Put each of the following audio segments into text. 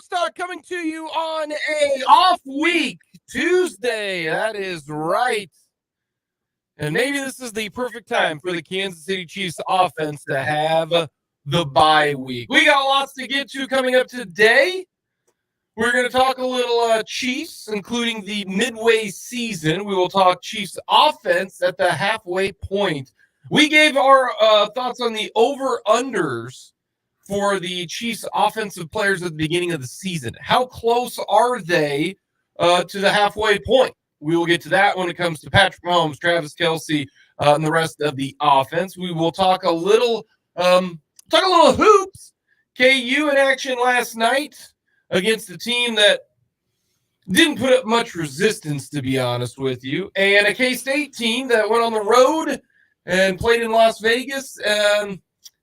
Sports Talk coming to you on a off week, Tuesday. That is right. And maybe this is the perfect time for the Kansas City Chiefs offense to have the bye week. We got lots to get to coming up today. We're going to talk a little Chiefs, including the midway season. We will talk Chiefs offense at the halfway point. We gave our thoughts on the over-unders for the Chiefs offensive players at the beginning of the season. How close are they to the halfway point? We will get to that when it comes to Patrick Mahomes, Travis Kelce, and the rest of the offense. We will talk a little hoops. KU in action last night against a team that didn't put up much resistance, to be honest with you, and a K-State team that went on the road and played in Las Vegas and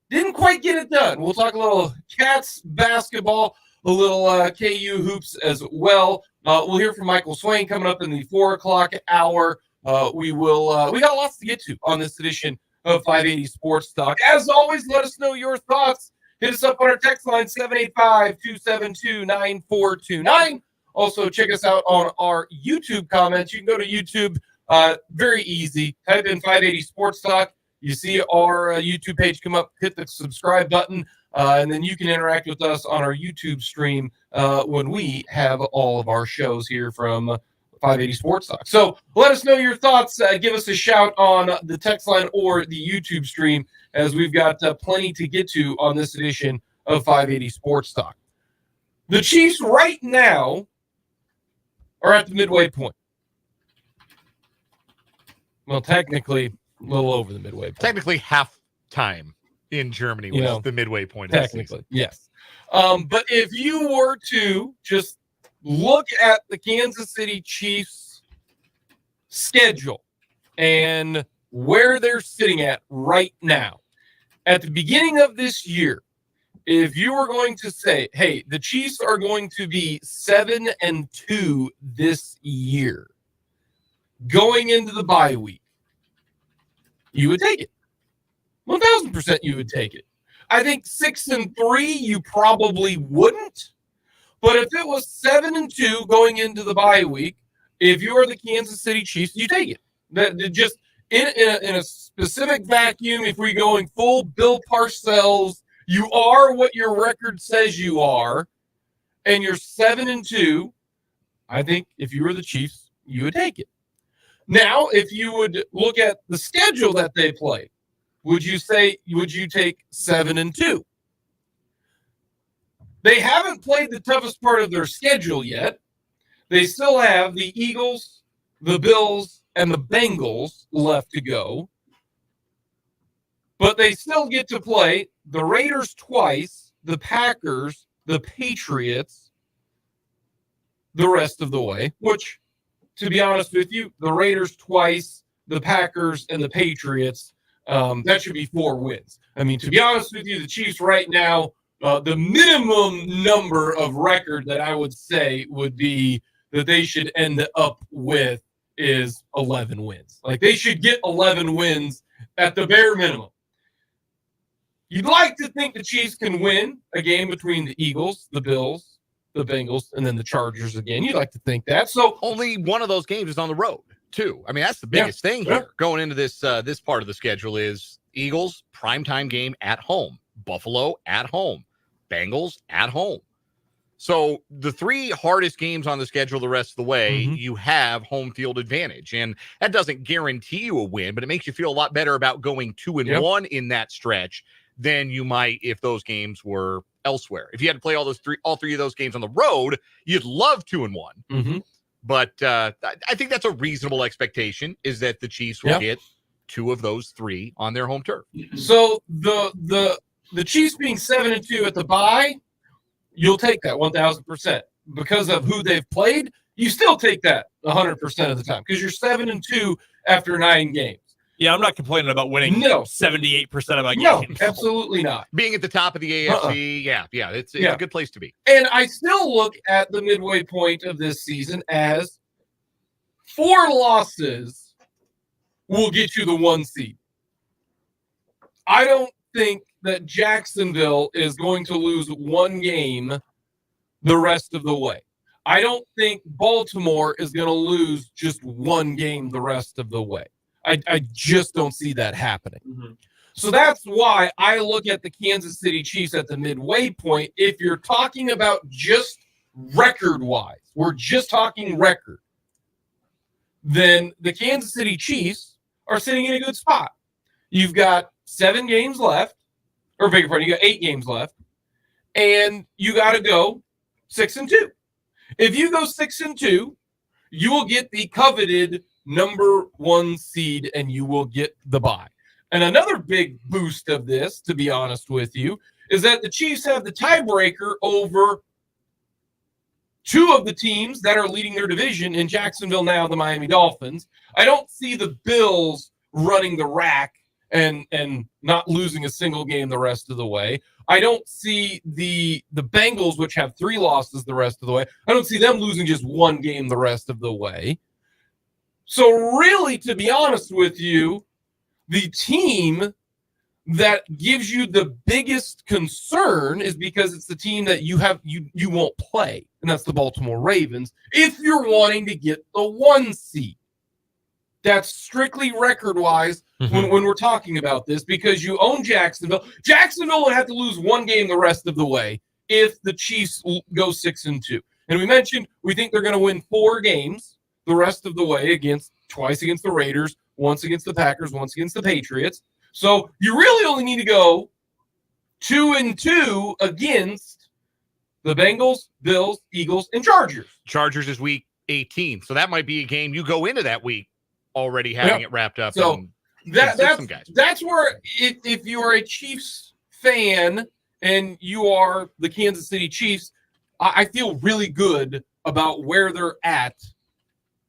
didn't quite get it done. We'll talk a little Cats basketball, a little KU hoops as well. We'll hear from Michael Swain coming up in the 4 o'clock hour. We got lots to get to on this edition of 580 Sports Talk. As always, let us know your thoughts. Hit us up on our text line, 785-272-9429. Also, check us out on our YouTube comments. You can go to YouTube. Very easy. Type in 580 Sports Talk. You see our YouTube page come up. Hit the subscribe button. And then you can interact with us on our YouTube stream when we have all of our shows here from 580 Sports Talk. So let us know your thoughts. Give us a shout on the text line or the YouTube stream, as we've got plenty to get to on this edition of 580 Sports Talk. The Chiefs right now are at the midway point. Well, technically, a little over the midway point. Technically, half time in Germany was the midway point. Technically, yes. But if you were to just look at the Kansas City Chiefs schedule and where they're sitting at right now, at the beginning of this year, if you were going to say, hey, the Chiefs are going to be 7-2 this year, going into the bye week, you would take it. 1,000% you would take it. I think 6-3 you probably wouldn't. But if it was 7-2 going into the bye week, if you're the Kansas City Chiefs, you take it. That just in a specific vacuum, if we're going full Bill Parcells, you are what your record says you are, and you're 7-2. I think if you were the Chiefs, you would take it. Now, if you would look at the schedule that they play, would you take 7-2? They haven't played the toughest part of their schedule yet. They still have the Eagles, the Bills, and the Bengals left to go. But they still get to play the Raiders twice, the Packers, the Patriots, the rest of the way, which, to be honest with you, the Raiders twice, the Packers, and the Patriots, that should be 4 wins. I mean, to be honest with you, the Chiefs right now, the minimum number of record that I would say would be that they should end up with is 11 wins. Like, they should get 11 wins at the bare minimum. You'd like to think the Chiefs can win a game between the Eagles, the Bills, the Bengals, and then the Chargers again. You'd like to think that. So only one of those games is on the road, too. I mean, that's the biggest thing here going into this this part of the schedule is Eagles, primetime game at home. Buffalo at home. Bengals at home. So the 3 hardest games on the schedule the rest of the way, you have home field advantage. And that doesn't guarantee you a win, but it makes you feel a lot better about going 2-1 in that stretch than you might if those games were elsewhere. If you had to play all 3 of those games on the road, you'd love 2-1. But I think that's a reasonable expectation, is that the Chiefs will get 2 of those 3 on their home turf. So the Chiefs being 7-2 at the bye, you'll take that 1,000% because of who they've played. You still take that 100% of the time because you're 7-2 after 9 games. Yeah, I'm not complaining about winning 78% of my games. No, absolutely not. Being at the top of the AFC, it's a good place to be. And I still look at the midway point of this season as 4 losses will get you the 1 seed. I don't think that Jacksonville is going to lose 1 game the rest of the way. I don't think Baltimore is going to lose just one game the rest of the way. I just don't see that happening. Mm-hmm. So that's why I look at the Kansas City Chiefs at the midway point. If you're talking about just record-wise, we're just talking record, then the Kansas City Chiefs are sitting in a good spot. You've got 7 games left, or beg your pardon, you got 8 games left, and you got to go 6-2. If you go 6-2, you will get the coveted number 1 seed, and you will get the bye. And another big boost of this, to be honest with you, is that the Chiefs have the tiebreaker over 2 of the teams that are leading their division in Jacksonville now, the Miami Dolphins. I don't see the Bills running the rack and not losing a single game the rest of the way. I don't see the Bengals, which have 3 losses the rest of the way. I don't see them losing just 1 game the rest of the way. So really, to be honest with you, the team that gives you the biggest concern is because it's the team that you won't play, and that's the Baltimore Ravens, if you're wanting to get the 1 seed. That's strictly record-wise when we're talking about this, because you own Jacksonville. Jacksonville would have to lose 1 game the rest of the way if the Chiefs go 6-2. And we mentioned we think they're going to win 4 games the rest of the way, twice against the Raiders, once against the Packers, once against the Patriots. So you really only need to go 2-2 against the Bengals, Bills, Eagles, and Chargers. Chargers is week 18. So that might be a game you go into that week already having it wrapped up. So that's where if you are a Chiefs fan and you are the Kansas City Chiefs, I feel really good about where they're at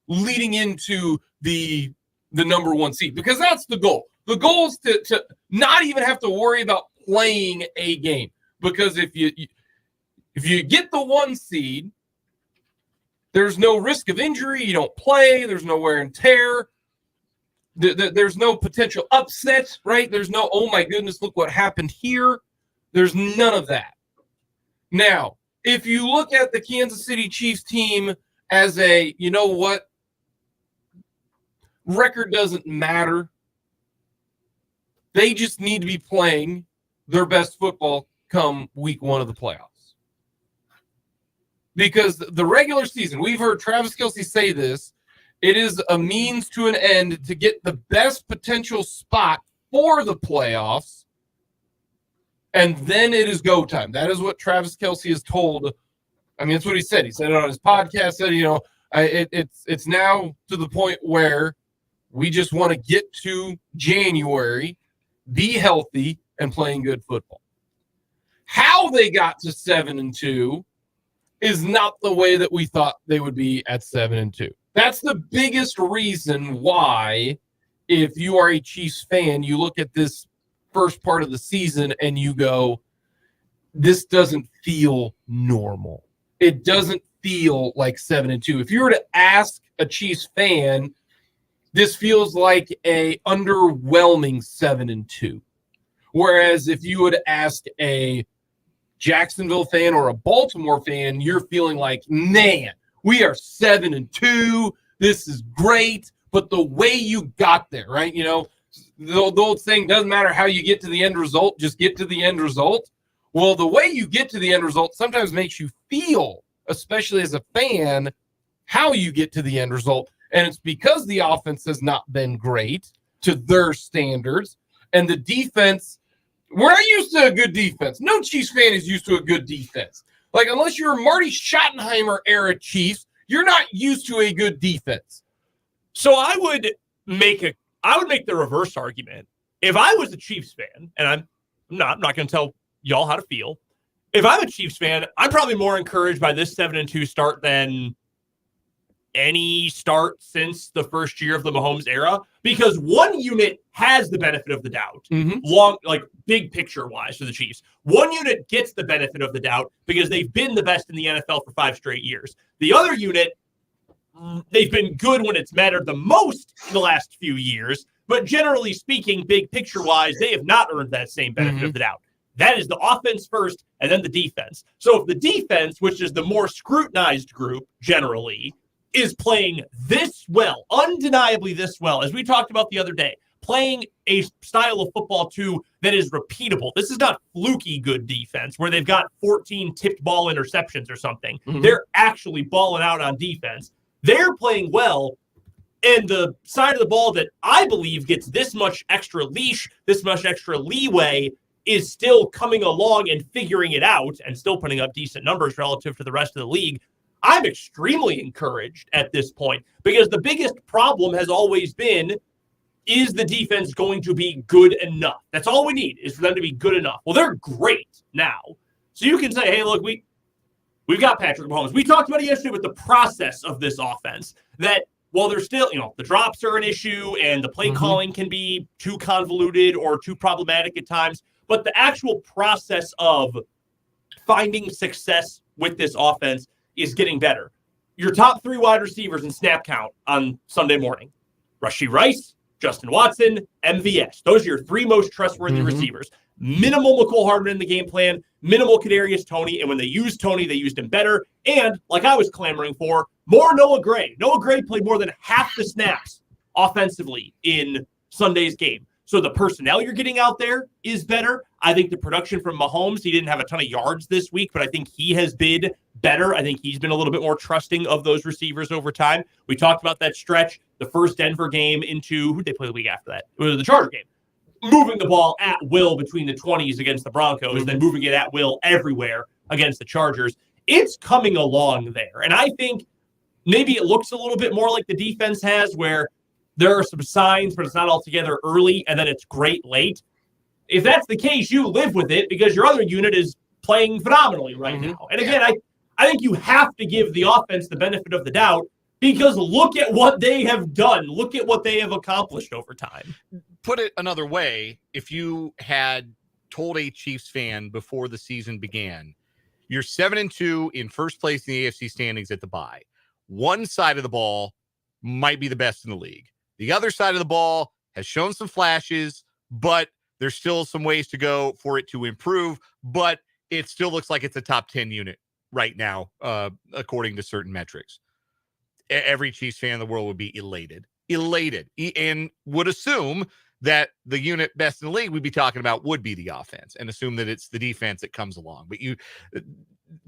leading into the number 1 seed, because that's the goal. The goal is to not even have to worry about playing a game, because if you get the 1 seed, there's no risk of injury. You don't play. There's no wear and tear. There's no potential upset, right? There's no, oh my goodness, look what happened here. There's none of that. Now, if you look at the Kansas City Chiefs team as a, you know what, record doesn't matter. They just need to be playing their best football come week 1 of the playoffs. Because the regular season, we've heard Travis Kelce say this, it is a means to an end to get the best potential spot for the playoffs, and then it is go time. That is what Travis Kelce has told. I mean, that's what he said. He said it on his podcast. Said, it's now to the point where we just want to get to January, be healthy, and playing good football. How they got to 7-2 is not the way that we thought they would be at 7-2. That's the biggest reason why, if you are a Chiefs fan, you look at this first part of the season and you go, this doesn't feel normal. It doesn't feel like 7-2. If you were to ask a Chiefs fan, this feels like a underwhelming 7-2. Whereas if you would ask a Jacksonville fan or a Baltimore fan, you're feeling like, man, we are 7-2. This is great. But the way you got there, right? The old saying, doesn't matter how you get to the end result, just get to the end result. Well, the way you get to the end result sometimes makes you feel, especially as a fan, how you get to the end result. And it's because the offense has not been great to their standards. And the defense, we're not used to a good defense. No Chiefs fan is used to a good defense. Like, unless you're a Marty Schottenheimer era Chiefs, you're not used to a good defense. So I would make the reverse argument. If I was a Chiefs fan, and I'm not going to tell y'all how to feel. If I'm a Chiefs fan, I'm probably more encouraged by this 7-2 start than any start since the first year of the Mahomes era, because one unit has the benefit of the doubt, big picture wise for the Chiefs. One unit gets the benefit of the doubt because they've been the best in the NFL for 5 straight years. The other unit, they've been good when it's mattered the most in the last few years, but generally speaking, big picture wise, they have not earned that same benefit of the doubt. That is the offense first and then the defense. So if the defense, which is the more scrutinized group generally, is playing this well, undeniably this well, as we talked about the other day, playing a style of football too that is repeatable. This is not fluky good defense where they've got 14 tipped ball interceptions or something. Mm-hmm. They're actually balling out on defense. They're playing well. And the side of the ball that I believe gets this much extra leash, this much extra leeway, is still coming along and figuring it out and still putting up decent numbers relative to the rest of the league. I'm extremely encouraged at this point because the biggest problem has always been, is the defense going to be good enough? That's all we need, is for them to be good enough. Well, they're great now. So you can say, hey, look, we've got Patrick Mahomes. We talked about it yesterday with the process of this offense, that while there's still, the drops are an issue and the play calling can be too convoluted or too problematic at times, but the actual process of finding success with this offense is getting better. Your top 3 wide receivers in snap count on Sunday morning: Rashee Rice, Justin Watson, MVS. Those are your 3 most trustworthy receivers. Minimal McCole Hardman in the game plan, minimal Kadarius Toney, and when they used Toney, they used him better. And, like I was clamoring for, more Noah Gray. Noah Gray played more than half the snaps offensively in Sunday's game. So the personnel you're getting out there is better. I think the production from Mahomes, he didn't have a ton of yards this week, but I think he has been better. I think he's been a little bit more trusting of those receivers over time. We talked about that stretch, the first Denver game into, who'd they play the week after that? It was the Charger game. Moving the ball at will between the 20s against the Broncos, then moving it at will everywhere against the Chargers. It's coming along there. And I think maybe it looks a little bit more like the defense has, where there are some signs, but it's not altogether early, and then it's great late. If that's the case, you live with it because your other unit is playing phenomenally right now. And again, I think you have to give the offense the benefit of the doubt because look at what they have done. Look at what they have accomplished over time. Put it another way, if you had told a Chiefs fan before the season began, you're 7-2 in first place in the AFC standings at the bye. One side of the ball might be the best in the league. The other side of the ball has shown some flashes, but there's still some ways to go for it to improve, but it still looks like it's a top 10 unit right now, according to certain metrics. Every Chiefs fan in the world would be elated, and would assume that the unit best in the league we'd be talking about would be the offense and assume that it's the defense that comes along. But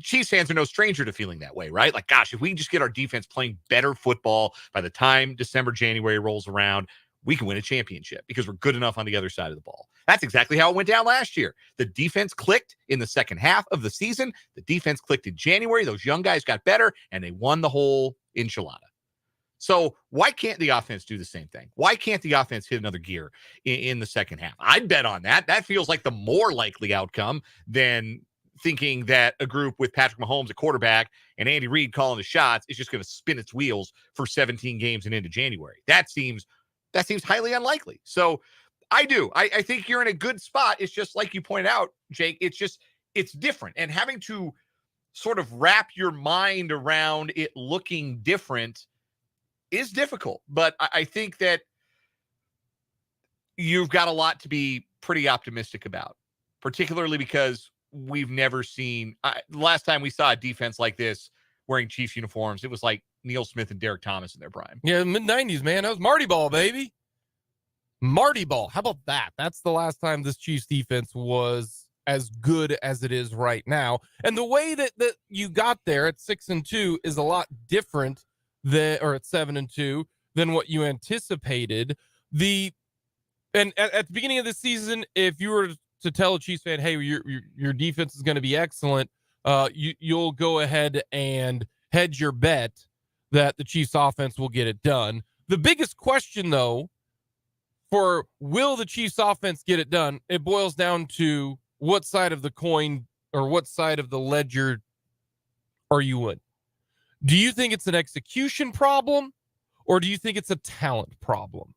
Chiefs fans are no stranger to feeling that way, right? Like, gosh, if we just get our defense playing better football by the time December, January rolls around, we can win a championship because we're good enough on the other side of the ball. That's exactly how it went down last year. The defense clicked in the second half of the season. The defense clicked in January. Those young guys got better, and they won the whole enchilada. So why can't the offense do the same thing? Why can't the offense hit another gear in the second half? I'd bet on that. That feels like the more likely outcome than thinking that a group with Patrick Mahomes at quarterback and Andy Reid calling the shots is just going to spin its wheels for 17 games and into January. That seems highly unlikely. So I think you're in a good spot. It's just like you pointed out, Jake, it's different. And having to sort of wrap your mind around it looking different is difficult. But I think that you've got a lot to be pretty optimistic about, particularly because we've never seen the last time we saw a defense like this wearing Chiefs uniforms, it was like Neil Smith and Derek Thomas in their prime. Yeah, mid-90s, man. That was Marty Ball, baby. Marty Ball. How about that? That's the last time this Chiefs defense was as good as it is right now. And the way that you got there at 6-2 is a lot different or at 7-2 than what you anticipated. And at the beginning of the season, if you were to tell a Chiefs fan, hey, your defense is going to be excellent, you'll go ahead and hedge your bet that the Chiefs offense will get it done. The biggest question, though, for will the Chiefs offense get it done, it boils down to what side of the coin or what side of the ledger are you in? Do you think it's an execution problem or do you think it's a talent problem?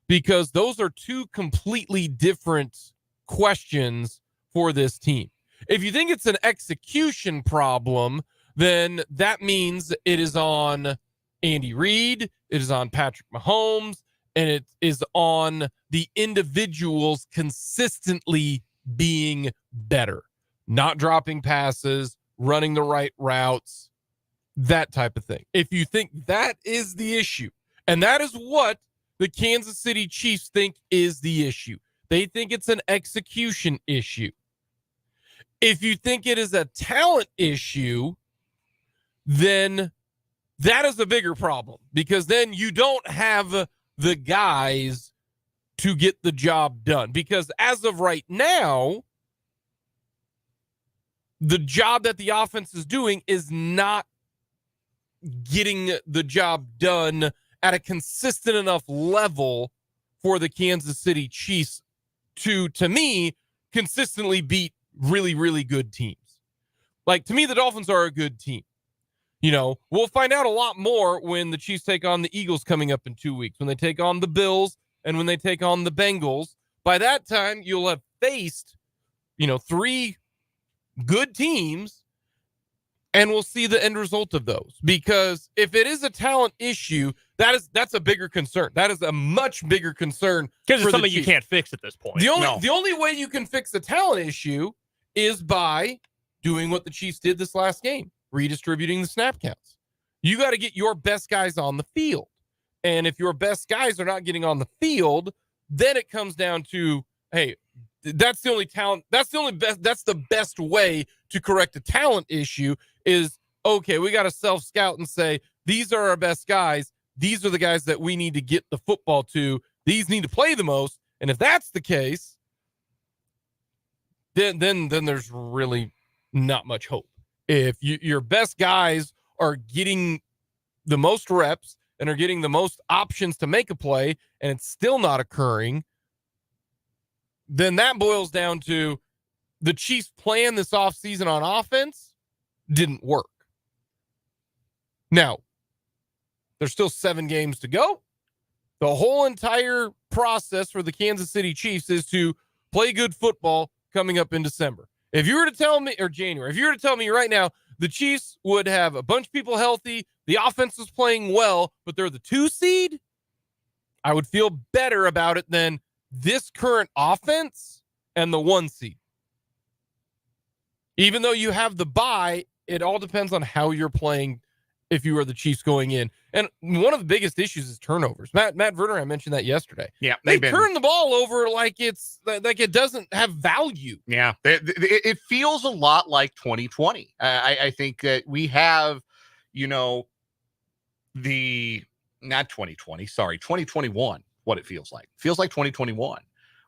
Because those are two completely different questions for this team. If you think it's an execution problem, then that means it is on Andy Reid, it is on Patrick Mahomes, and it is on the individuals consistently being better, not dropping passes, running the right routes, that type of thing. If you think that is the issue, and that is what the Kansas City Chiefs think is the issue, they think it's an execution issue. If you think it is a talent issue, then that is a bigger problem, because then you don't have the guys to get the job done. Because as of right now, the job that the offense is doing is not getting the job done at a consistent enough level for the Kansas City Chiefs to me, consistently beat really, really good teams. Like, to me, the Dolphins are a good team. You know, we'll find out a lot more when the Chiefs take on the Eagles coming up in 2 weeks, when they take on the Bills, and when they take on the Bengals. By that time, you'll have faced, 3 good teams, and we'll see the end result of those. Because if it is a talent issue, that's a bigger concern. That is a much bigger concern. Because it's something you can't fix at this point. The only way you can fix the talent issue is by doing what the Chiefs did this last game, redistributing the snap counts. You got to get your best guys on the field. And if your best guys are not getting on the field, then it comes down to, hey, that's the only talent. That's the best way to correct a talent issue is, okay, we got to self-scout and say, these are our best guys. These are the guys that we need to get the football to. These need to play the most. And if that's the case, then there's really not much hope. If your best guys are getting the most reps and are getting the most options to make a play, and it's still not occurring, then that boils down to the Chiefs' plan this offseason on offense didn't work. Now, there's still 7 games to go. The whole entire process for the Kansas City Chiefs is to play good football coming up in December. If you were to tell me, or January, if you were to tell me right now, the Chiefs would have a bunch of people healthy, the offense is playing well, but they're the 2 seed, I would feel better about it than this current offense and the 1 seed. Even though you have the bye, it all depends on how you're playing if you are the Chiefs going in. And one of the biggest issues is turnovers. Matt Verner, I mentioned that yesterday. Yeah, they turn the ball over like it doesn't have value. Yeah, it feels a lot like 2020. I think that we have, not 2020, sorry, 2021. What it feels like. It feels like 2021,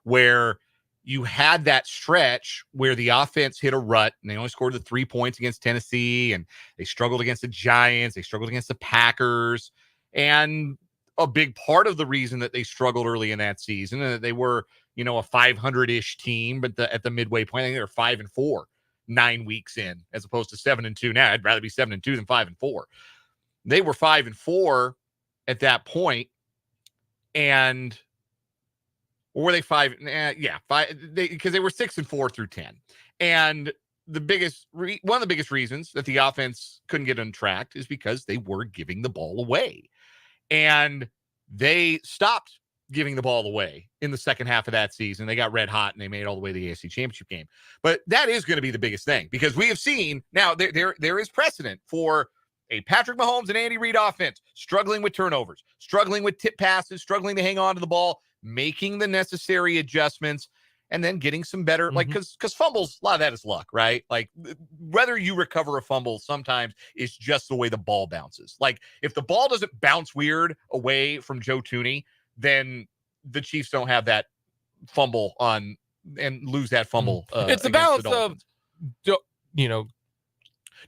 where you had that stretch where the offense hit a rut and they only scored the 3 points against Tennessee, and they struggled against the Giants. They struggled against the Packers. And a big part of the reason that they struggled early in that season, and that they were, a 500-ish team, but at the midway point, I think they were 5-4, 9 weeks in, as opposed to 7-2. Now I'd rather be 7-2 than 5-4. They were 5-4 at that point. And or were they 5? Yeah, 5. Because they were 6-4 through 10. And the biggest one of the biggest reasons that the offense couldn't get untracked is because they were giving the ball away, and they stopped giving the ball away in the second half of that season. They got red hot and they made it all the way to the AFC Championship game. But that is going to be the biggest thing, because we have seen now there is precedent for a Patrick Mahomes and Andy Reid offense struggling with turnovers, struggling with tip passes, struggling to hang on to the ball, making the necessary adjustments, and then getting some better, like, because fumbles, a lot of that is luck, right? Like, whether you recover a fumble sometimes is just the way the ball bounces. Like, if the ball doesn't bounce weird away from Joe Thuney, then the Chiefs don't have that fumble on and lose that fumble. It's a balance of,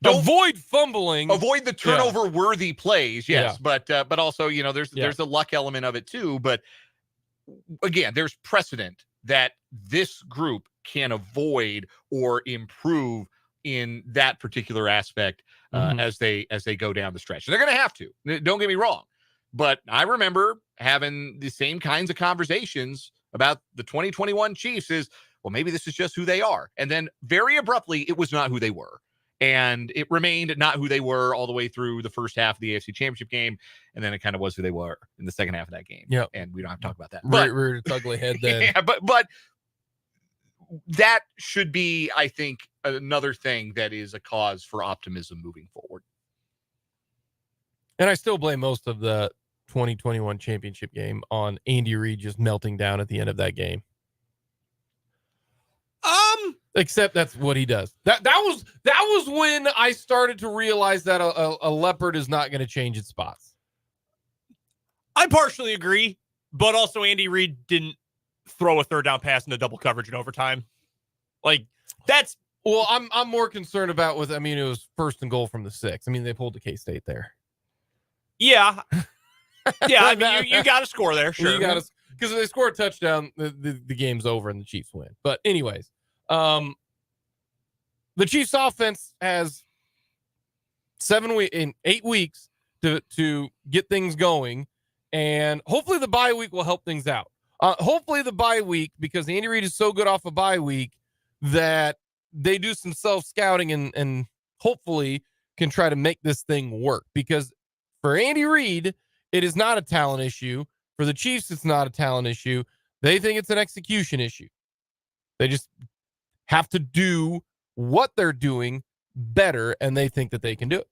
avoid fumbling, avoid the turnover worthy plays. Yes. Yeah. But also, there's a luck element of it too. But again, there's precedent that this group can avoid or improve in that particular aspect as they go down the stretch. And they're going to have to. Don't get me wrong. But I remember having the same kinds of conversations about the 2021 Chiefs is, well, maybe this is just who they are. And then very abruptly, it was not who they were. And it remained not who they were all the way through the first half of the AFC Championship game. And then it kind of was who they were in the second half of that game. Yeah. And we don't have to talk about that. Reared its ugly head then. Yeah, but that should be, I think, another thing that is a cause for optimism moving forward. And I still blame most of the 2021 championship game on Andy Reid just melting down at the end of that game. Except that's what he does. That was when I started to realize that a leopard is not going to change its spots. I partially agree, but also Andy Reid didn't throw a third down pass into double coverage in overtime. Like that's well, I'm more concerned about with. I mean, it was 1st and goal from the 6. I mean, they pulled the K-State there. Yeah, yeah. I mean, you got to score there, sure. You got to because if they score a touchdown, the game's over and the Chiefs win. But anyways, the Chiefs offense has 8 weeks to get things going, and hopefully the bye week will help things out. Hopefully the bye week, because Andy Reid is so good off a bye week that they do some self-scouting and hopefully can try to make this thing work. Because for Andy Reid, it is not a talent issue. For the Chiefs, it's not a talent issue. They think it's an execution issue. They just have to do what they're doing better, and they think that they can do it.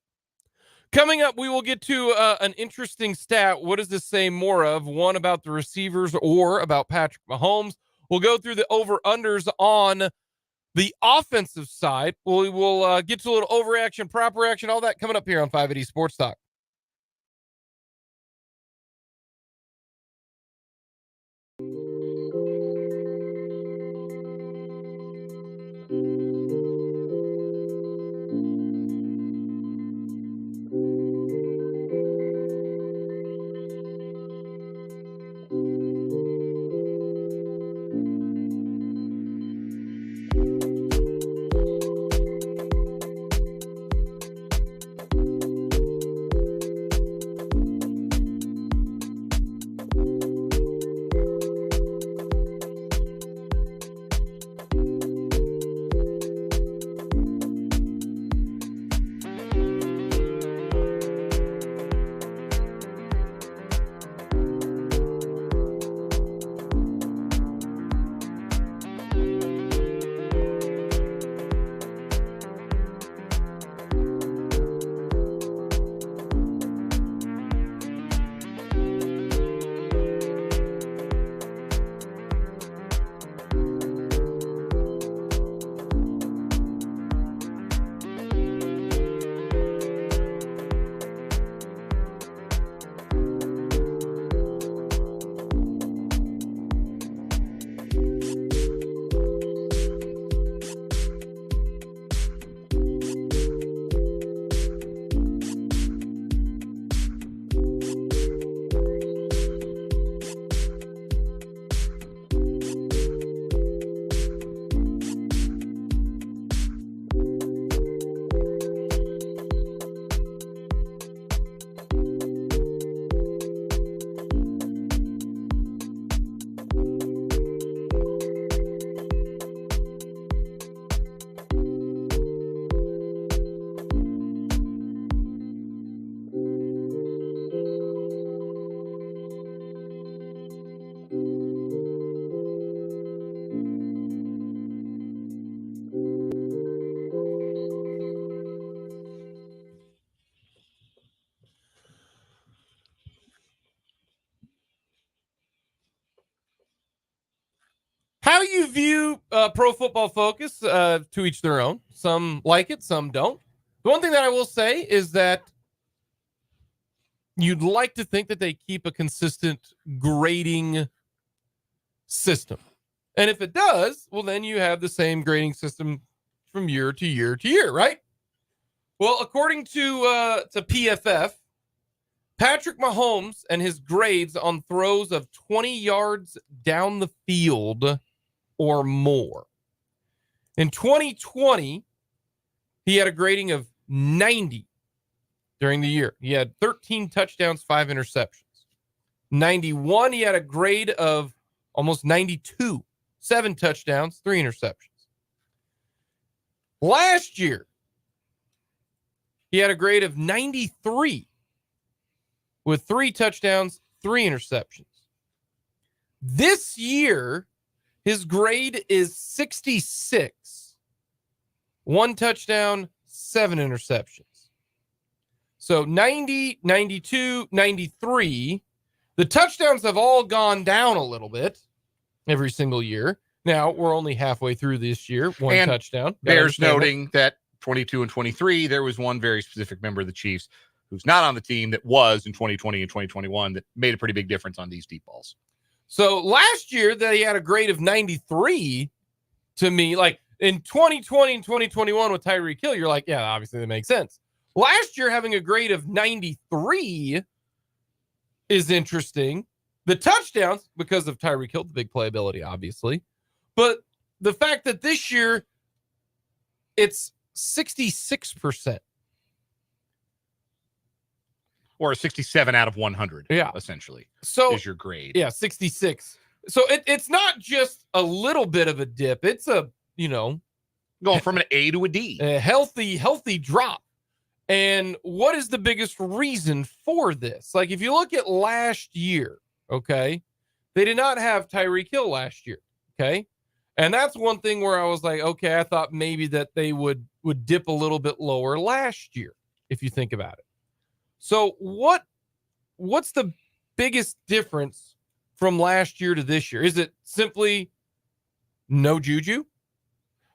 Coming up, we will get to an interesting stat. What does this say more of? One about the receivers or about Patrick Mahomes. We'll go through the over-unders on the offensive side. We will get to a little overreaction, proper reaction, all that coming up here on 580 Sports Talk. How you view Pro Football Focus, to each their own. Some like it, some don't. The one thing that I will say is that you'd like to think that they keep a consistent grading system. And if it does, well, then you have the same grading system from year to year to year, right? Well, according to PFF, Patrick Mahomes and his grades on throws of 20 yards down the field or more. In 2020, he had a grading of 90 during the year. He had 13 touchdowns, 5 interceptions. 91, he had a grade of almost 92, 7 touchdowns, 3 interceptions. Last year, he had a grade of 93 with 3 touchdowns, 3 interceptions. This year, His grade is 66. 1 touchdown, 7 interceptions. So 90, 92, 93. The touchdowns have all gone down a little bit every single year. Now, we're only halfway through this year. One And touchdown. Bears noting that 22 and 23, there was one very specific member of the Chiefs who's not on the team that was in 2020 and 2021 that made a pretty big difference on these deep balls. So last year, they had a grade of 93 to me. Like in 2020 and 2021 with Tyreek Hill, you're like, yeah, obviously that makes sense. Last year, having a grade of 93 is interesting. The touchdowns, because of Tyreek Hill, the big playability, obviously. But the fact that this year, it's 66%. Or a 67 out of 100, essentially, so is your grade. Yeah, 66. So it's not just a little bit of a dip. It's a, going from an A to a D. A healthy drop. And what is the biggest reason for this? Like, if you look at last year, okay, they did not have Tyreek Hill last year, okay? And that's one thing where I was like, okay, I thought maybe that they would dip a little bit lower last year, if you think about it. So what's the biggest difference from last year to this year? Is it simply no Juju?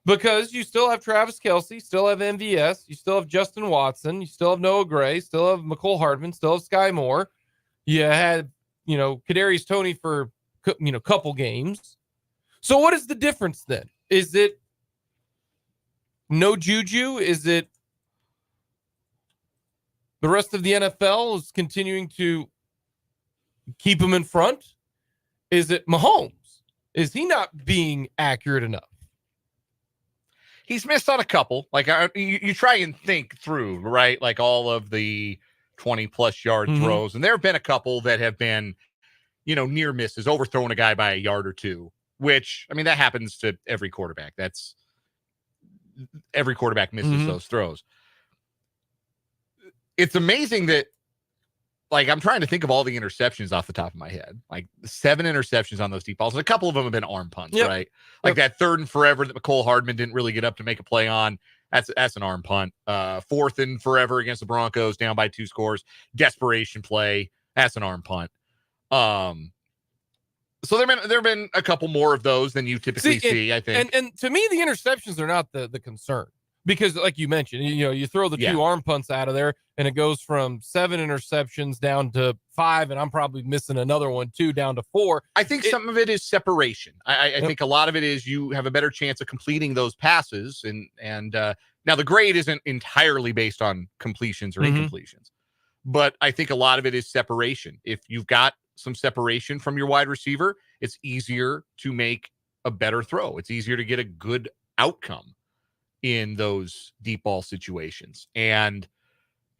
Because you still have Travis Kelce, still have MVS, you still have Justin Watson, you still have Noah Gray, still have McCole Hardman, still have Sky Moore. You had, Kadarius Toney for, couple games. So what is the difference then? Is it no Juju? Is it the rest of the NFL is continuing to keep him in front? Is it Mahomes? Is he not being accurate enough? He's missed on a couple. Like you try and think through, right? Like all of the 20+ yard throws. And there have been a couple that have been, near misses, overthrowing a guy by a yard or two, which, I mean, that happens to every quarterback. Every quarterback misses those throws. It's amazing that, like, I'm trying to think of all the interceptions off the top of my head. Like 7 interceptions on those deep balls. And a couple of them have been arm punts, right? Like that 3rd and forever that McCole Hardman didn't really get up to make a play on. That's an arm punt. 4th and forever against the Broncos, down by 2 scores. Desperation play. That's an arm punt. So there have been a couple more of those than you typically see, I think. And to me, the interceptions are not the concern. Because, like you mentioned, you throw the 2 arm punts out of there, and it goes from 7 interceptions down to 5, and I'm probably missing another one too, down to 4. I think some of it is separation. I think a lot of it is you have a better chance of completing those passes, and now the grade isn't entirely based on completions or incompletions, but I think a lot of it is separation. If you've got some separation from your wide receiver, it's easier to make a better throw. It's easier to get a good outcome in those deep ball situations. And,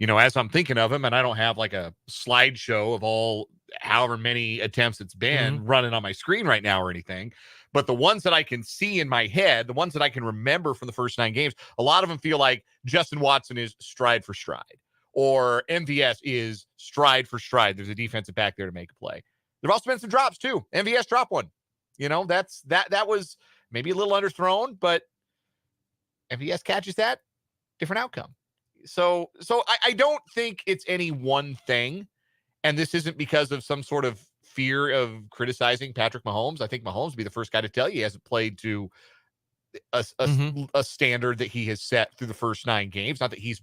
as I'm thinking of him, and I don't have like a slideshow of all however many attempts it's been running on my screen right now or anything, but the ones that I can see in my head, the ones that I can remember from the first 9 games, a lot of them feel like Justin Watson is stride for stride, or MVS is stride for stride. There's a defensive back there to make a play. There have also been some drops too. MVS dropped one. That was maybe a little underthrown, but MVS catches that, different outcome. So I don't think it's any one thing, and this isn't because of some sort of fear of criticizing Patrick Mahomes. I think Mahomes would be the first guy to tell you he hasn't played to a standard that he has set through the first 9 games. Not that he's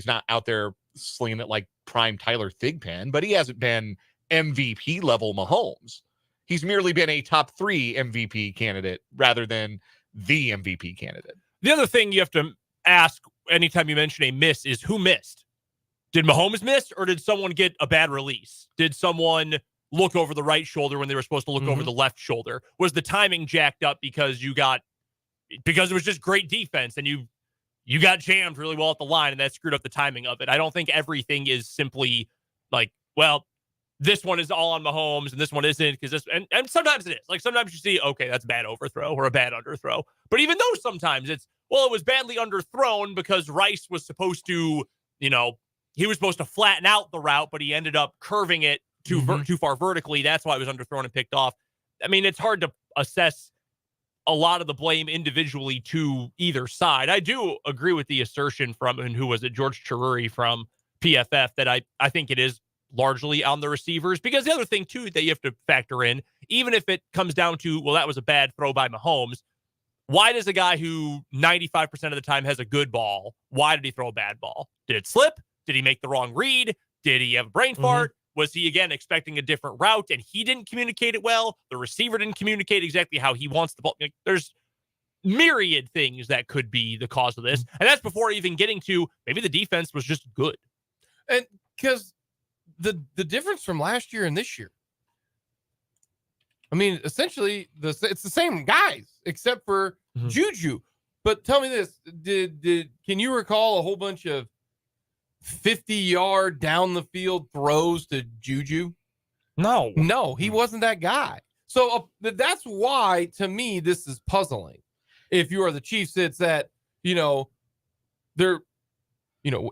not out there slinging it like prime Tyler Thigpen, but he hasn't been MVP level Mahomes. He's merely been a top 3 MVP candidate rather than the MVP candidate. The other thing you have to ask anytime you mention a miss is who missed. Did Mahomes miss, or did someone get a bad release? Did someone look over the right shoulder when they were supposed to look over the left shoulder? Was the timing jacked up because it was just great defense and you got jammed really well at the line and that screwed up the timing of it? I don't think everything is simply like, well, this one is all on Mahomes and this one isn't, because and sometimes it is. Like sometimes you see, okay, that's a bad overthrow or a bad underthrow. But even though sometimes it's, well, it was badly underthrown because Rice was supposed to, he was supposed to flatten out the route, but he ended up curving it too far vertically. That's why it was underthrown and picked off. I mean, it's hard to assess a lot of the blame individually to either side. I do agree with the assertion from, and who was it, George Cheruri from PFF, that I think it is largely on the receivers, because the other thing too that you have to factor in, even if it comes down to, well, that was a bad throw by Mahomes, why does a guy who 95% of the time has a good ball, why did he throw a bad ball? Did it slip? Did he make the wrong read? Did he have a brain fart? Was he, again, expecting a different route and he didn't communicate it well? The receiver didn't communicate exactly how he wants the ball. Like, there's myriad things that could be the cause of this. And that's before even getting to maybe the defense was just good. And because the difference from last year and this year, I mean, essentially, it's the same guys except for Juju. But tell me this: can you recall a whole bunch of 50-yard down the field throws to Juju? No, he wasn't that guy. So that's why, to me, this is puzzling. If you are the Chiefs, it's that, they're,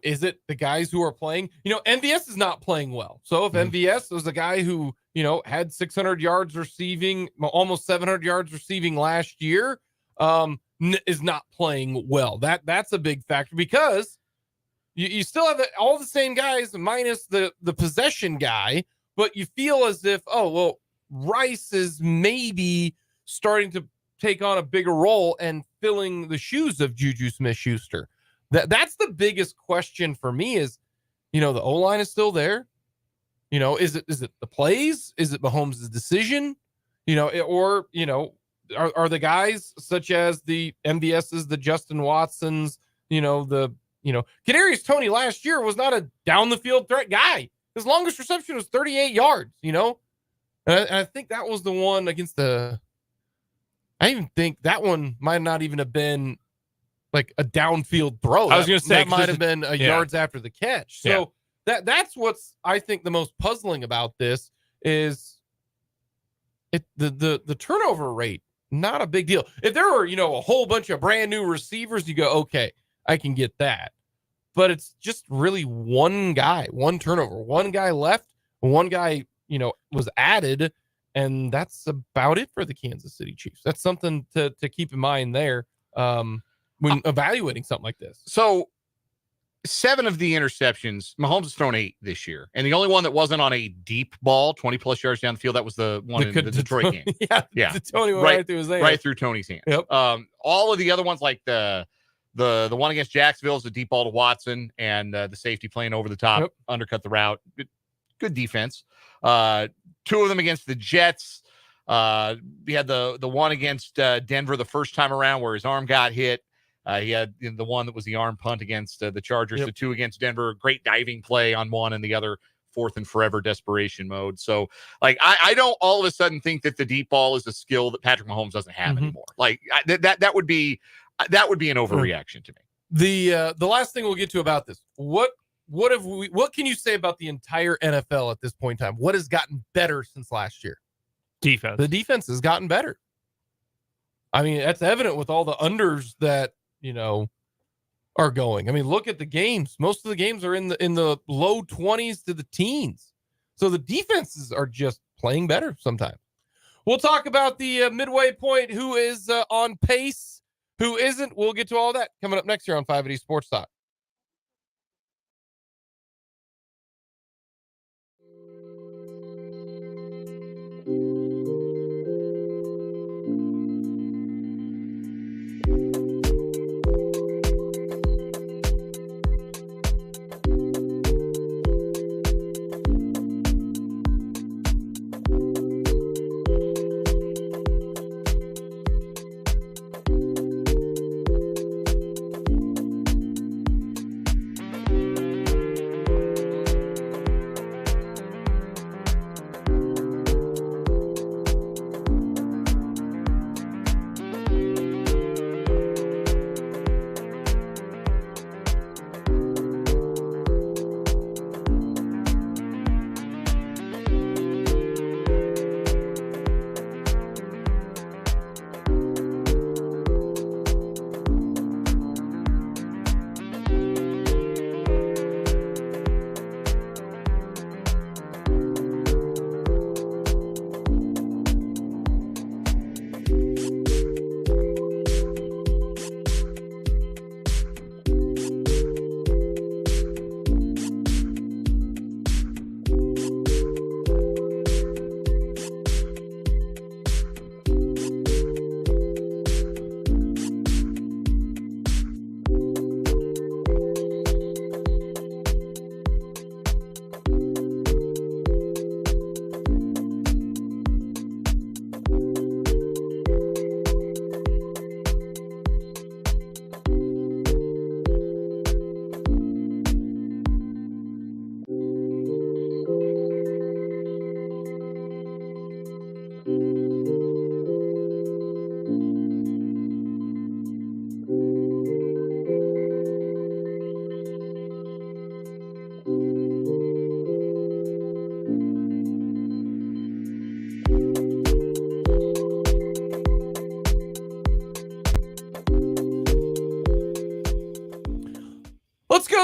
is it the guys who are playing? MVS is not playing well. So if MVS was a guy who, had 600 yards receiving, almost 700 yards receiving last year, is not playing well. That's a big factor, because you still have all the same guys minus the possession guy, but you feel as if, Rice is maybe starting to take on a bigger role and filling the shoes of Juju Smith-Schuster. That's the biggest question for me is, the O-line is still there. Is it the plays? Is it Mahomes' decision? Are the guys such as the MVSs, the Justin Watsons, Kadarius Toney last year was not a down the field threat guy. His longest reception was 38 yards, And I think that was the one against I even think that one might not even have been like a downfield throw. I was going to say that might have been yards after the catch. So that's what's, I think, the most puzzling about this is the turnover rate. Not a big deal. If there were, a whole bunch of brand new receivers, you go, okay, I can get that. But it's just really one guy, one turnover, one guy left, one guy, was added, and that's about it for the Kansas City Chiefs. That's something to keep in mind there when evaluating something like this. So 7 of the interceptions, Mahomes has thrown 8 this year. And the only one that wasn't on a deep ball, 20 plus yards down the field, that was the one in the Detroit game. Yeah. Tony went right through his hands. Right through Tony's hands. Yep. All of the other ones, like the one against Jacksonville is the deep ball to Watson, and the safety playing over the top, undercut the route. Good defense. 2 of them against the Jets. We had the one against Denver the first time around where his arm got hit. He had the one that was the arm punt against the Chargers. The 2 against Denver, great diving play on one, and the other 4th and forever desperation mode. So, like, I don't all of a sudden think that the deep ball is a skill that Patrick Mahomes doesn't have anymore. Like that would be an overreaction to me. The last thing we'll get to about this, what can you say about the entire NFL at this point in time? What has gotten better since last year? Defense. The defense has gotten better. I mean, that's evident with all the unders that, are going. I mean, look at the games. Most of the games are in the low 20s to the teens. So the defenses are just playing better sometimes. We'll talk about the midway point, who is on pace, who isn't. We'll get to all that coming up next year on 580 Sports Talk.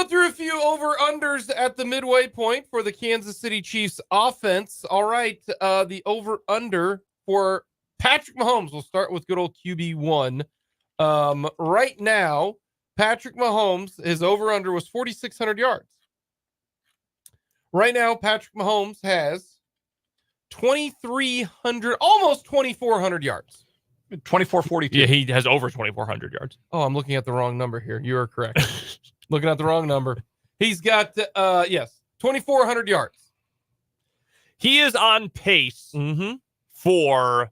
go through a few over-unders at the midway point for the Kansas City Chiefs offense. All right, the over-under for Patrick Mahomes. We'll start with good old QB1. Right now, Patrick Mahomes, his over-under was 4,600 yards. Right now, Patrick Mahomes has 2,300, almost 2,400 yards. 24-42. Yeah, he has over 2,400 yards. Oh, I'm looking at the wrong number here. You are correct. Looking at the wrong number. He's got, 2,400 yards. He is on pace for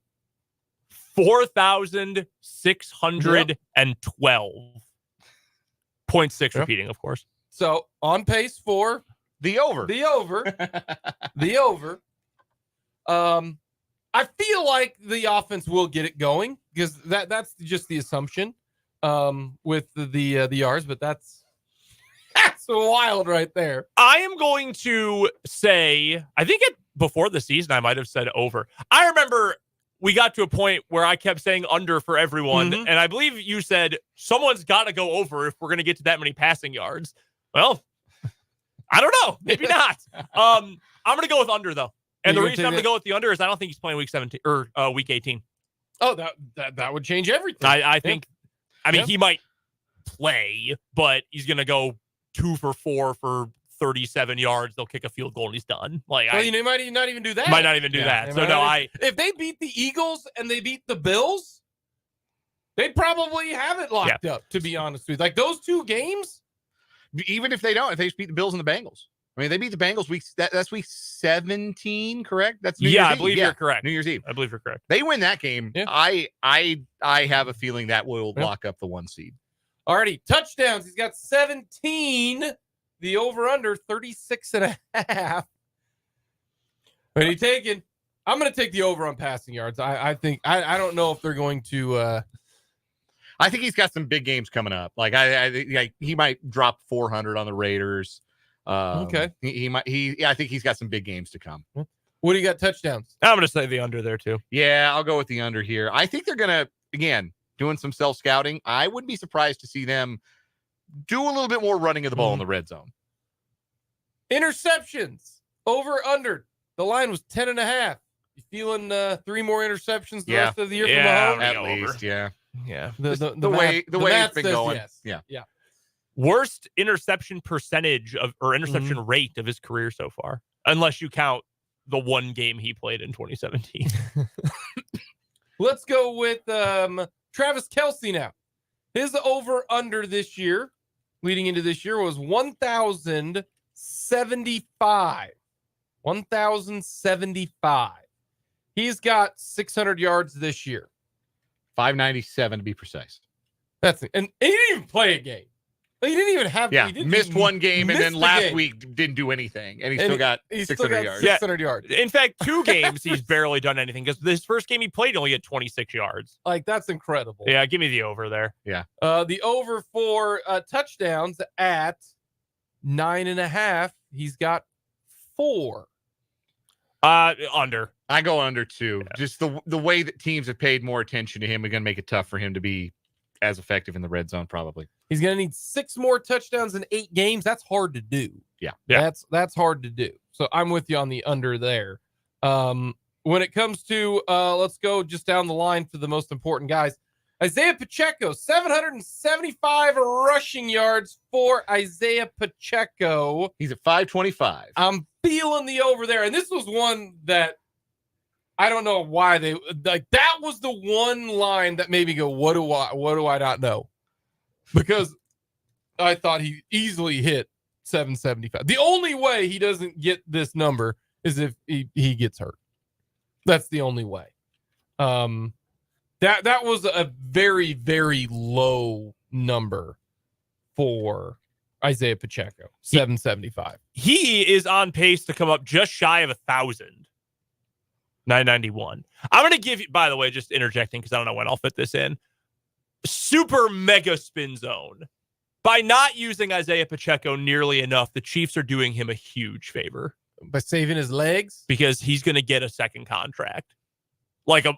4,612.6 repeating, of course. So on pace for The over. the over. I feel like the offense will get it going because that's just the assumption with the yards, but that's wild right there. I am going to say, I think before the season, I might have said over. I remember we got to a point where I kept saying under for everyone, and I believe you said someone's got to go over if we're going to get to that many passing yards. Well, I don't know. Maybe not. I'm going to go with under, though. And the reason I'm going to go with the under is I don't think he's playing week 17 or week 18. Oh, that would change everything. I think, he might play, but he's going to go 2 for 4 for 37 yards. They'll kick a field goal and he's done. He might not even do that. Might not even do that. So if they beat the Eagles and they beat the Bills, they'd probably have it locked up, to be honest with you. Like those two games, even if they don't, if they just beat the Bills and the Bengals. I mean, they beat the Bengals that's week 17, correct? That's New Year's Eve. I believe you're correct. New Year's Eve. I believe you're correct. They win that game. Yeah. I have a feeling that will lock up the 1 seed. Already touchdowns. He's got 17. The over-under 36.5. What are you taking? I'm going to take the over on passing yards. I think I don't know if they're going to. I think he's got some big games coming up. Like he might drop 400 on the Raiders. Okay. I think he's got some big games to come. What do you got touchdowns? I'm going to say the under there too. Yeah, I'll go with the under here. I think they're going to, again, doing some self-scouting. I wouldn't be surprised to see them do a little bit more running of the ball in the red zone. Interceptions over under. The line was 10.5. You feeling 3 more interceptions the rest of the year from Mahomes? At least, yeah. The way it's been going. Yes. Yeah. Worst interception percentage or interception rate of his career so far, unless you count the one game he played in 2017. Let's go with Travis Kelce now. His over-under this year, leading into this year, was 1,075. 1,075. He's got 600 yards this year. 597 to be precise. That's it. And he didn't even play a game. He didn't even have. Yeah, missed one game, and then last week didn't do anything, and he still got 600 yards. 600 yards. In fact, 2 games he's barely done anything because this first game he played only had 26 yards. Like that's incredible. Yeah, give me the over there. Yeah. The over for touchdowns at 9.5. He's got 4. Under. I go under 2. Yeah. Just the way that teams have paid more attention to him are going to make it tough for him to be as effective in the red zone, probably. He's going to need 6 more touchdowns in 8 games. That's hard to do. Yeah. That's hard to do. So I'm with you on the under there. When it comes to, let's go just down the line to the most important guys. Isaiah Pacheco, 775 rushing yards for Isaiah Pacheco. He's at 525. I'm feeling the over there. And this was one that I don't know why they like. That was the one line that made me go, what do I not know? Because I thought he easily hit 775. The only way he doesn't get this number is if he gets hurt. That's the only way. That was a very, very low number for Isaiah Pacheco, 775. He is on pace to come up just shy of 1,000. 991. I'm going to give you, by the way, just interjecting because I don't know when I'll fit this in. Super mega spin zone. By not using Isaiah Pacheco nearly enough, the Chiefs are doing him a huge favor. By saving his legs? Because he's going to get a second contract. Like a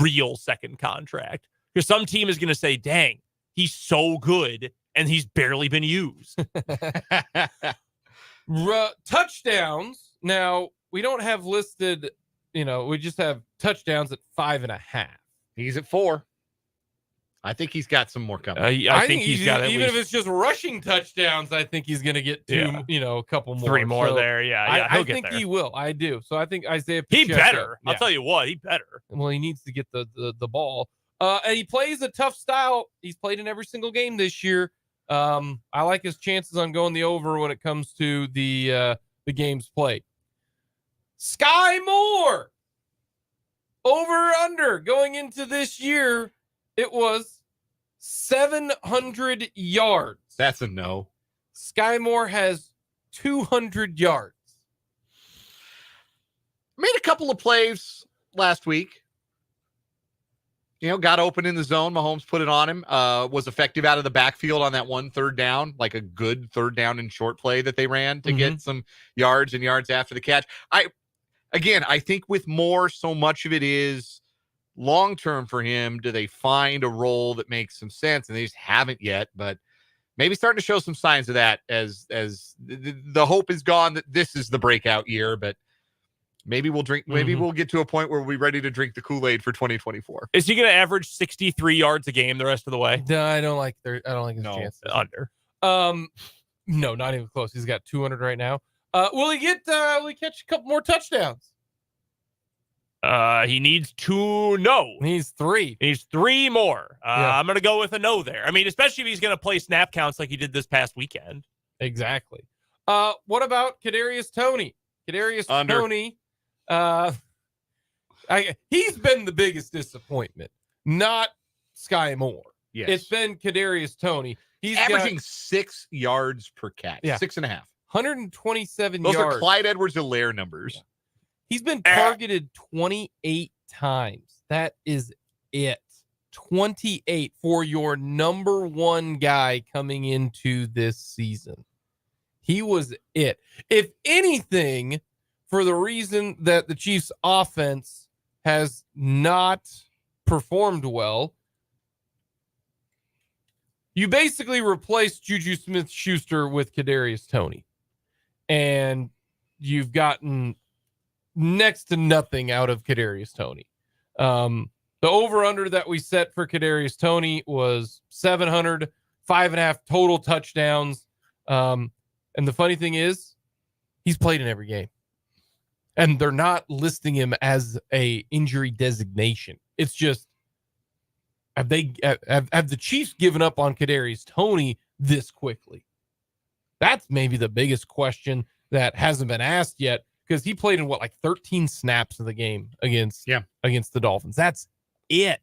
real second contract. Because some team is going to say, dang, he's so good. and he's barely been used. Touchdowns. Now, we don't have listed, we just have touchdowns at 5.5. He's at 4. I think he's got some more coming. I think he's got even if it's just rushing touchdowns, I think he's going to get a couple more. 3 more so there. Yeah. I think he will. I do. So I think Isaiah he Pacheco, better. I'll tell you what, he better. Well, he needs to get the ball. And he plays a tough style. He's played in every single game this year. I like his chances on going the over when it comes to the games played. Sky Moore, over or under going into this year, it was 700 yards. That's a no. Sky Moore has 200 yards. Made a couple of plays last week. Got open in the zone. Mahomes put it on him. Was effective out of the backfield on that 1 3rd down, like a good 3rd down and short play that they ran to get some yards and yards after the catch. I think with Moore, so much of it is long-term for him. Do they find a role that makes some sense? And they just haven't yet, but maybe starting to show some signs of that as the hope is gone that this is the breakout year, but maybe we'll drink. Maybe we'll get to a point where we'll be ready to drink the Kool-Aid for 2024. Is he going to average 63 yards a game the rest of the way? No, I don't like his chances. Under. No, not even close. He's got 200 right now. Will he catch a couple more touchdowns? He needs 2. No, He needs 3. He needs 3 more. I'm going to go with a no there. I mean, especially if he's going to play snap counts like he did this past weekend. Exactly. What about Kadarius Toney? Toney. He's been the biggest disappointment, not Sky Moore. Yes. It's been Kadarius Toney. He's averaging 6 yards per catch. Yeah. 6.5. 127 Those yards. are Clyde Edwards-Helaire numbers. Yeah. He's been targeted 28 times. That is it. 28 for your number 1 guy coming into this season. He was it. If anything, for the reason that the Chiefs' offense has not performed well, you basically replaced Juju Smith-Schuster with Kadarius Toney. And you've gotten next to nothing out of Kadarius Toney. The over-under that we set for Kadarius Toney was 700, 5.5 total touchdowns. And the funny thing is, he's played in every game. And they're not listing him as a injury designation. It's just, have the Chiefs given up on Kadarius Toney this quickly? That's maybe the biggest question that hasn't been asked yet, because he played in 13 snaps of the game against the Dolphins. That's it.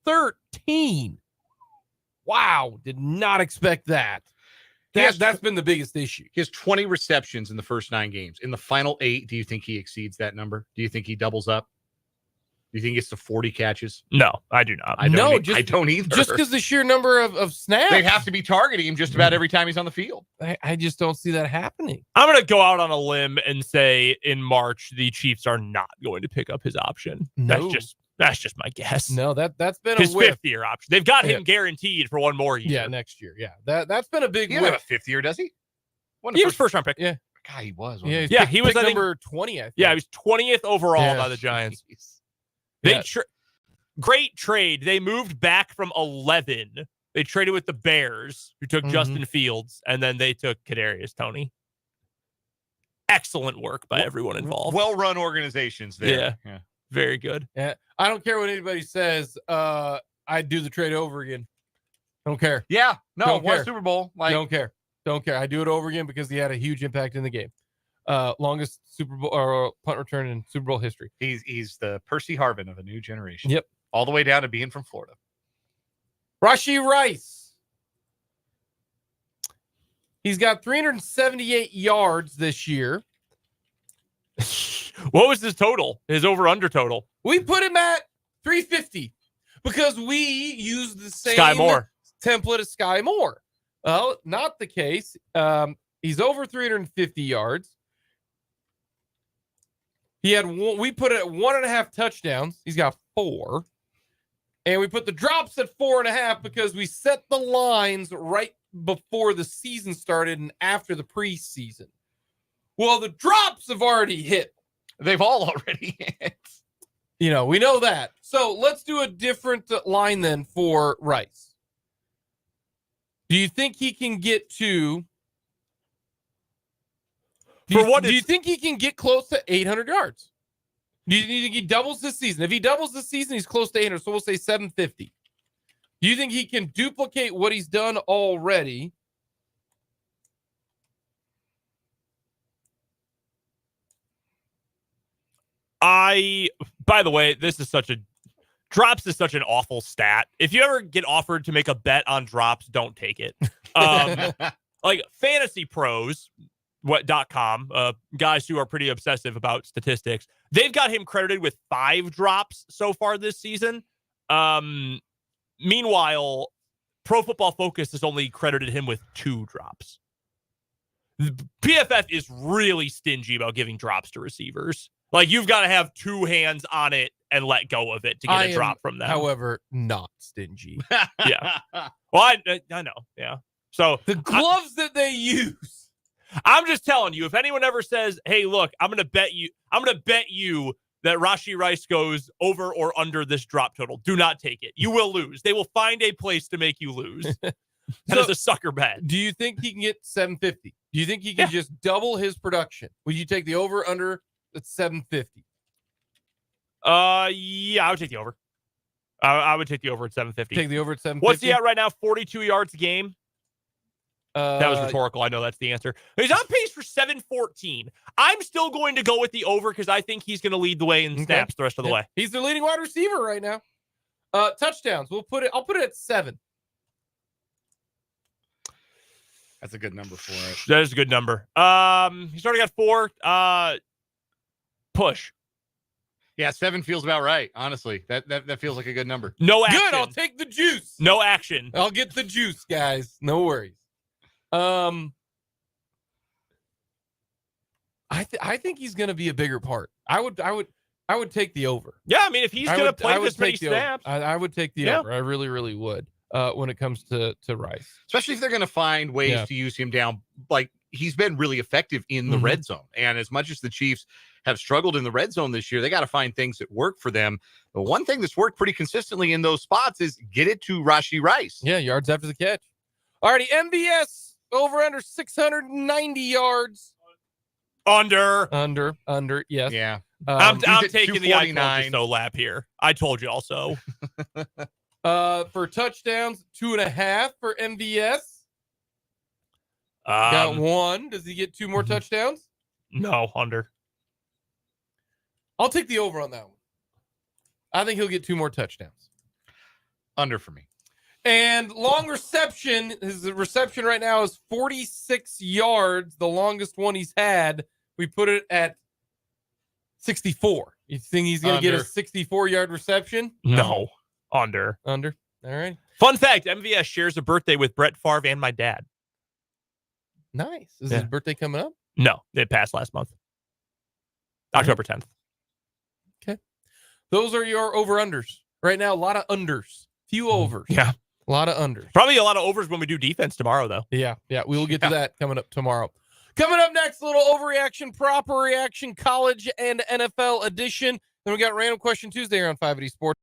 13. Wow, did not expect that. That's been the biggest issue. He has 20 receptions in the first 9 games. In the final 8, do you think he exceeds that number? Do you think he doubles up? Do you think it's to 40 catches? No, I do not. I don't either. Just because the sheer number of snaps. They have to be targeting him just about every time he's on the field. I just don't see that happening. I'm going to go out on a limb and say in March, the Chiefs are not going to pick up his option. No. That's just my guess. No, that's been his a whiff. 5th year option. They've got him guaranteed for 1 more year. Yeah, next year. Yeah, that's been a big He doesn't whiff. have a 5th year, does he? He was first round pick. Yeah. God, he was. Yeah, he was pick number 20. I think. Yeah, he was 20th overall by the Giants. Great trade. They moved back from 11. They traded with the Bears, who took Justin Fields, and then they took Kadarius Toney. Excellent work by everyone involved. Well-run organizations there. Yeah. Very good. Yeah, I don't care what anybody says. I'd do the trade over again. Don't care. Yeah, no, Don't won care. Super Bowl. Don't care. I do it over again because he had a huge impact in the game. Longest Super Bowl or punt return in Super Bowl history. He's the Percy Harvin of a new generation. Yep. All the way down to being from Florida. Rashee Rice. He's got 378 yards this year. What was his total? His over-under total? We put him at 350 because we used the same Sky Moore template as Sky Moore. Well, not the case. He's over 350 yards. We put it at 1.5 touchdowns. He's got 4. And we put the drops at 4.5 because we set the lines right before the season started and after the preseason. Well, the drops have already hit. They've all already hit. You know, we know that. So let's do a different line then for Rice. Do you think he can get to... Do you think he can get close to 800 yards? Do you think he doubles this season? If he doubles this season, he's close to 800, so we'll say 750. Do you think he can duplicate what he's done already? By the way, drops is such an awful stat. If you ever get offered to make a bet on drops, don't take it. Like Fantasy Pros, .com, guys who are pretty obsessive about statistics, they've got him credited with 5 drops so far this season. Meanwhile, Pro Football Focus has only credited him with 2 drops. PFF is really stingy about giving drops to receivers. Like, you've got to have 2 hands on it and let go of it to get a drop from them. However, not stingy. Yeah. Well, I know. Yeah. So the gloves that they use. I'm just telling you, if anyone ever says, "Hey, look, I'm going to bet you that Rashee Rice goes over or under this drop total," do not take it. You will lose. They will find a place to make you lose. That is a sucker bet. Do you think he can get 750? Do you think he can just double his production? Would you take the over under at 750? Yeah, I would take the over. I would take the over at 750. Take the over at 750. What's he at right now? 42 yards a game. That was rhetorical. I know that's the answer. He's on pace for 714. I'm still going to go with the over because I think he's going to lead the way in snaps the rest of the way. He's the leading wide receiver right now. Touchdowns. I'll put it at 7. That's a good number for it. That is a good number. He's already got 4. Push. Yeah, 7 feels about right. Honestly, that feels like a good number. No action. Good. I'll take the juice. No action. I'll get the juice, guys. No worries. I think he's going to be a bigger part. I would take the over. Yeah, I mean, if he's going to play this many snaps, I would take the over. I really, really would. When it comes to Rice, especially if they're going to find ways to use him down. Like, he's been really effective in the red zone, and as much as the Chiefs have struggled in the red zone this year, they got to find things that work for them. The one thing that's worked pretty consistently in those spots is get it to Rashee Rice. Yeah, yards after the catch. Alrighty, MVS over under 690 yards. Under. Yes. Yeah. I'm taking the I told you so lap here. I told you also. For touchdowns, 2.5 for MVS. Got 1. Does he get 2 more touchdowns? No, under. I'll take the over on that one. I think he'll get 2 more touchdowns. Under for me. And long reception, his reception right now is 46 yards, the longest one he's had. We put it at 64. You think he's going to get a 64-yard reception? No. Under. All right. Fun fact, MVS shares a birthday with Brett Favre and my dad. Nice. Is his birthday coming up? No, it passed last month. October 10th. Okay. Those are your over-unders. Right now, a lot of unders. Few overs. Yeah. A lot of unders. Probably a lot of overs when we do defense tomorrow, though. Yeah. We will get to that coming up tomorrow. Coming up next, a little overreaction, proper reaction, college and NFL edition. Then we got Random Question Tuesday here on 580 Sports.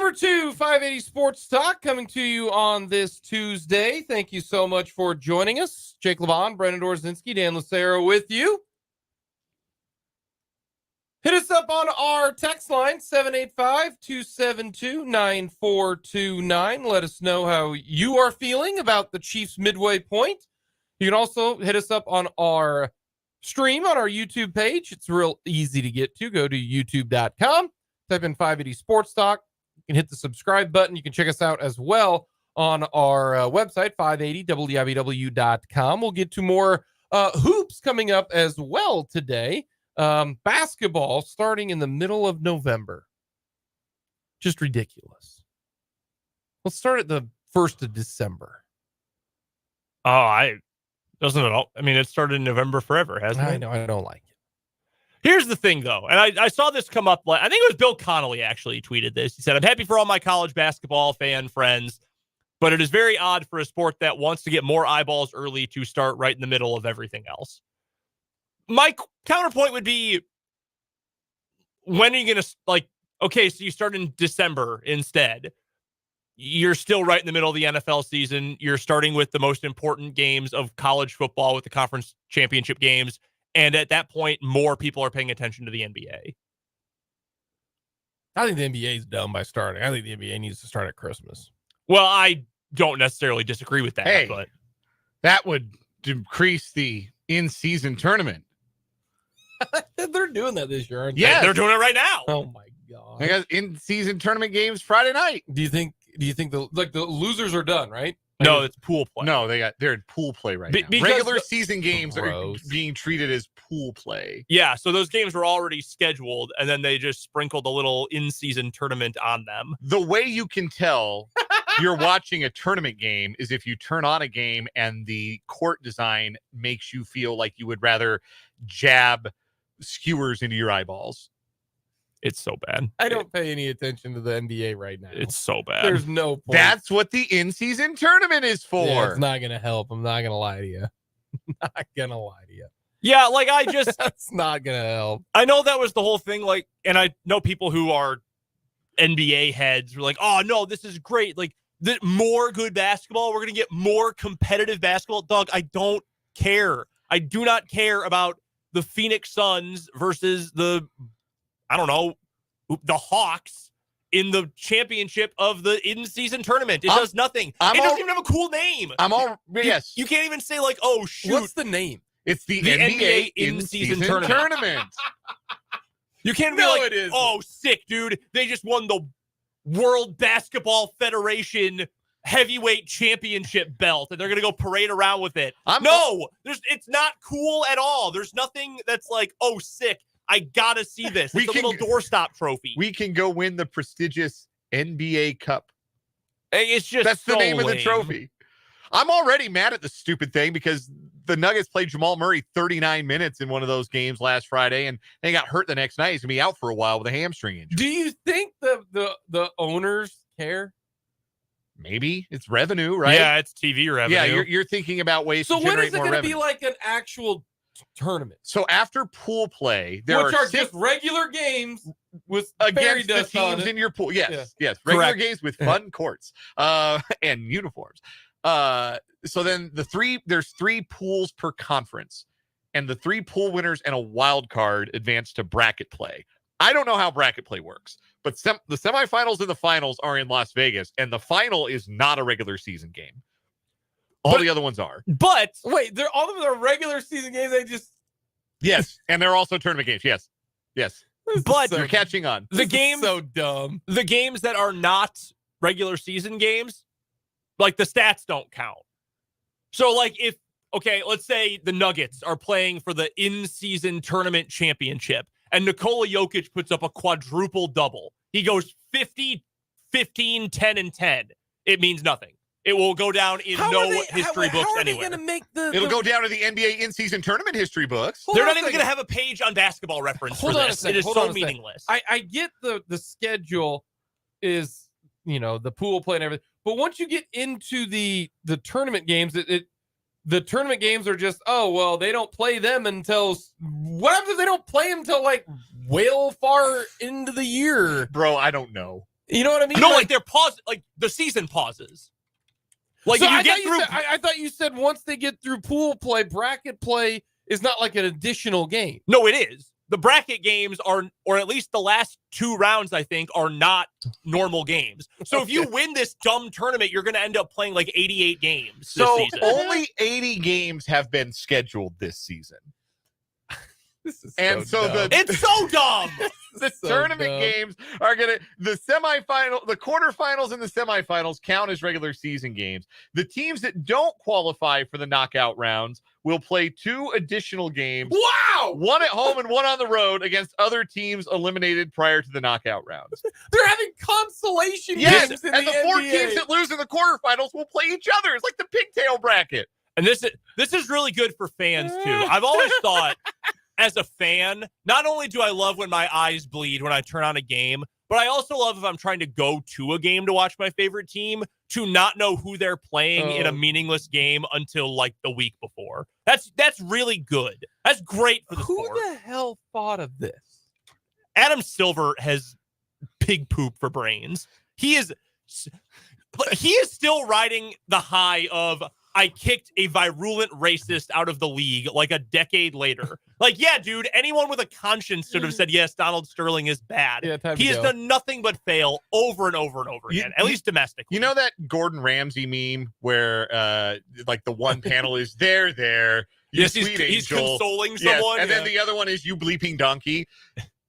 Hour 2, 580 Sports Talk, coming to you on this Tuesday. Thank you so much for joining us. Jake Levon, Brendan Dorzinski, Dan Lucero with you. Hit us up on our text line, 785-272-9429. Let us know how you are feeling about the Chiefs midway point. You can also hit us up on our stream on our YouTube page. It's real easy to get to. Go to youtube.com, type in 580 Sports Talk. You can hit the subscribe button. You can check us out as well on our website, 580wibw.com. We'll get to more hoops coming up as well today. Basketball starting in the middle of November. Just ridiculous. Let's start at the 1st of December. Doesn't it all? I mean, it started in November forever, hasn't it? I know, I don't like it. Here's the thing, though, and I saw this come up. I think it was Bill Connolly actually tweeted this. He said, "I'm happy for all my college basketball fan friends, but it is very odd for a sport that wants to get more eyeballs early to start right in the middle of everything else." My counterpoint would be, when are you going to, okay, so you start in December instead. You're still right in the middle of the NFL season. You're starting with the most important games of college football with the conference championship games. And at that point, more people are paying attention to the NBA. I think the NBA is dumb by starting. I think the NBA needs to start at Christmas. Well, I don't necessarily disagree with that. But that would decrease the in-season tournament. They're doing that this year, aren't they? Yeah, they're doing it right now. Oh my god! I got in-season tournament games Friday night. Do you think the losers are done, right? No, it's pool play. No, they're in pool play right now. Regular season games are being treated as pool play. Yeah, so those games were already scheduled, and then they just sprinkled a little in-season tournament on them. The way you can tell you're watching a tournament game is if you turn on a game and the court design makes you feel like you would rather jab skewers into your eyeballs. It's so bad. I don't pay any attention to the NBA right now. It's so bad. There's no point. That's what the in-season tournament is for. Yeah, it's not going to help. I'm not going to lie to you. Not going to lie to you. Yeah, that's not going to help. I know that was the whole thing. And I know people who are NBA heads were like, oh, no, this is great. More good basketball. We're going to get more competitive basketball. Doug, I don't care. I do not care about the Phoenix Suns versus the Hawks in the championship of the in-season tournament. It does nothing. It doesn't even have a cool name. Yes. You can't even say oh, shoot. What's the name? It's the NBA in-season tournament. You can't be it is. Oh, sick, dude. They just won the World Basketball Federation heavyweight championship belt, and they're going to go parade around with it. It's not cool at all. There's nothing that's oh, sick. I gotta see this. It's a little doorstop trophy. We can go win the prestigious NBA Cup. It's just that's the name lame. of the trophy. I'm already mad at the stupid thing because the Nuggets played Jamal Murray 39 minutes in one of those games last Friday, and they got hurt the next night. He's gonna be out for a while with a hamstring injury. Do you think the owners care? Maybe it's revenue, right? Yeah, it's TV revenue. Yeah, you're thinking about ways to generate more revenue. So when is it going to be like an actual tournament? So after pool play, which are just regular games with against the teams in your pool. Yes, regular Correct. Games with fun courts and uniforms. So then there's 3 pools per conference, and the 3 pool winners and a wild card advance to bracket play. I don't know how bracket play works, but the semifinals and the finals are in Las Vegas, and the final is not a regular season game. All the other ones are. But wait, all of them are regular season games. Yes, and they're also tournament games. Yes. But you're catching on. The game so dumb. The games that are not regular season games, the stats don't count. So let's say the Nuggets are playing for the in-season tournament championship, and Nikola Jokic puts up a quadruple double. He goes 50, 15, 10, and 10. It means nothing. It will go down in history books anyway. It'll go down to the NBA in-season tournament history books. They're not even going to have a page on Basketball Reference for this. It is so meaningless. I get the schedule is, the pool play and everything. But once you get into the tournament games, the tournament games are just, they don't play them until, what happens if they don't play them until well far into the year? Bro, I don't know. You know what I mean? No, like they're pause, like the season pauses. Like so if you I get thought through. I thought you said once they get through pool play, bracket play is not like an additional game. No, it is. The bracket games are, or at least the last 2 rounds, I think, are not normal games. So if you win this dumb tournament, you're going to end up playing like 88 games this So season. only 80 games have been scheduled this season. This is And so so dumb. It's so dumb. The So tournament dumb. games are the semifinal, the quarterfinals and the semifinals count as regular season games. The teams that don't qualify for the knockout rounds will play 2 additional games. Wow! One at home and one on the road against other teams eliminated prior to the knockout rounds. They're having consolation Yes, games in and the 4 NBA. teams that lose in the quarterfinals will play each other. It's like the pigtail bracket. And this is really good for fans too. I've always thought, as a fan, not only do I love when my eyes bleed when I turn on a game, but I also love if I'm trying to go to a game to watch my favorite team to not know who they're playing in a meaningless game until like the week before. That's really good. That's great for the Who sport. the hell thought of this? Adam Silver has pig poop for brains. He is still riding the high of I kicked a virulent racist out of the league like a decade later. Like, yeah, dude, anyone with a conscience should have said, yes, Donald Sterling is bad. Yeah, he has done nothing but fail over and over and over again, at least domestically. You know that Gordon Ramsay meme where like the one panel is there, you yes, sweet he's angel. consoling Yes, someone. and then the other one is you bleeping donkey.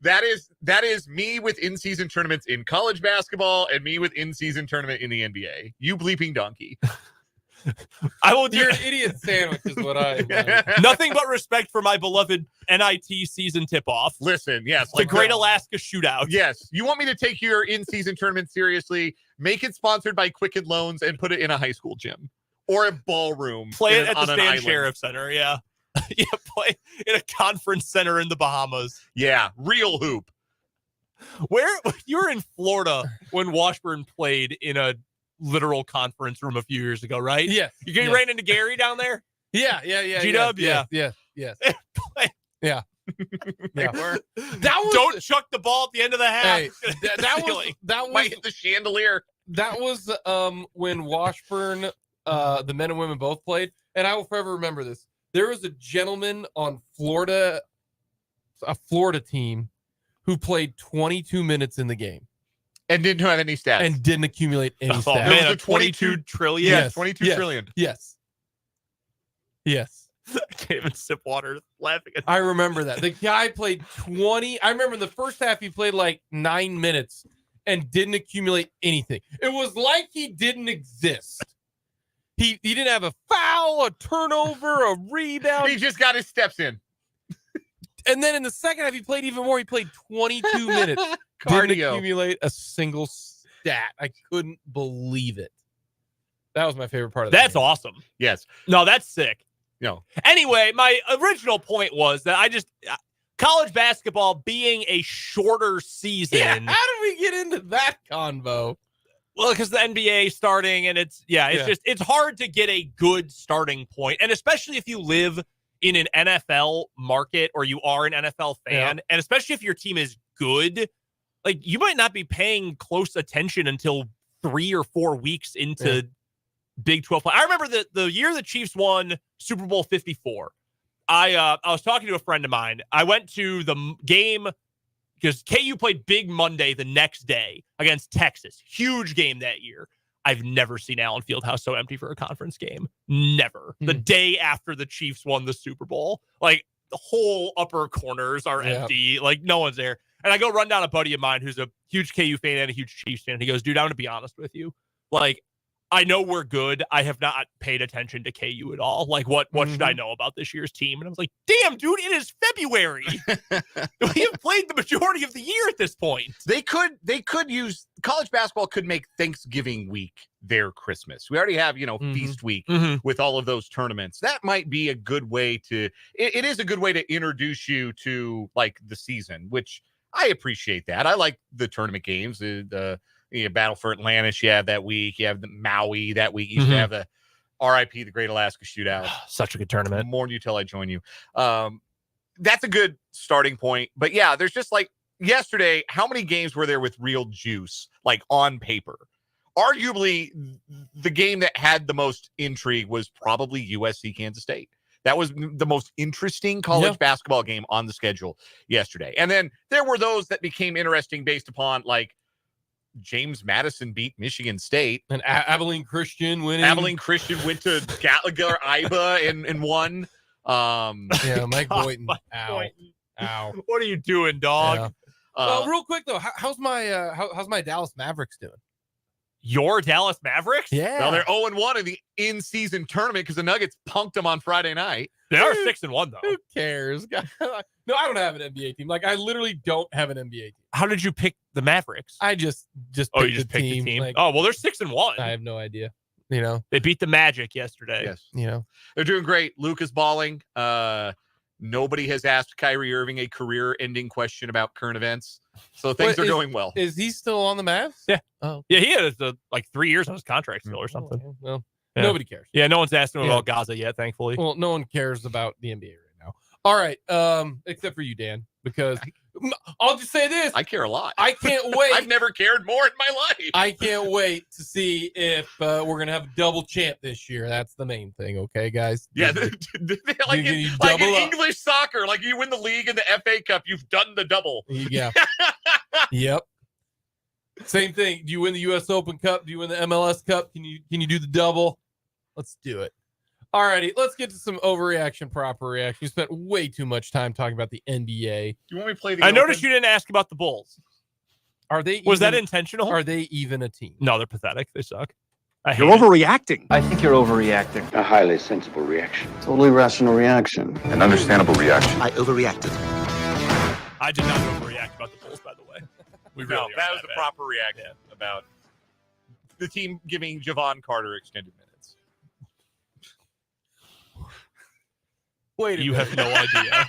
That is me with in-season tournaments in college basketball and me with in-season tournament in the NBA. You bleeping donkey. I will do You're an idiot sandwich is what I am. nothing but respect for my beloved NIT season tip-off. Listen, yes. The Great Alaska Shootout. Yes. You want me to take your in-season tournament seriously, make it sponsored by Quicken Loans and put it in a high school gym or a ballroom. Play it at the on an Stan island. Sheriff Center, yeah. Yeah, play in a conference center in the Bahamas. Yeah, real hoop. Where you were in Florida when Washburn played in a literal conference room a few years ago, right? Yes. You ran into Gary down there? Yeah. G-Dub? Yes. Yeah. Yeah. That was Don't chuck the ball at the end of the half. Hey, that Might was hit the chandelier. that was when Washburn the men and women both played, and I will forever remember this. There was a gentleman on Florida, a Florida team, who played 22 minutes in the game And didn't have any stats. and didn't accumulate any Oh, stats. man, was a a 22 trillion. yeah, Yes, 22 yes. trillion. Yes. I can't even sip water laughing at I remember that. The guy played 20. I remember in the first half he played like 9 minutes and didn't accumulate anything. It was like he didn't exist. He didn't have a foul, a turnover, a rebound. He just got his steps in. And then in the second half he played even more. He played 22 minutes. Didn't Cardio. accumulate a single stat. I couldn't believe it. That was my favorite part of that. That's awesome. Yes. No, that's sick. No. Anyway, my original point was that college basketball being a shorter season. Yeah, how did we get into that convo? Well, because the NBA starting and it's hard to get a good starting point. And especially if you live in an NFL market or you are an NFL fan, and especially if your team is good, like you might not be paying close attention until 3 or 4 weeks into Big 12 play. I remember the year the Chiefs won Super Bowl 54. I was talking to a friend of mine. I went to the game because KU played Big Monday the next day against Texas. Huge game that year. I've never seen Allen Fieldhouse so empty for a conference game. Never. The day after the Chiefs won the Super Bowl, like the whole upper corners are empty. Like no one's there. And I go run down a buddy of mine who's a huge KU fan and a huge Chiefs fan. And he goes, dude, I'm going to be honest with you. Like, I know we're good. I have not paid attention to KU at all. Like, what should I know about this year's team? And I was like, damn, dude, it is February. We have played the majority of the year at this point. They could use college basketball could make Thanksgiving week their Christmas. We already have, Feast week with all of those tournaments. That might be a good way to it is a good way to introduce you to like the season, which I appreciate that. I like the tournament games. Battle for Atlantis, you have that week. You have the Maui that week. You should have the RIP, the Great Alaska Shootout. Such a good tournament. Mourn you till I join you. That's a good starting point. But yeah, there's just like yesterday, how many games were there with real juice, like on paper? Arguably, the game that had the most intrigue was probably USC Kansas State. That was the most interesting college basketball game on the schedule yesterday. And then there were those that became interesting based upon, like, James Madison beat Michigan State. And Abilene Christian winning. Abilene Christian went to Gatlinburg-Iba and won. Yeah, Mike Boynton. Ow. What are you doing, dog? Yeah. Real quick though, how's my Dallas Mavericks doing? Your Dallas Mavericks? Yeah. Well, they're 0-1 in the in-season tournament because the Nuggets punked them on Friday night. They are 6-1 though. Who cares? No, I don't have an NBA team. Like, I literally don't have an NBA team. How did you pick the Mavericks? I just picked picked the team. Like, oh, well, they're 6-1. I have no idea. You know, They beat the Magic yesterday. Yes. you know. They're doing great. Luke is balling. Nobody has asked Kyrie Irving a career-ending question about current events. So things are going well. Is he still on the Mavs? Yeah. Oh. Yeah, he has like 3 years on his contract still or something. Well, Yeah. nobody cares. Yeah, no one's asked him Yeah. about Gaza yet, thankfully. Well, no one cares about the NBA right now. All right, except for you, Dan, because I'll just say this: I care a lot. I can't wait. I've never cared more in my life. I can't wait to see if we're gonna have a double champ this year. That's the main thing, okay, guys? Yeah, like you like double in up. English soccer, like you win the league and the FA Cup, you've done the double. Yeah. Yep. Same thing. Do you win the U.S. Open Cup? Do you win the MLS Cup? Can you do the double? Let's do it. All righty, let's get to some overreaction, proper reaction. We spent way too much time talking about the NBA. Do you want me to play the I Open? noticed you didn't ask about the Bulls. Are they? Was that even- intentional? Are they even a team? No, they're pathetic. They suck. I hate You're it. overreacting. I think you're overreacting. A highly sensible reaction. Totally rational reaction. An understandable reaction. I overreacted. I did not overreact about the Bulls, by the way. We No, really that are was the bad. proper reaction about the team giving Javon Carter extended minutes. Wait a You minute. have no idea.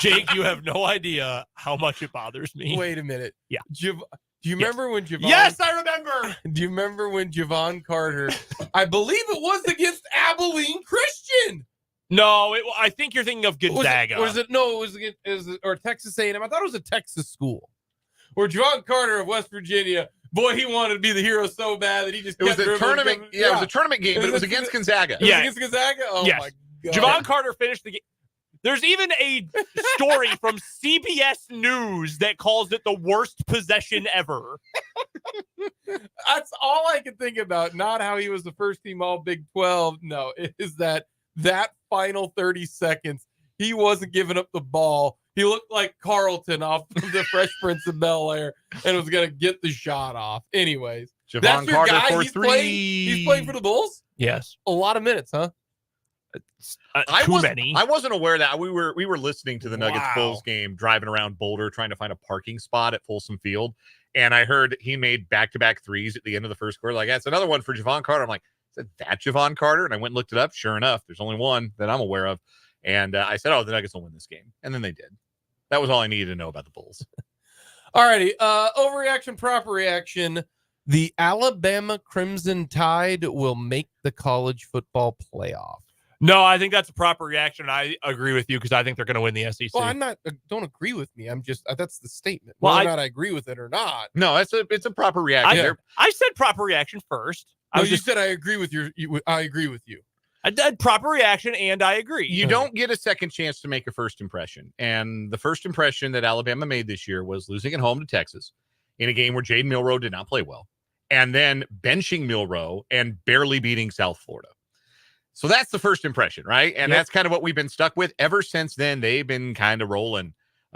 Jake, you have no idea how much it bothers me. Wait a minute. Yeah. Do you remember when Javon? Yes, I remember. Do you remember when Javon Carter? I believe it was against Abilene Christian. No, I think you're thinking of Gonzaga. Was it? No, it was against or Texas A&M. I thought it was a Texas school. Where Javon Carter of West Virginia, boy, he wanted to be the hero so bad that he just It was kept a dribbling, tournament. dribbling. Yeah, it was a tournament game, but it was against Gonzaga. It was Yeah. against Gonzaga. Oh Yes. my god. Javon Carter finished the game. There's even a story from CBS News that calls it the worst possession ever. That's all I can think about. Not how he was the first team All Big 12. No, it is that final 30 seconds, he wasn't giving up the ball. He looked like Carlton off of the Fresh Prince of Bel-Air and was going to get the shot off. Anyways, Javon that's your Carter guy. for He's three. He's playing for the Bulls? Yes. A lot of minutes, huh? Too many. I wasn't aware that we were listening to the Nuggets Wow. Bulls game, driving around Boulder, trying to find a parking spot at Folsom Field, and I heard he made back-to-back threes at the end of the first quarter. Like, that's another one for Javon Carter. I'm like, is that Javon Carter? And I went and looked it up. Sure enough, there's only one that I'm aware of. And I said, oh, the Nuggets will win this game, and then they did. That was all I needed to know about the Bulls. All righty. Overreaction, proper reaction. The Alabama Crimson Tide will make the college football playoff. No, I think that's a proper reaction. I agree with you because I think they're going to win the SEC. Well, I'm not. Don't agree with me. I'm just. That's the statement. Well, Whether or not I agree with it or not. No, it's a proper reaction. Yeah. They're- I said proper reaction first. No, you said I agree with I agree with you. I did proper reaction, and I agree. You don't get a second chance to make a first impression. And the first impression that Alabama made this year was losing at home to Texas in a game where Jaden Milroe did not play well, and then benching Milroe and barely beating South Florida. So that's the first impression, right? And Yep. that's kind of what we've been stuck with ever since then. They've been kind of rolling.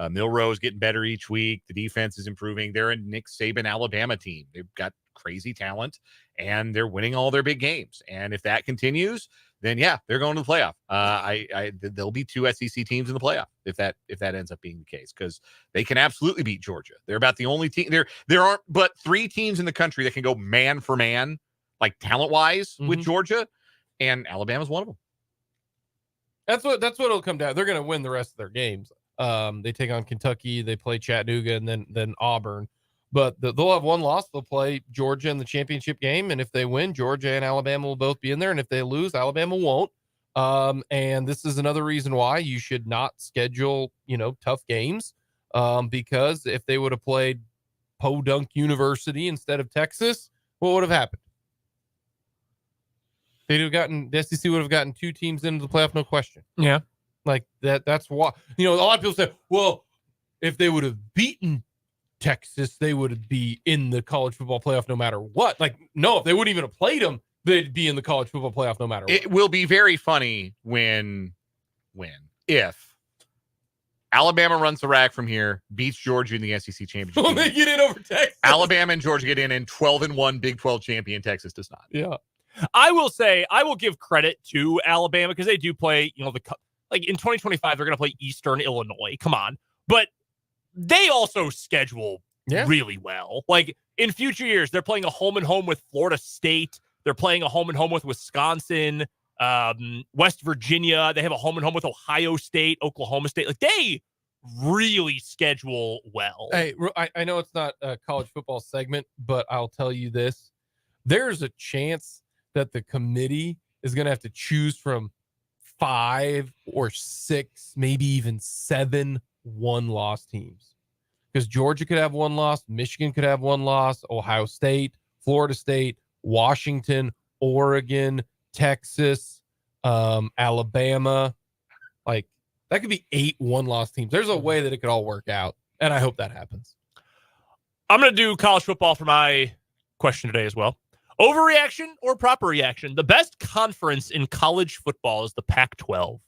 Milroe's getting better each week. The defense is improving. They're a Nick Saban Alabama team. They've got crazy talent, and they're winning all their big games. And if that continues, then yeah, they're going to the playoff. There'll be two SEC teams in the playoff if that ends up being the case, because they can absolutely beat Georgia. They're about the only team. There aren't but three teams in the country that can go man for man, like talent wise, with Georgia, and Alabama's one of them. That's what it'll come down. They're going to win the rest of their games. They take on Kentucky, they play Chattanooga, and then Auburn. But they'll have one loss. They'll play Georgia in the championship game, and if they win, Georgia and Alabama will both be in there. And if they lose, Alabama won't. And this is another reason why you should not schedule, tough games because if they would have played Podunk University instead of Texas, what would have happened? The SEC would have gotten 2 teams into the playoff, no question. Yeah. Like that's why, a lot of people say, well, if they would have beaten Texas, they would be in the college football playoff no matter what. Like, no, if they wouldn't even have played them, they'd be in the college football playoff no matter what. It will be very funny if Alabama runs the rack from here, beats Georgia in the SEC championship. When they get in over Texas. Alabama and Georgia get in, and 12-1 Big 12 champion Texas does not. Yeah. I will say, I will give credit to Alabama because they do play, in 2025, they're going to play Eastern Illinois. Come on. But they also schedule really well. Like in future years, they're playing a home and home with Florida State. They're playing a home and home with Wisconsin, West Virginia. They have a home and home with Ohio State, Oklahoma State. Like they really schedule well. Hey, I know it's not a college football segment, but I'll tell you this. There's a chance that the committee is going to have to choose from 5 or 6, maybe even 7 one-loss teams. Because Georgia could have 1 loss, Michigan could have 1 loss, Ohio State, Florida State, Washington, Oregon, Texas, Alabama. Like, that could be 8 one-loss teams. There's a way that it could all work out, and I hope that happens. I'm going to do college football for my question today as well. Overreaction or proper reaction? The best conference in college football is the Pac-12.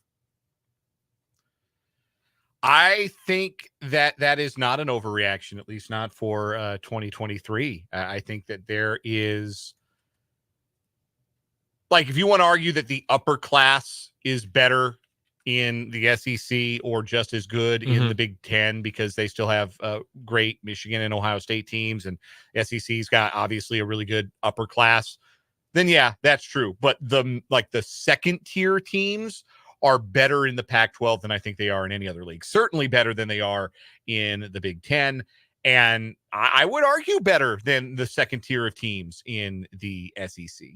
I think that is not an overreaction, at least not for 2023. I think that there is, like, if you want to argue that the upper class is better in the SEC or just as good in the Big Ten because they still have great Michigan and Ohio State teams, and SEC's got obviously a really good upper class, then yeah, that's true. But the second tier teams are better in the Pac-12 than I think they are in any other league. Certainly better than they are in the Big Ten, and I would argue better than the second tier of teams in the SEC.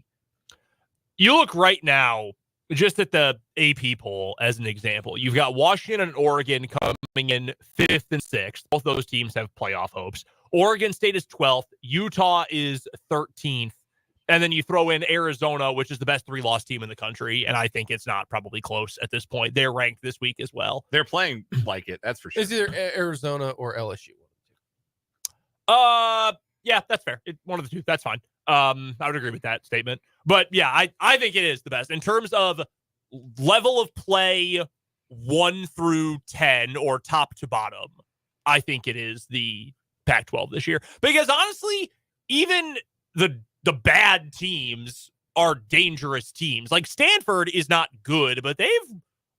You look right now just at the AP poll as an example. You've got Washington and Oregon coming in 5th and 6th. Both those teams have playoff hopes. Oregon State is 12th. Utah is 13th. And then you throw in Arizona, which is the best 3-loss team in the country. And I think it's not probably close at this point. They're ranked this week as well. They're playing like it. That's for sure. It's either Arizona or LSU. Yeah, that's fair. One of the two. That's fine. I would agree with that statement. But yeah, I think it is the best in terms of level of play 1 through 10 or top to bottom. I think it is the Pac-12 this year because honestly, even the bad teams are dangerous teams. Like Stanford is not good, but they've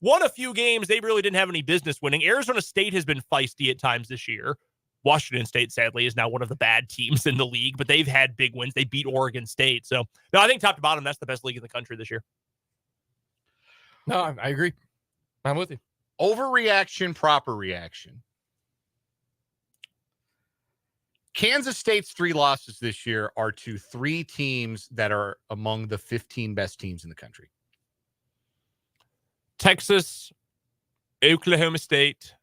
won a few games they really didn't have any business winning. Arizona State has been feisty at times this year. Washington State, sadly, is now one of the bad teams in the league, but they've had big wins. They beat Oregon State. So, no, I think top to bottom, that's the best league in the country this year. No, I agree. I'm with you. Overreaction, proper reaction. Kansas State's 3 losses this year are to 3 teams that are among the 15 best teams in the country. Texas, Oklahoma State,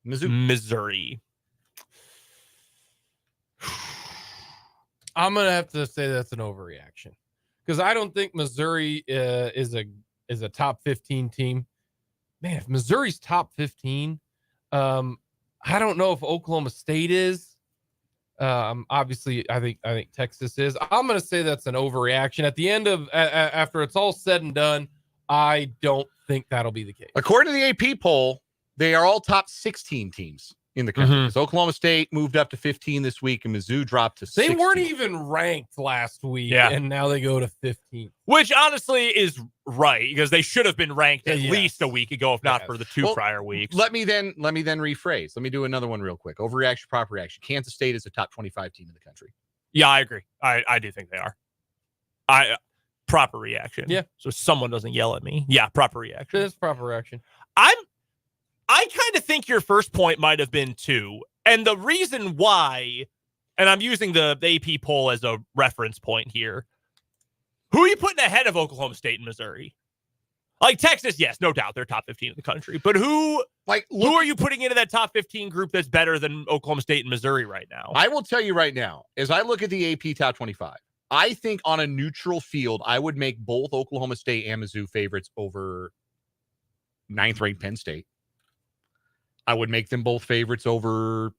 Missouri. I'm gonna have to say that's an overreaction because I don't think Missouri is a top 15 team. Man, if Missouri's top 15, I don't know if Oklahoma State is. Obviously, I think Texas is. I'm gonna say that's an overreaction. At the end of after it's all said and done, I don't think that'll be the case. According to the AP poll, they are all top 16 teams in the country. So Oklahoma State moved up to 15 this week, and Mizzou dropped to 16. They weren't even ranked last week, and now they go to 15. Which honestly is right, because they should have been ranked at least a week ago, if not for the 2 prior weeks. Let me then rephrase. Let me do another one real quick. Overreaction, proper reaction. Kansas State is a top 25 team in the country. Yeah, I agree. I do think they are. Proper reaction. Yeah. So someone doesn't yell at me. Yeah, proper reaction. It is proper reaction. I kind of think your first point might have been 2. And the reason why, and I'm using the AP poll as a reference point here, who are you putting ahead of Oklahoma State and Missouri? Like Texas, yes, no doubt they're top 15 in the country. But who are you putting into that top 15 group that's better than Oklahoma State and Missouri right now? I will tell you right now, as I look at the AP top 25, I think on a neutral field, I would make both Oklahoma State and Mizzou favorites over 9th-ranked Penn State. I would make them both favorites over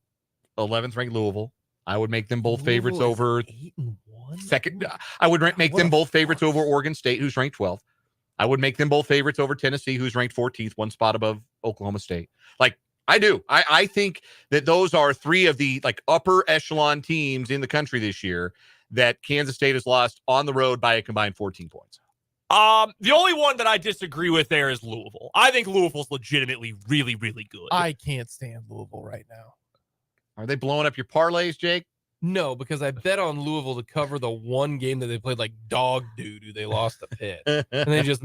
11th-ranked Louisville. I would make them both favorites over 8-1. second. I would make them both favorites over Oregon State, who's ranked 12th. I would make them both favorites over Tennessee, who's ranked 14th, one spot above Oklahoma State. Like, I do. I think that those are three of the upper echelon teams in the country this year that Kansas State has lost on the road by a combined 14 points. The only one that I disagree with there is Louisville. I think Louisville's legitimately really, really good. I can't stand Louisville right now. Are they blowing up your parlays, Jake? No, because I bet on Louisville to cover the one game that they played like dog doo-doo. They lost to Pitt. And they just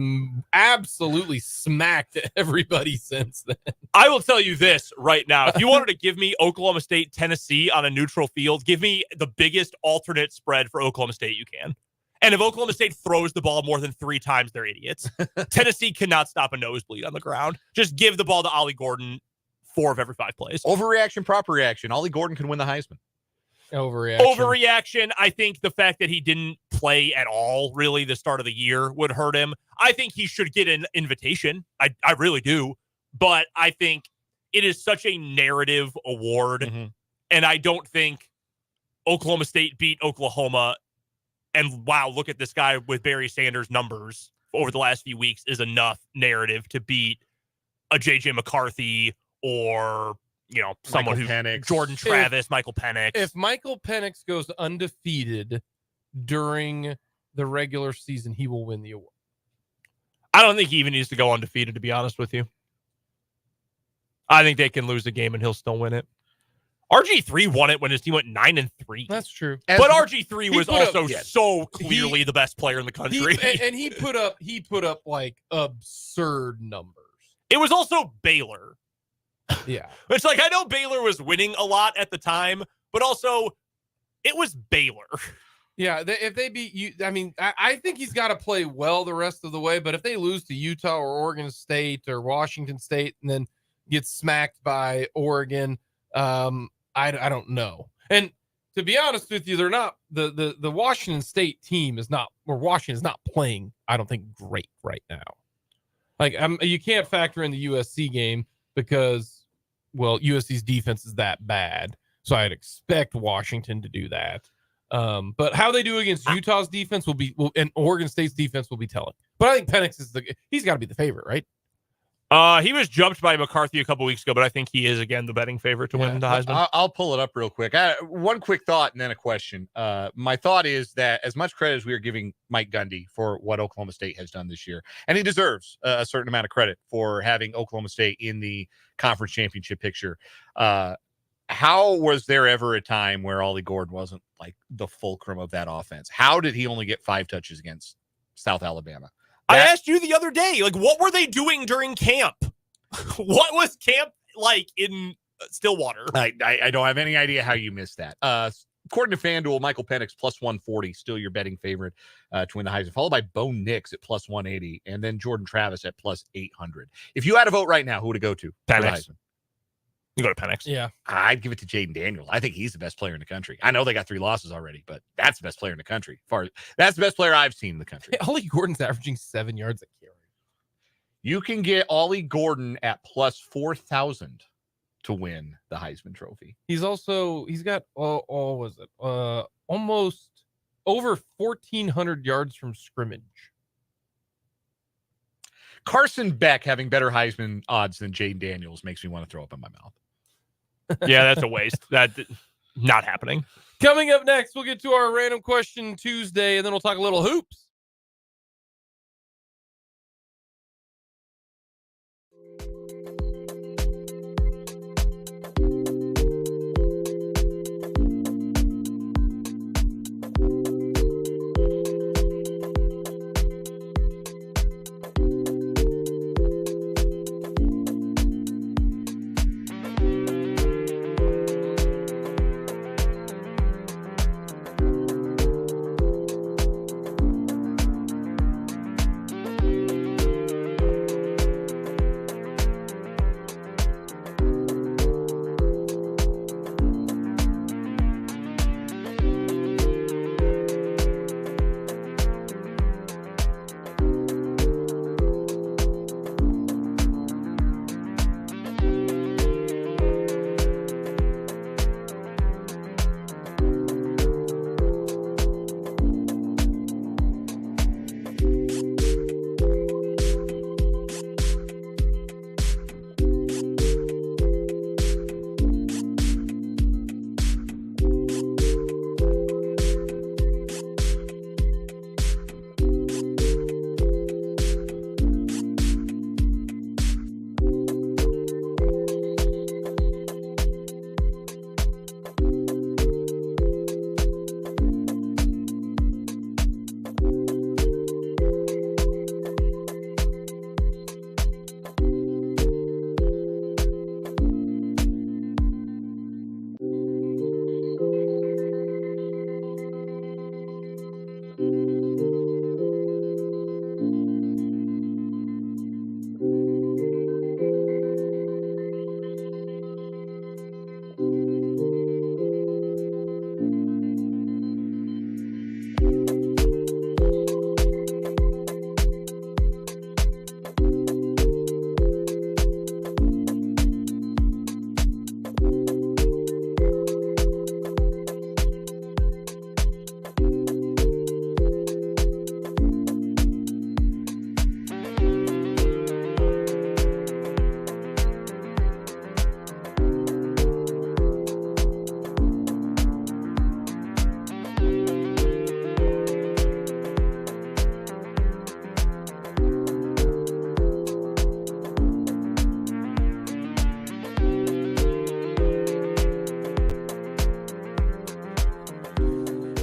absolutely smacked everybody since then. I will tell you this right now. If you wanted to give me Oklahoma State, Tennessee on a neutral field, give me the biggest alternate spread for Oklahoma State you can. And if Oklahoma State throws the ball more than 3 times, they're idiots. Tennessee cannot stop a nosebleed on the ground. Just give the ball to Ollie Gordon 4 of every 5 plays. Overreaction, proper reaction. Ollie Gordon can win the Heisman. Overreaction. I think the fact that he didn't play at all, really, the start of the year would hurt him. I think he should get an invitation. I really do. But I think it is such a narrative award. Mm-hmm. And I don't think Oklahoma State beat Oklahoma. And wow, look at this guy with Barry Sanders numbers over the last few weeks is enough narrative to beat a J.J. McCarthy or, someone who Penix. Jordan Travis, Michael Penix. If Michael Penix goes undefeated during the regular season, he will win the award. I don't think he even needs to go undefeated, to be honest with you. I think they can lose the game and he'll still win it. RG3 won it when his team went 9-3. That's true. But RG3 was also yes. so clearly the best player in the country. He put up like absurd numbers. It was also Baylor. Yeah. It's like, I know Baylor was winning a lot at the time, but also it was Baylor. Yeah, if they beat you, I mean, I think he's got to play well the rest of the way, but if they lose to Utah or Oregon State or Washington State and then get smacked by Oregon, I don't know. And to be honest with you, they're not the Washington State team is not, or Washington is not playing, I don't think, great right now. Like, you can't factor in the USC game because, well, USC's defense is that bad. So I'd expect Washington to do that. But how they do against Utah's defense and Oregon State's defense will be telling. But I think Penix he's got to be the favorite, right? He was jumped by McCarthy a couple weeks ago, but I think he is, again, the betting favorite to win the Heisman. I'll pull it up real quick. One quick thought and then a question. My thought is that as much credit as we are giving Mike Gundy for what Oklahoma State has done this year, and he deserves a certain amount of credit for having Oklahoma State in the conference championship picture. How was there ever a time where Ollie Gordon wasn't like the fulcrum of that offense? How did he only get 5 touches against South Alabama? I asked you the other day, like, what were they doing during camp? What was camp like in Stillwater? I don't have any idea how you missed that. According to FanDuel, Michael Penix plus 140, still your betting favorite to win the Heisman, followed by Bo Nix at plus 180, and then Jordan Travis at plus 800. If you had a vote right now, who would it go to? Penix. You go to Penix. Yeah. I'd give it to Jaden Daniels. I think he's the best player in the country. I know they got 3 losses already, but that's the best player in the country. That's the best player I've seen in the country. Ollie Gordon's averaging 7 yards a carry. You can get Ollie Gordon at plus 4,000 to win the Heisman Trophy. He's got almost over 1,400 yards from scrimmage. Carson Beck having better Heisman odds than Jaden Daniels makes me want to throw up in my mouth. Yeah, that's a waste. That not happening. Coming up next, we'll get to our random question Tuesday, and then we'll talk a little hoops.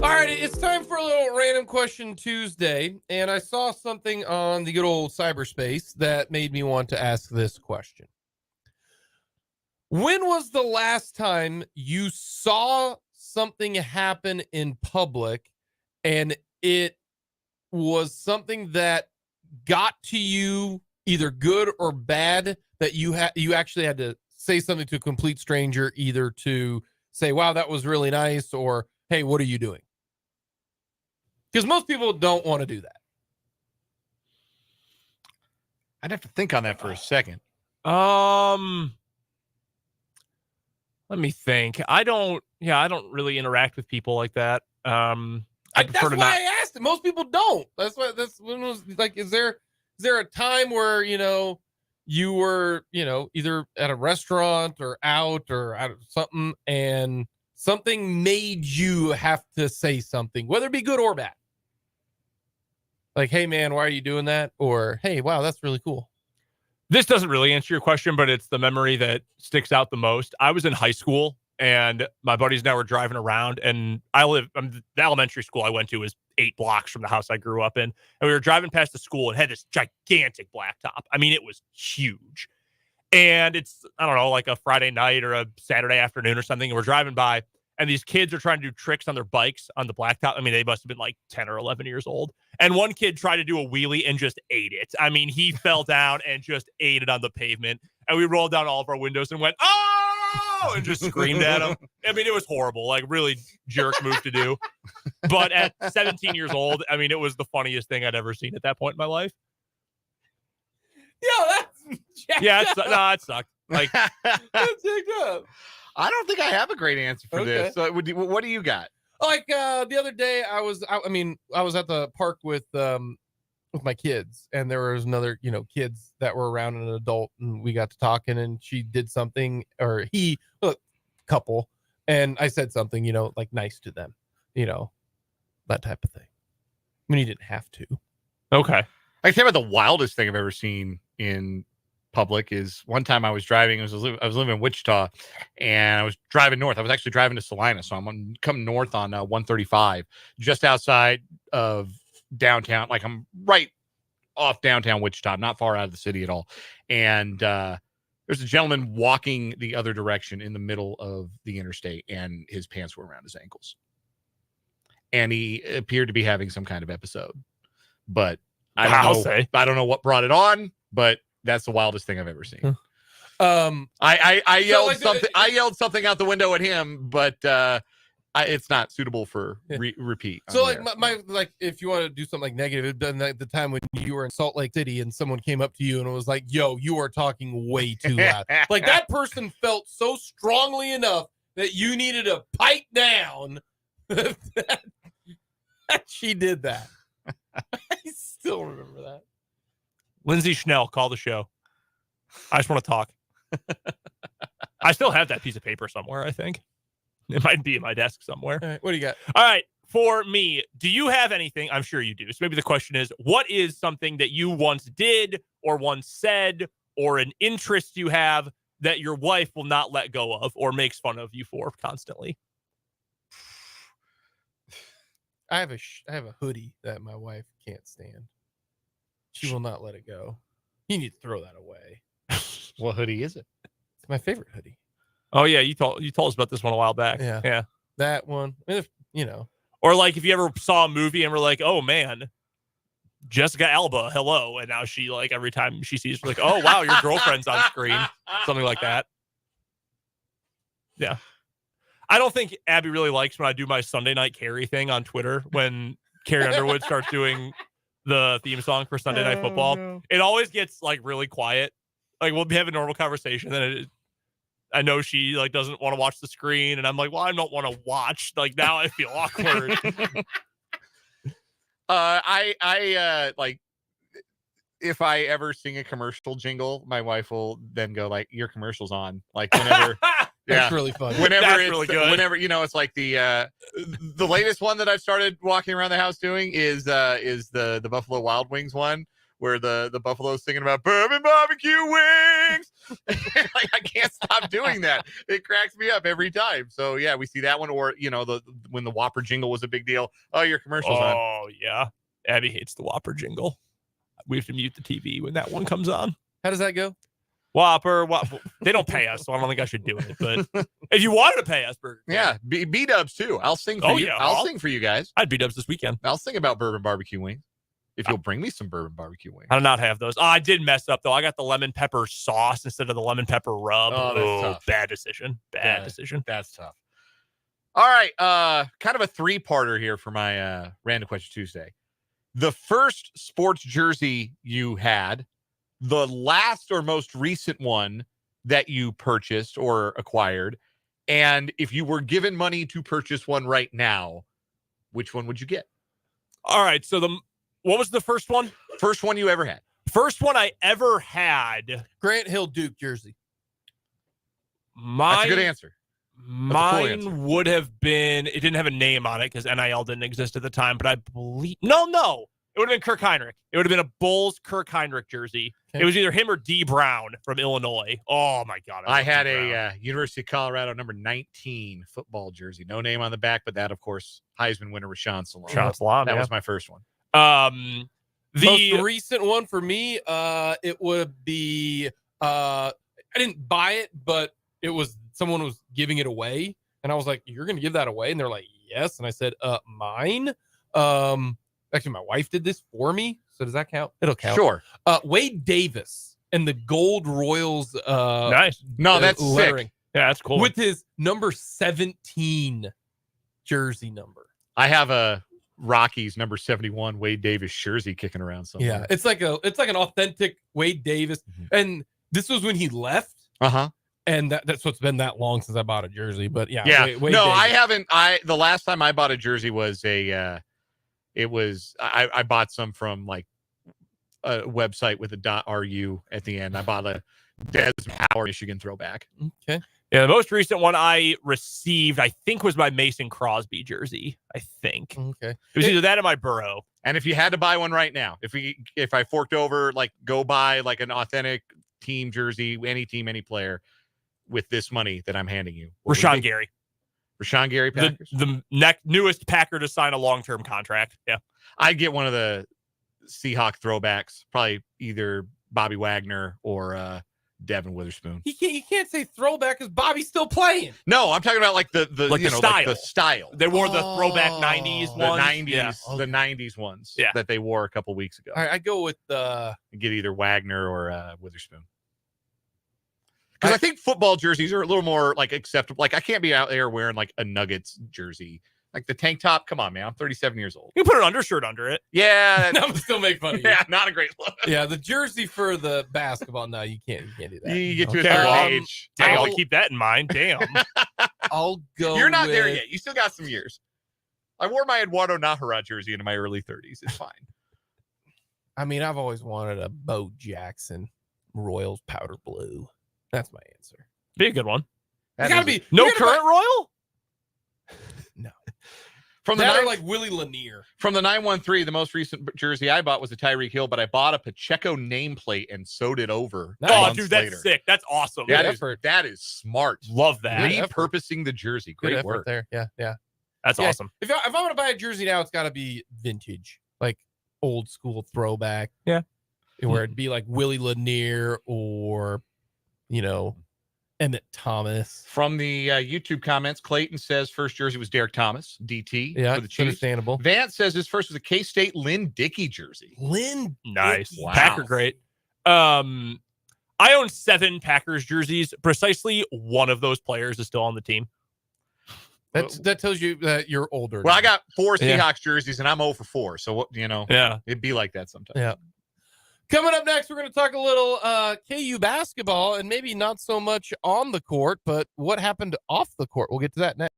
All right, it's time for a little random question Tuesday, and I saw something on the good old cyberspace that made me want to ask this question. When was the last time you saw something happen in public and it was something that got to you, either good or bad, that you actually had to say something to a complete stranger, either to say, wow, that was really nice, or hey, what are you doing? Because most people don't want to do that. I'd have to think on that for a second. Let me think. I don't really interact with people like that. I prefer that's to why not. I asked it. Most people don't. That's when it was like, is there a time where, you were, either at a restaurant or out something, and something made you have to say something, whether it be good or bad? Like, hey man, why are you doing that? Or, hey, wow, that's really cool. This doesn't really answer your question, but it's the memory that sticks out the most. I was in high school, and my buddies and I were driving around, and the elementary school I went to was 8 blocks from the house I grew up in. And we were driving past the school and had this gigantic blacktop. I mean, it was huge. And it's, I don't know, like a Friday night or a Saturday afternoon or something. And we're driving by, and these kids are trying to do tricks on their bikes on the blacktop. I mean, they must have been like 10 or 11 years old. And one kid tried to do a wheelie and just ate it. I mean, he fell down and just ate it on the pavement. And we rolled down all of our windows and went, oh, and just screamed at him. I mean, it was horrible, like really jerk move to do. But at 17 years old, I mean, it was the funniest thing I'd ever seen at that point in my life. Yeah, it sucked. Like, that's jacked up. I don't think I have a great answer for this. So what do you got? Like the other day, I was at the park with my kids, and there was another, kids that were around an adult, and we got to talking, and she did something, or couple, and I said something, like nice to them, that type of thing. I mean, you didn't have to. Okay. I think about the wildest thing I've ever seen in public is one time I was driving. I was living in Wichita, and I was driving north. I was actually driving to Salina, so I'm coming north on 135, just outside of downtown. Like, I'm right off downtown Wichita, not far out of the city at all. And there's a gentleman walking the other direction in the middle of the interstate, and his pants were around his ankles, and he appeared to be having some kind of episode. But I don't know what brought it on, but that's the wildest thing I've ever seen. I yelled something. I yelled something out the window at him, but it's not suitable for repeat. So like my if you want to do something like negative, it'd been like the time when you were in Salt Lake City and someone came up to you and it was like, "Yo, you are talking way too loud." Like, that person felt so strongly enough that you needed to pipe down that she did that. I still remember that. Lindsay Schnell, call the show. I just want to talk. I still have that piece of paper somewhere, I think. It might be at my desk somewhere. All right, what do you got? All right. For me, do you have anything? I'm sure you do. So maybe the question is, what is something that you once did or once said or an interest you have that your wife will not let go of or makes fun of you for constantly? I have a hoodie that my wife can't stand. She will not let it go. You need to throw that away. What hoodie is it? It's my favorite hoodie. Oh yeah, you told us about this one a while back. Yeah. That one. I mean, Or like if you ever saw a movie and were like, "Oh man, Jessica Alba, hello," and now she, like, every time she sees, like, "Oh wow, your girlfriend's on screen," something like that. Yeah. I don't think Abby really likes when I do my Sunday Night Carrie thing on Twitter when Carrie Underwood starts doing the theme song for Sunday Night Football. No. It always gets like really quiet. Like, we'll have a normal conversation, then I know she like doesn't want to watch the screen, and I'm like, well, I don't want to watch. Like, now I feel awkward. I like, if I ever sing a commercial jingle, my wife will then go like, "Your commercial's on." Like, whenever. That's really fun. Whenever That's it's really good. Whenever, it's like the latest one that I've started walking around the house doing is the Buffalo Wild Wings one, where the Buffalo's singing about bourbon barbecue wings. Like, I can't stop doing that. It cracks me up every time. So yeah, we see that one, or when the Whopper jingle was a big deal. Oh, your commercial's on. Oh yeah, Abby hates the Whopper jingle. We have to mute the TV when that one comes on. How does that go? Whopper. They don't pay us, so I don't think I should do it. But if you wanted to pay us, Burger King, Yeah, B-dubs too. I'll sing for you. yeah, I'll sing for you guys. I'd beat ups this weekend. I'll sing about bourbon barbecue wings if you'll bring me some bourbon barbecue wings. I do not have those. Oh, I did mess up though. I got the lemon pepper sauce instead of the lemon pepper rub. Oh, that's tough. Bad decision. Bad decision. That's tough. All right, kind of a three-parter here for my Random Question Tuesday. The first sports jersey you had, the last or most recent one that you purchased or acquired, and if you were given money to purchase one right now, which one would you get? All right. So what was the first one? First one you ever had. First one I ever had. Grant Hill Duke jersey. That's a good answer. Mine would have been, it didn't have a name on it because NIL didn't exist at the time, but I believe, no. It would have been Kirk Heinrich. It would have been a Bulls Kirk Heinrich jersey. Okay. It was either him or D. Brown from Illinois. Oh, my God. I had a University of Colorado number 19 football jersey. No name on the back, but that, of course, Heisman winner Rashawn Salaam. That was my first one. The most recent one for me, it would be, I didn't buy it, but it was someone was giving it away. And I was like, you're going to give that away? And they're like, yes. And I said, mine. Actually, my wife did this for me. So does that count? It'll count. Sure. Wade Davis and the gold Royals. Nice. No, that's lettering. sick. Yeah, that's cool. With his number 17 jersey number. I have a Rockies number 71 Wade Davis jersey kicking around somewhere. Yeah, it's like an authentic Wade Davis. Mhm. And this was when he left. Uh-huh. And that's what's been that long since I bought a jersey. But yeah. Yeah. Wade No, Davis. I haven't. The last time I bought a jersey was I bought some from like a website with a .ru at the end. I bought a Des Howard Michigan throwback. Okay. Yeah, the most recent one I received, I think, was my Mason Crosby jersey. I think Okay. it was either that or my Burrow. And if you had to buy one right now, if I forked over, like go buy like an authentic team jersey, any team, any player with this money that I'm handing you. Rashawn Gary. Rashawn Gary Packers? The newest Packer to sign a long-term contract. Yeah. I'd get one of the Seahawk throwbacks, probably either Bobby Wagner or Devin Witherspoon. You can't say throwback because Bobby's still playing. No, I'm talking about like the style. Like the style. They wore the throwback 90s The ones. 90s, Yeah. the 90s ones Yeah. that they wore a couple weeks ago. All right, I go with Get either Wagner or Witherspoon. Because I think football jerseys are a little more like acceptable. Like I can't be out there wearing like a Nuggets jersey, like the tank top. Come on, man, I'm 37 years old. You can put an undershirt under it. Yeah, I'm still make fun of you. yeah, not a great look. Yeah, the jersey for the basketball. No, you can't do that. You get to Okay, a certain well, age. Dang, I'll- I'll keep that in mind. Damn. I'll go. You're not there with- yet. You still got some years. I wore my Eduardo Nahara jersey into my early 30s. It's fine. I mean, I've always wanted a Bo Jackson Royals powder blue. That's my answer. Be a good one. That You gotta is- be No you gotta current Royal? No. from the That or 9, like Willie Lanier. from the 913. The most recent jersey I bought was a Tyreek Hill, but I bought a Pacheco nameplate and sewed it over. Nice. Oh, months dude, that's later. sick. That's awesome. Yeah, Good that effort. is smart. Love that. Good effort. Repurposing the jersey. Good Great effort work. there. Yeah. That's Yeah. awesome. If I want to buy a jersey now, it's got to be vintage, like old school throwback. Yeah. Where it'd be like Willie Lanier or, Emmett Thomas. From the YouTube comments, Clayton says first jersey was Derek Thomas, DT Yeah, for the it's Chiefs. understandable. Vance says his first was a K-State Lynn Dickey jersey. Lynn. Nice. Dickey. Wow. Packer great. I own 7 Packers jerseys. Precisely one of those players is still on the team. That tells you that you're older. Well, now. I got 4 Yeah. Seahawks jerseys, and I'm 0 for 4. So, what Yeah. it'd be like that sometimes. Yeah. Coming up next, we're going to talk a little KU basketball and maybe not so much on the court, but what happened off the court. We'll get to that next.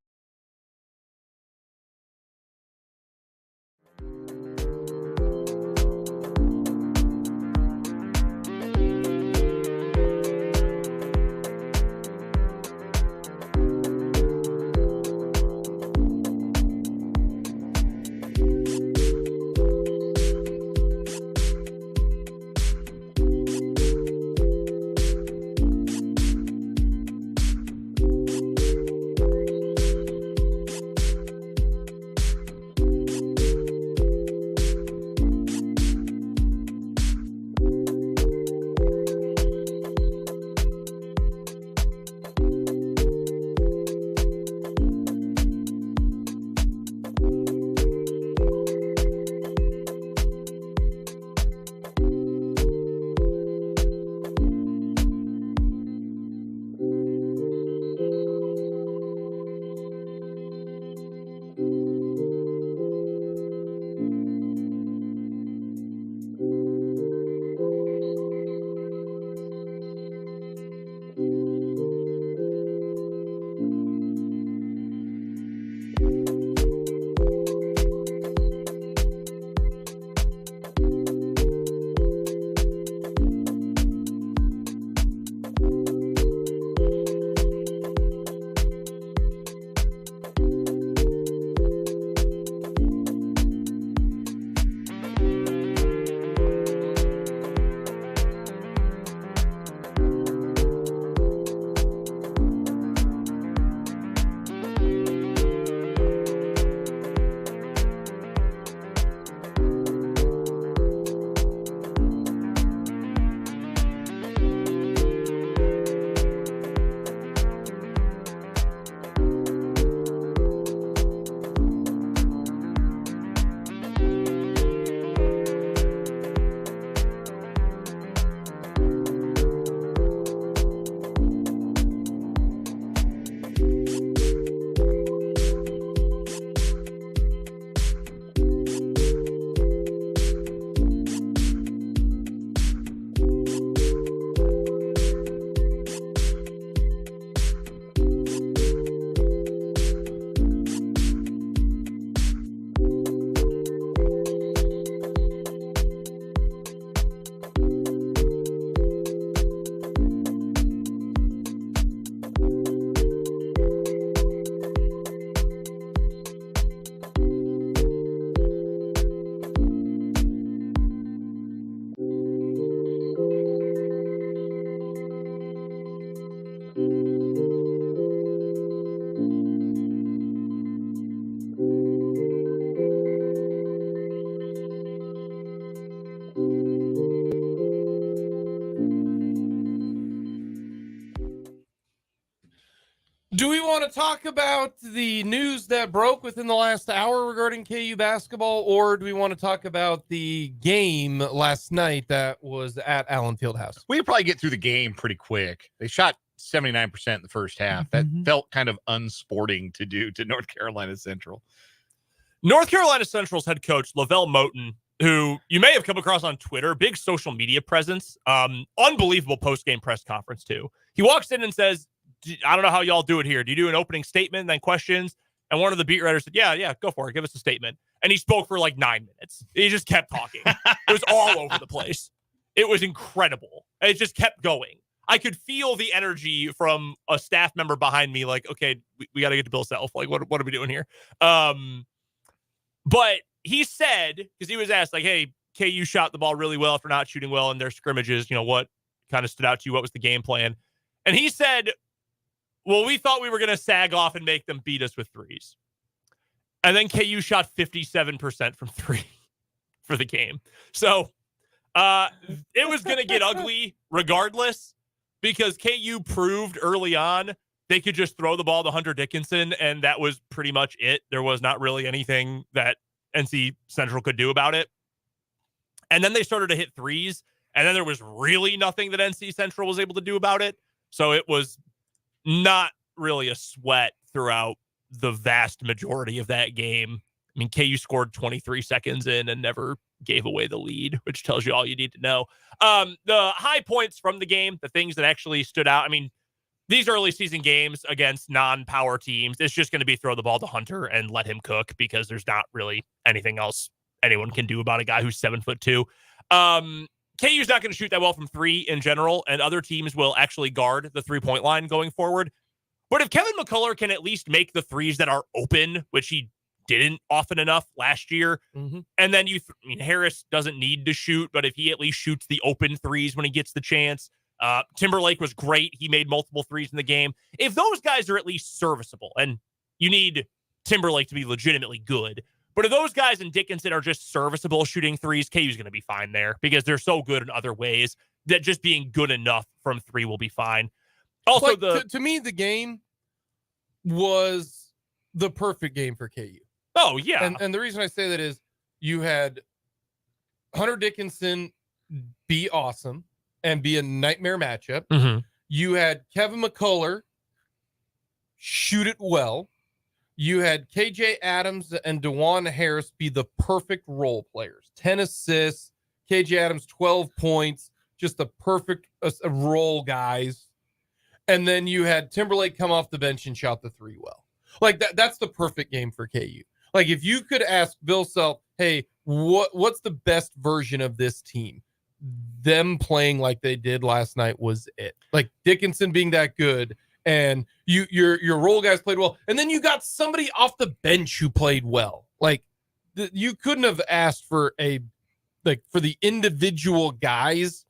Do we want to talk about the news that broke within the last hour regarding KU basketball, or do we want to talk about the game last night that was at Allen Fieldhouse? We could probably get through the game pretty quick. They shot 79% in the first half. That felt kind of unsporting to do to North Carolina Central. North Carolina Central's head coach, Lavelle Moten, who you may have come across on Twitter, big social media presence, unbelievable post-game press conference too. He walks in and says, I don't know how y'all do it here. Do you do an opening statement and then questions? And one of the beat writers said, yeah, go for it. Give us a statement. And he spoke for like 9 minutes. He just kept talking. It was all over the place. It was incredible. It just kept going. I could feel the energy from a staff member behind me. Like, okay, we got to get to Bill Self. Like, what are we doing here? But he said, because he was asked, like, hey, KU shot the ball really well after not shooting well in their scrimmages. What kind of stood out to you? What was the game plan? And he said, well, we thought we were going to sag off and make them beat us with threes. And then KU shot 57% from three for the game. So it was going to get ugly regardless, because KU proved early on they could just throw the ball to Hunter Dickinson, and that was pretty much it. There was not really anything that NC Central could do about it. And then they started to hit threes, and then there was really nothing that NC Central was able to do about it. So it was not really a sweat throughout the vast majority of that game. I mean, KU scored 23 seconds in and never gave away the lead, which tells you all you need to know. The high points from the game, the things that actually stood out. I mean, these early season games against non-power teams, it's just going to be throw the ball to Hunter and let him cook, because there's not really anything else anyone can do about a guy who's 7'2". KU's not going to shoot that well from three in general, and other teams will actually guard the three-point line going forward. But if Kevin McCullough can at least make the threes that are open, which he didn't often enough last year, and then Harris doesn't need to shoot, but if he at least shoots the open threes when he gets the chance. Timberlake was great. He made multiple threes in the game. If those guys are at least serviceable, and you need Timberlake to be legitimately good, but if those guys and Dickinson are just serviceable shooting threes, KU's going to be fine there, because they're so good in other ways that just being good enough from three will be fine. Also, to me, the game was the perfect game for KU. Oh, yeah. And the reason I say that is you had Hunter Dickinson be awesome and be a nightmare matchup. You had Kevin McCullough shoot it well. You had KJ Adams and DeJuan Harris be the perfect role players. 10 assists, KJ Adams 12 points, just the perfect role guys. And then you had Timberlake come off the bench and shot the three well. Like that's the perfect game for KU. Like if you could ask Bill Self, hey, what's the best version of this team? Them playing like they did last night was it. Like Dickinson being that good, and your role guys played well, and then you got somebody off the bench who played well. Like you couldn't have asked for for the individual guys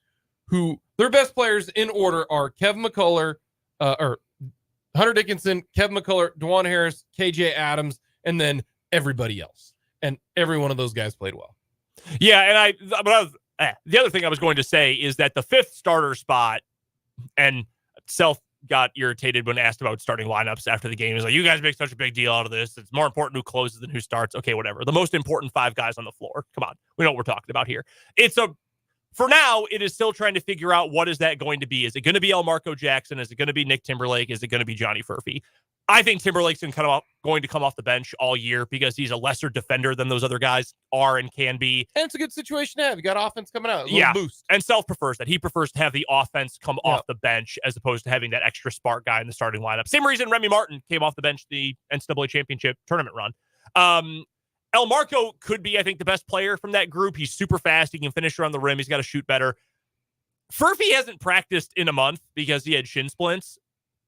who their best players in order are Kevin McCullough, or Hunter Dickinson, Kevin McCullough, DeJuan Harris, KJ Adams, and then everybody else. And every one of those guys played well. Yeah, and the other thing I was going to say is that the fifth starter spot, and Self got irritated when asked about starting lineups after the game. He's like, you guys make such a big deal out of this. It's more important who closes than who starts. Okay, whatever. The most important five guys on the floor. Come on. We know what we're talking about here. For now, it is still trying to figure out what is that going to be. Is it going to be Elmarco Jackson? Is it going to be Nick Timberlake? Is it going to be Johnny Furphy? I think Timberlake's going to come off the bench all year, because he's a lesser defender than those other guys are and can be. And it's a good situation to have. You got offense coming out. Boost. And Self prefers that. He prefers to have the offense come off the bench as opposed to having that extra spark guy in the starting lineup. Same reason Remy Martin came off the bench the NCAA championship tournament run. Elmarco could be, I think, the best player from that group. He's super fast. He can finish around the rim. He's got to shoot better. Furphy hasn't practiced in a month because he had shin splints,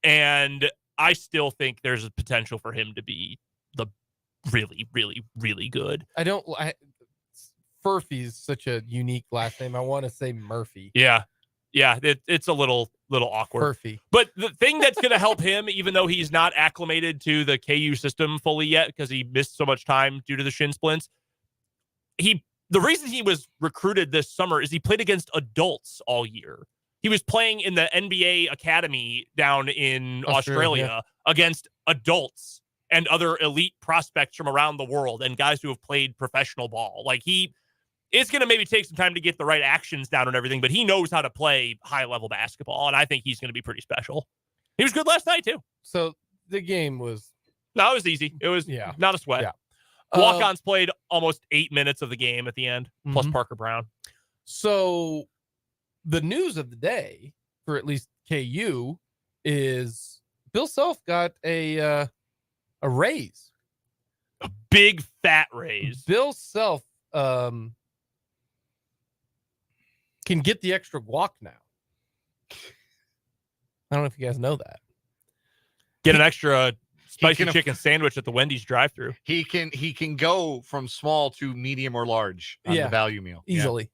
and I still think there's a potential for him to be the really, really, really good. Furphy's such a unique last name. I want to say Murphy. Yeah. It's a little awkward. Furphy. But the thing that's going to help him, even though he's not acclimated to the KU system fully yet, because he missed so much time due to the shin splints, the reason he was recruited this summer is he played against adults all year. he was playing in the NBA Academy down in Australia, Australia against adults and other elite prospects from around the world and guys who have played professional ball. Like, it's going to maybe take some time to get the right actions down and everything, but he knows how to play high-level basketball, and I think he's going to be pretty special. He was good last night, too. So the game was... No, it was easy. It was not a sweat. Yeah. Walk-ons played almost 8 minutes of the game at the end, plus Parker Brown. So the news of the day, for at least KU, is Bill Self got a raise. A big, fat raise. Bill Self can get the extra guac now. I don't know if you guys know that. Get an extra spicy chicken sandwich at the Wendy's drive-thru. He can go from small to medium or large on the value meal easily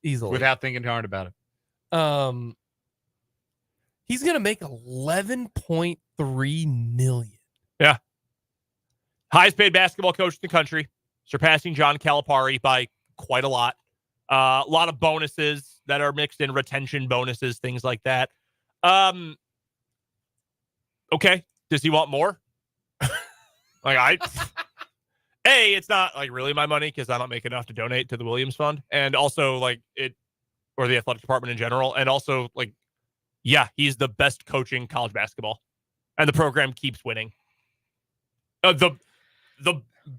without thinking hard about it. He's gonna make $11.3 million. Yeah, highest paid basketball coach in the country, surpassing John Calipari by quite a lot. A lot of bonuses that are mixed in, retention bonuses, things like that. Okay, does he want more? It's not like really my money because I don't make enough to donate to the Williams Fund, and also like it, or the athletic department in general, and also like, yeah, he's the best coaching college basketball, and the program keeps winning. The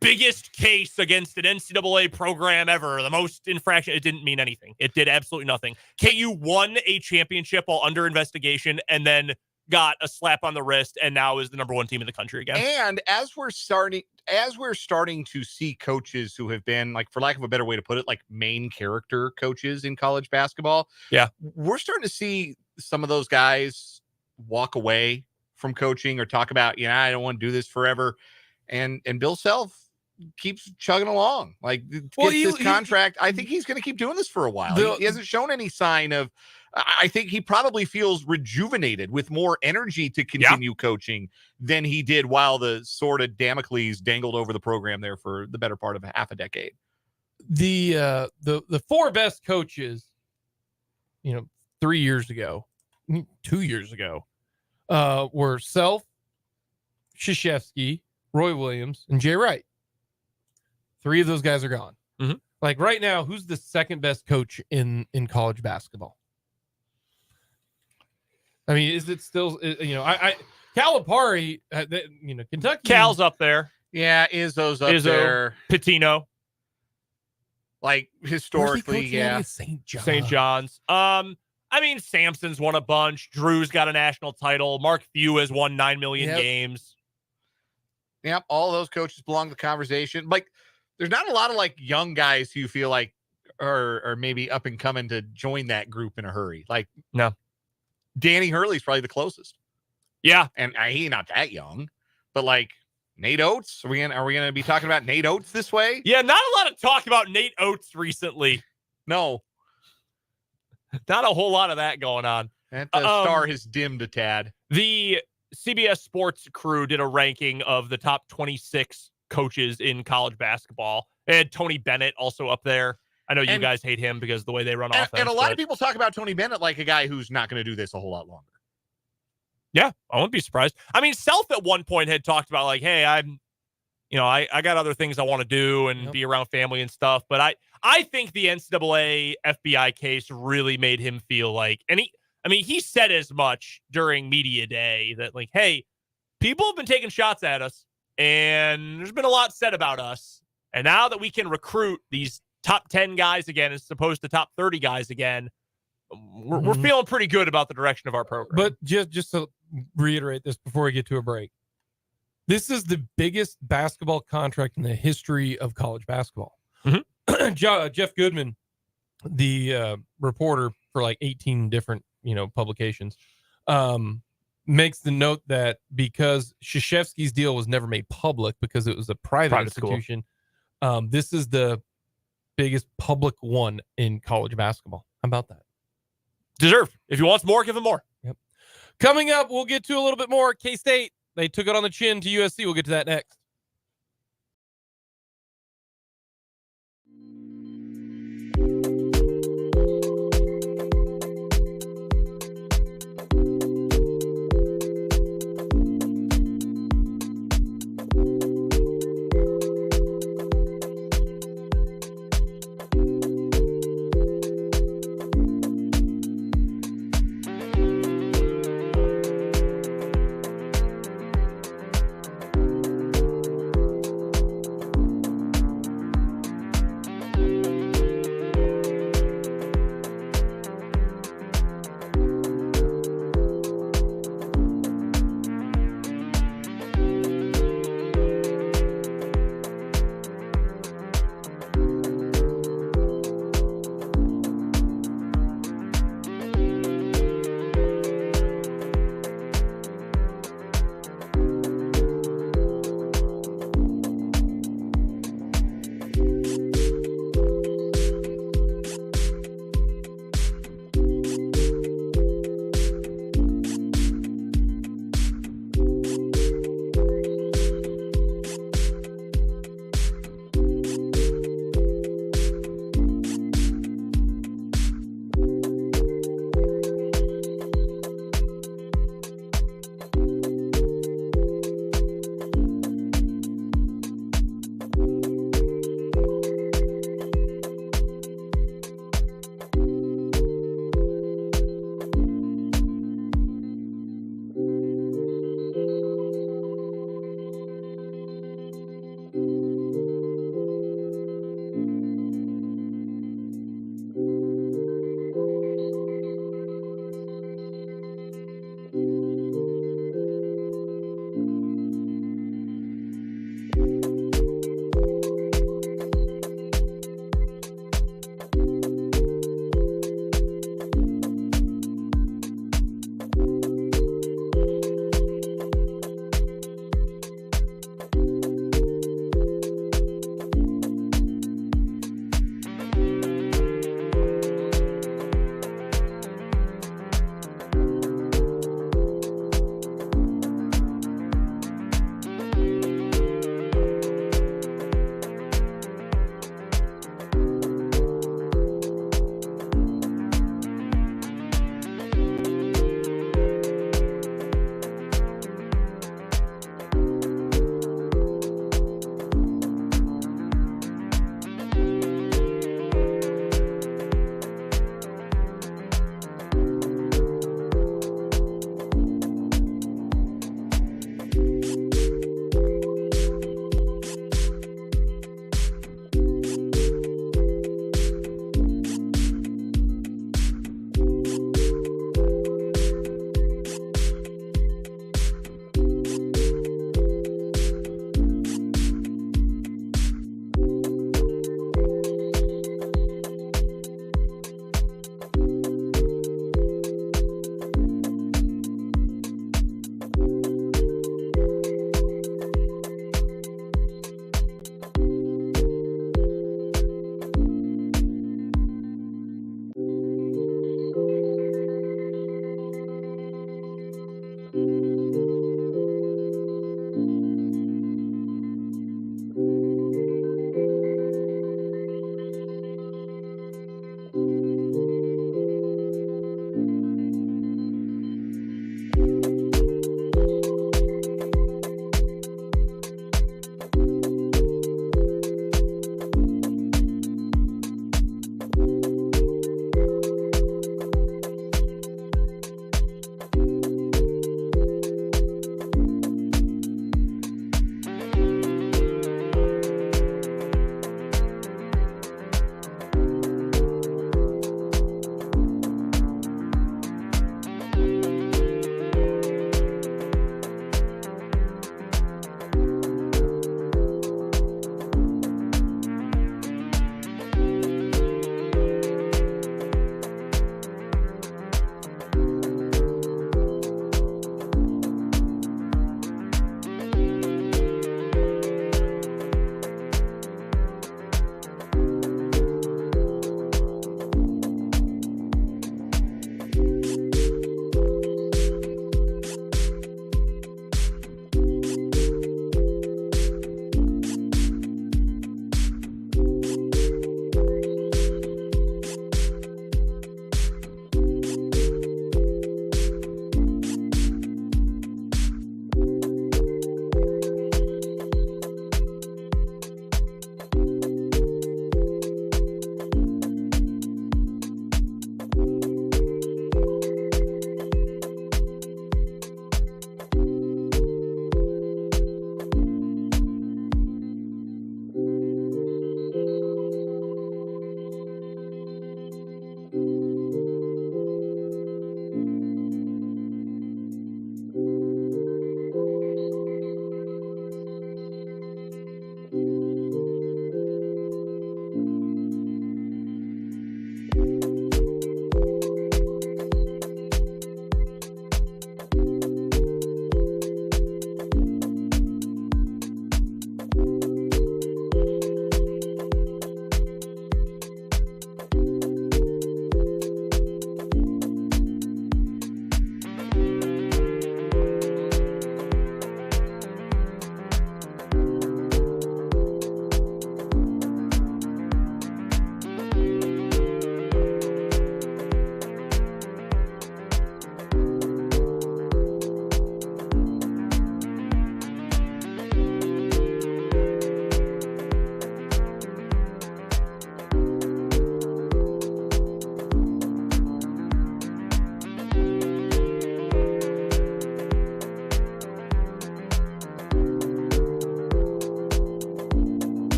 biggest case against an NCAA program ever, the most infraction, it didn't mean anything. It did absolutely nothing. KU won a championship while under investigation, and then got a slap on the wrist, and now is the number one team in the country again. And as we're starting to see coaches who have been, like, for lack of a better way to put it, like main character coaches in college basketball. Yeah. We're starting to see some of those guys walk away from coaching or talk about, I don't want to do this forever. And Bill Self keeps chugging along. Like, this contract. I think he's going to keep doing this for a while. He hasn't shown any sign of. I think he probably feels rejuvenated with more energy to continue coaching than he did while the sword of Damocles dangled over the program there for the better part of half a decade. The four best coaches, 3 years ago, 2 years ago, were Self, Krzyzewski, Roy Williams, and Jay Wright. 3 of those guys are gone. Mm-hmm. Like right now, who's the second best coach in college basketball? I mean, is it still, Calipari, Kentucky. Cal's up there. Yeah, Izzo's up there. Pitino. Like, historically, yeah. St. John's. Sampson's won a bunch. Drew's got a national title. Mark Few has won 9 million games. Yep, all those coaches belong to the conversation. Like, there's not a lot of, like, young guys who feel like are maybe up and coming to join that group in a hurry. Like, no. Danny Hurley's probably the closest. Yeah. And he's not that young, but like Nate Oates, are we gonna be talking about Nate Oates this way? Yeah, not a lot of talk about Nate Oates recently. No. Not a whole lot of that going on. That star has dimmed a tad. The CBS Sports crew did a ranking of the top 26 coaches in college basketball. And Tony Bennett also up there. I know you guys hate him because of the way they run offense. And a lot of people talk about Tony Bennett like a guy who's not going to do this a whole lot longer. Yeah, I wouldn't be surprised. I mean, Self at one point had talked about like, hey, I got other things I want to do and be around family and stuff. But I think the NCAA FBI case really made him feel like, and he said as much during media day that like, hey, people have been taking shots at us and there's been a lot said about us. And now that we can recruit these top 10 guys again as opposed to top 30 guys again, we're feeling pretty good about the direction of our program. But just to reiterate this before we get to a break, this is the biggest basketball contract in the history of college basketball. Mm-hmm. Jeff Goodman, the reporter for like 18 different publications, makes the note that because Krzyzewski's deal was never made public because it was a private institution, this is the biggest public one in college basketball. How about that? Deserved. If he wants more, give him more. Yep. Coming up, we'll get to a little bit more. K-State, they took it on the chin to USC. We'll get to that next.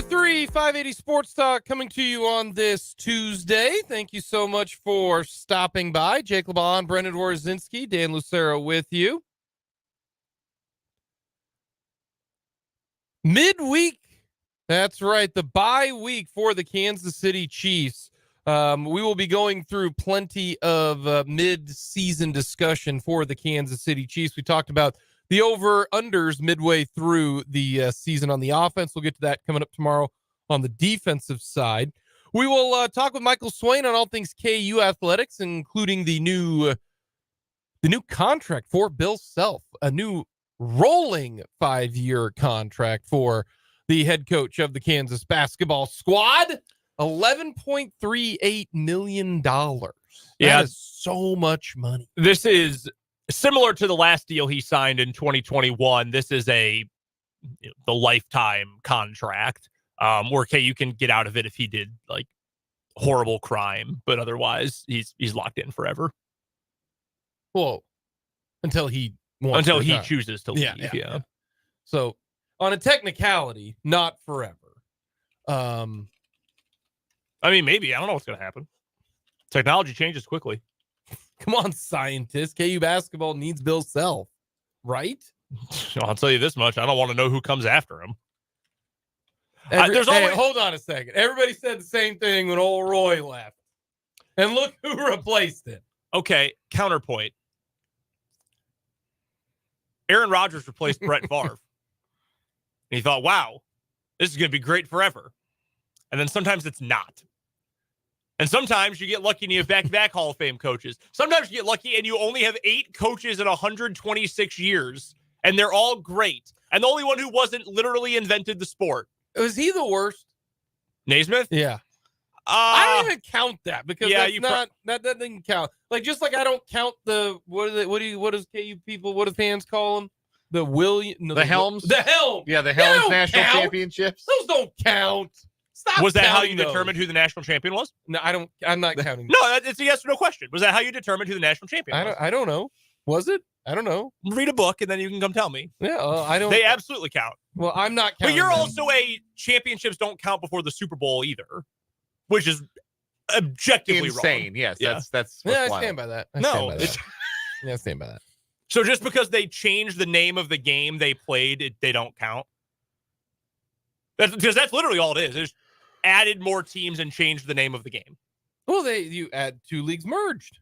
3, 580 Sports Talk coming to you on this Tuesday. Thank you so much for stopping by. Jake LeBon, Brendan Worozinski, Dan Lucero with you. Midweek. That's right. The bye week for the Kansas City Chiefs. We will be going through plenty of mid-season discussion for the Kansas City Chiefs. We talked about the over-unders midway through the season on the offense. We'll get to that coming up tomorrow on the defensive side. We will talk with Michael Swain on all things KU athletics, including the new contract for Bill Self, a new rolling 5-year contract for the head coach of the Kansas basketball squad. $11.38 million. That is so much money. This is similar to the last deal he signed in 2021. This is the lifetime contract where you can get out of it if he did like horrible crime, but otherwise he's locked in forever. Whoa. Until he chooses to leave. Yeah. So on a technicality, not forever. I mean, maybe. I don't know what's going to happen. Technology changes quickly. Come on, scientists. KU basketball needs Bill Self, right? I'll tell you this much. I don't want to know who comes after him. Hold on a second. Everybody said the same thing when old Roy left. And look who replaced him. Okay, counterpoint. Aaron Rodgers replaced Brett Favre. And he thought, wow, this is going to be great forever. And then sometimes it's not. And sometimes you get lucky and you have back-to-back Hall of Fame coaches. Sometimes you get lucky and you only have 8 coaches in 126 years, and they're all great. And the only one who wasn't literally invented the sport. Was he the worst? Naismith? Yeah. I don't even count that because that doesn't count. Like, just like I don't count what does KU people, what do fans call them? The Helms? The Helms. Yeah, the Helms National Championships. Those don't count. Stop. Was that how you determined who the national champion was? No, I'm not counting. No, it's a yes or no question. Was that how you determined who the national champion was? I don't know. Was it? I don't know. Read a book and then you can come tell me. Yeah, I don't. They absolutely count. Well, I'm not counting. But you're also championships don't count before the Super Bowl either, which is objectively insane. Wrong. Yes, yeah. that's I stand by that. I stand by that. So just because they changed the name of the game they played, they don't count. Because that's literally all it is. It's added more teams and changed the name of the game. Well, you add 2 leagues merged.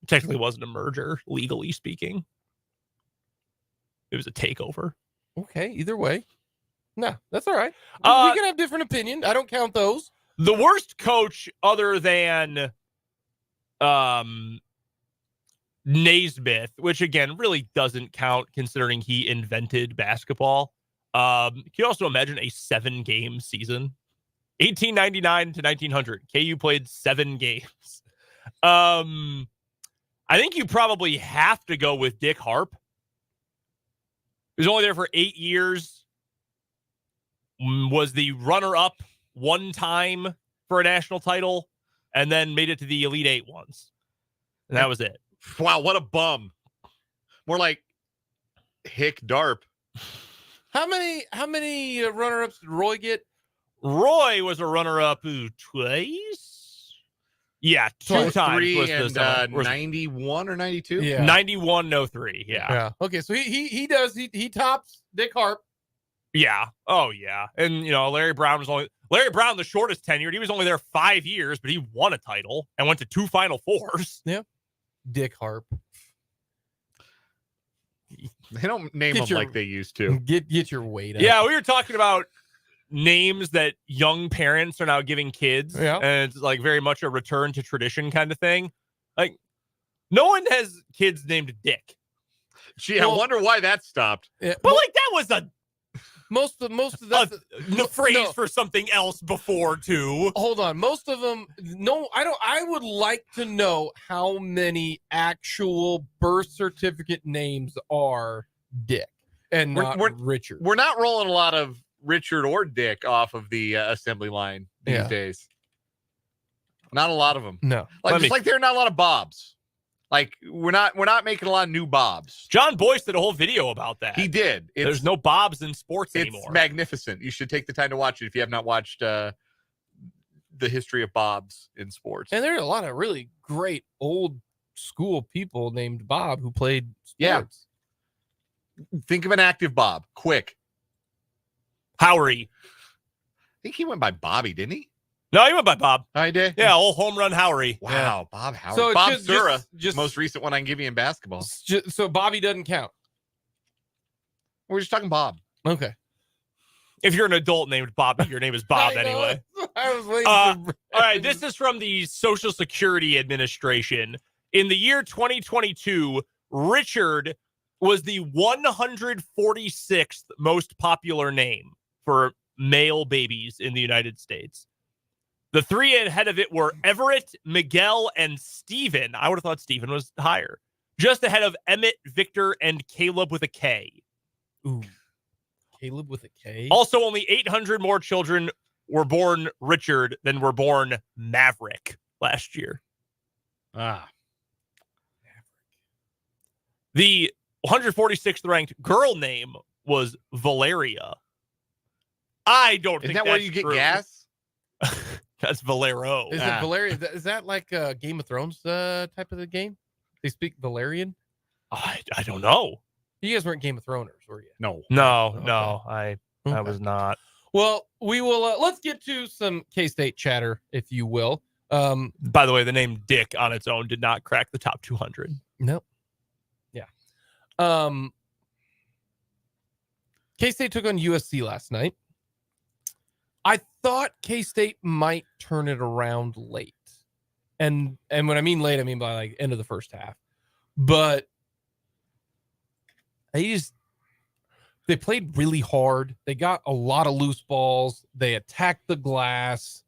Technically wasn't a merger, legally speaking. It was a takeover. Okay, either way. No, that's all right. We can have different opinion. I don't count those. The worst coach other than Naismith, which again really doesn't count considering he invented basketball. Can you also imagine a 7-game season? 1899 to 1900. KU played 7 games. I think you probably have to go with Dick Harp. He was only there for 8 years. Was the runner-up one time for a national title, and then made it to the Elite 8 once. And that was it. Wow, what a bum. More like Hick Darp. How many runner-ups did Roy get? Roy was a runner-up twice. Yeah, 2 times. Was 91 or 92? Yeah. 91-03. Yeah. Okay, so he tops Dick Harp. Yeah. Oh yeah. And Larry Brown, the shortest tenured. He was only there 5 years, but he won a title and went to 2 Final Fours. Yeah. Dick Harp. They don't name them like they used to. Get your weight up. Yeah, we were talking about names that young parents are now giving kids. Yeah. And it's like very much a return to tradition kind of thing. Like, no one has kids named Dick. Gee, I wonder why that stopped. Yeah, but like that was a most of the phrase for something else before too. Hold on. Most of them, no, I don't. I would like to know how many actual birth certificate names are Dick and not Richard. We're not rolling a lot of Richard or Dick off of the assembly line these days. Not a lot of them. No. Like there are not a lot of Bobs. Like we're not making a lot of new Bobs. John Boyce did a whole video about that. He did. There's no Bobs in sports it's anymore. magnificent. You should take the time to watch it if you have not watched the history of Bobs in sports. And there are a lot of really great old school people named Bob who played sports. Yeah. Think of an active Bob. Quick. Howery. I think he went by Bobby, didn't he? No, he went by Bob. I did. Yeah, old home run Howery. Wow, Yeah. Bob Howard. So Bob just- Sura, just- most recent one I can give you in basketball. So Bobby doesn't count. We're just talking Bob. Okay. If you're an adult named Bobby, your name is Bob I know. anyway. I was waiting All right, this is from the Social Security Administration. In the year 2022, Richard was the 146th most popular name for male babies in the United States. The three ahead of it were Everett, Miguel, and Stephen. I would have thought Stephen was higher. Just ahead of Emmett, Victor, and Caleb with a K. Ooh. Caleb with a K. Also, only 800 more children were born Richard than were born Maverick last year. Ah. The 146th ranked girl name was Valeria. I don't Isn't think that where you get true. gas? That's Valero. Is it Valerian? Is that like a Game of Thrones type of the game? They speak Valerian? I don't know. You guys weren't Game of Throners, were you? No. No, Okay. no, I was not. Well, we will. Let's get to some K-State chatter, if you will. By the way, the name Dick on its own did not crack the top 200. Nope. Yeah. K-State took on USC last night. I thought K-State might turn it around late. And when I mean late, I mean by like end of the first half. But they played really hard. They got a lot of loose balls. They attacked the glass.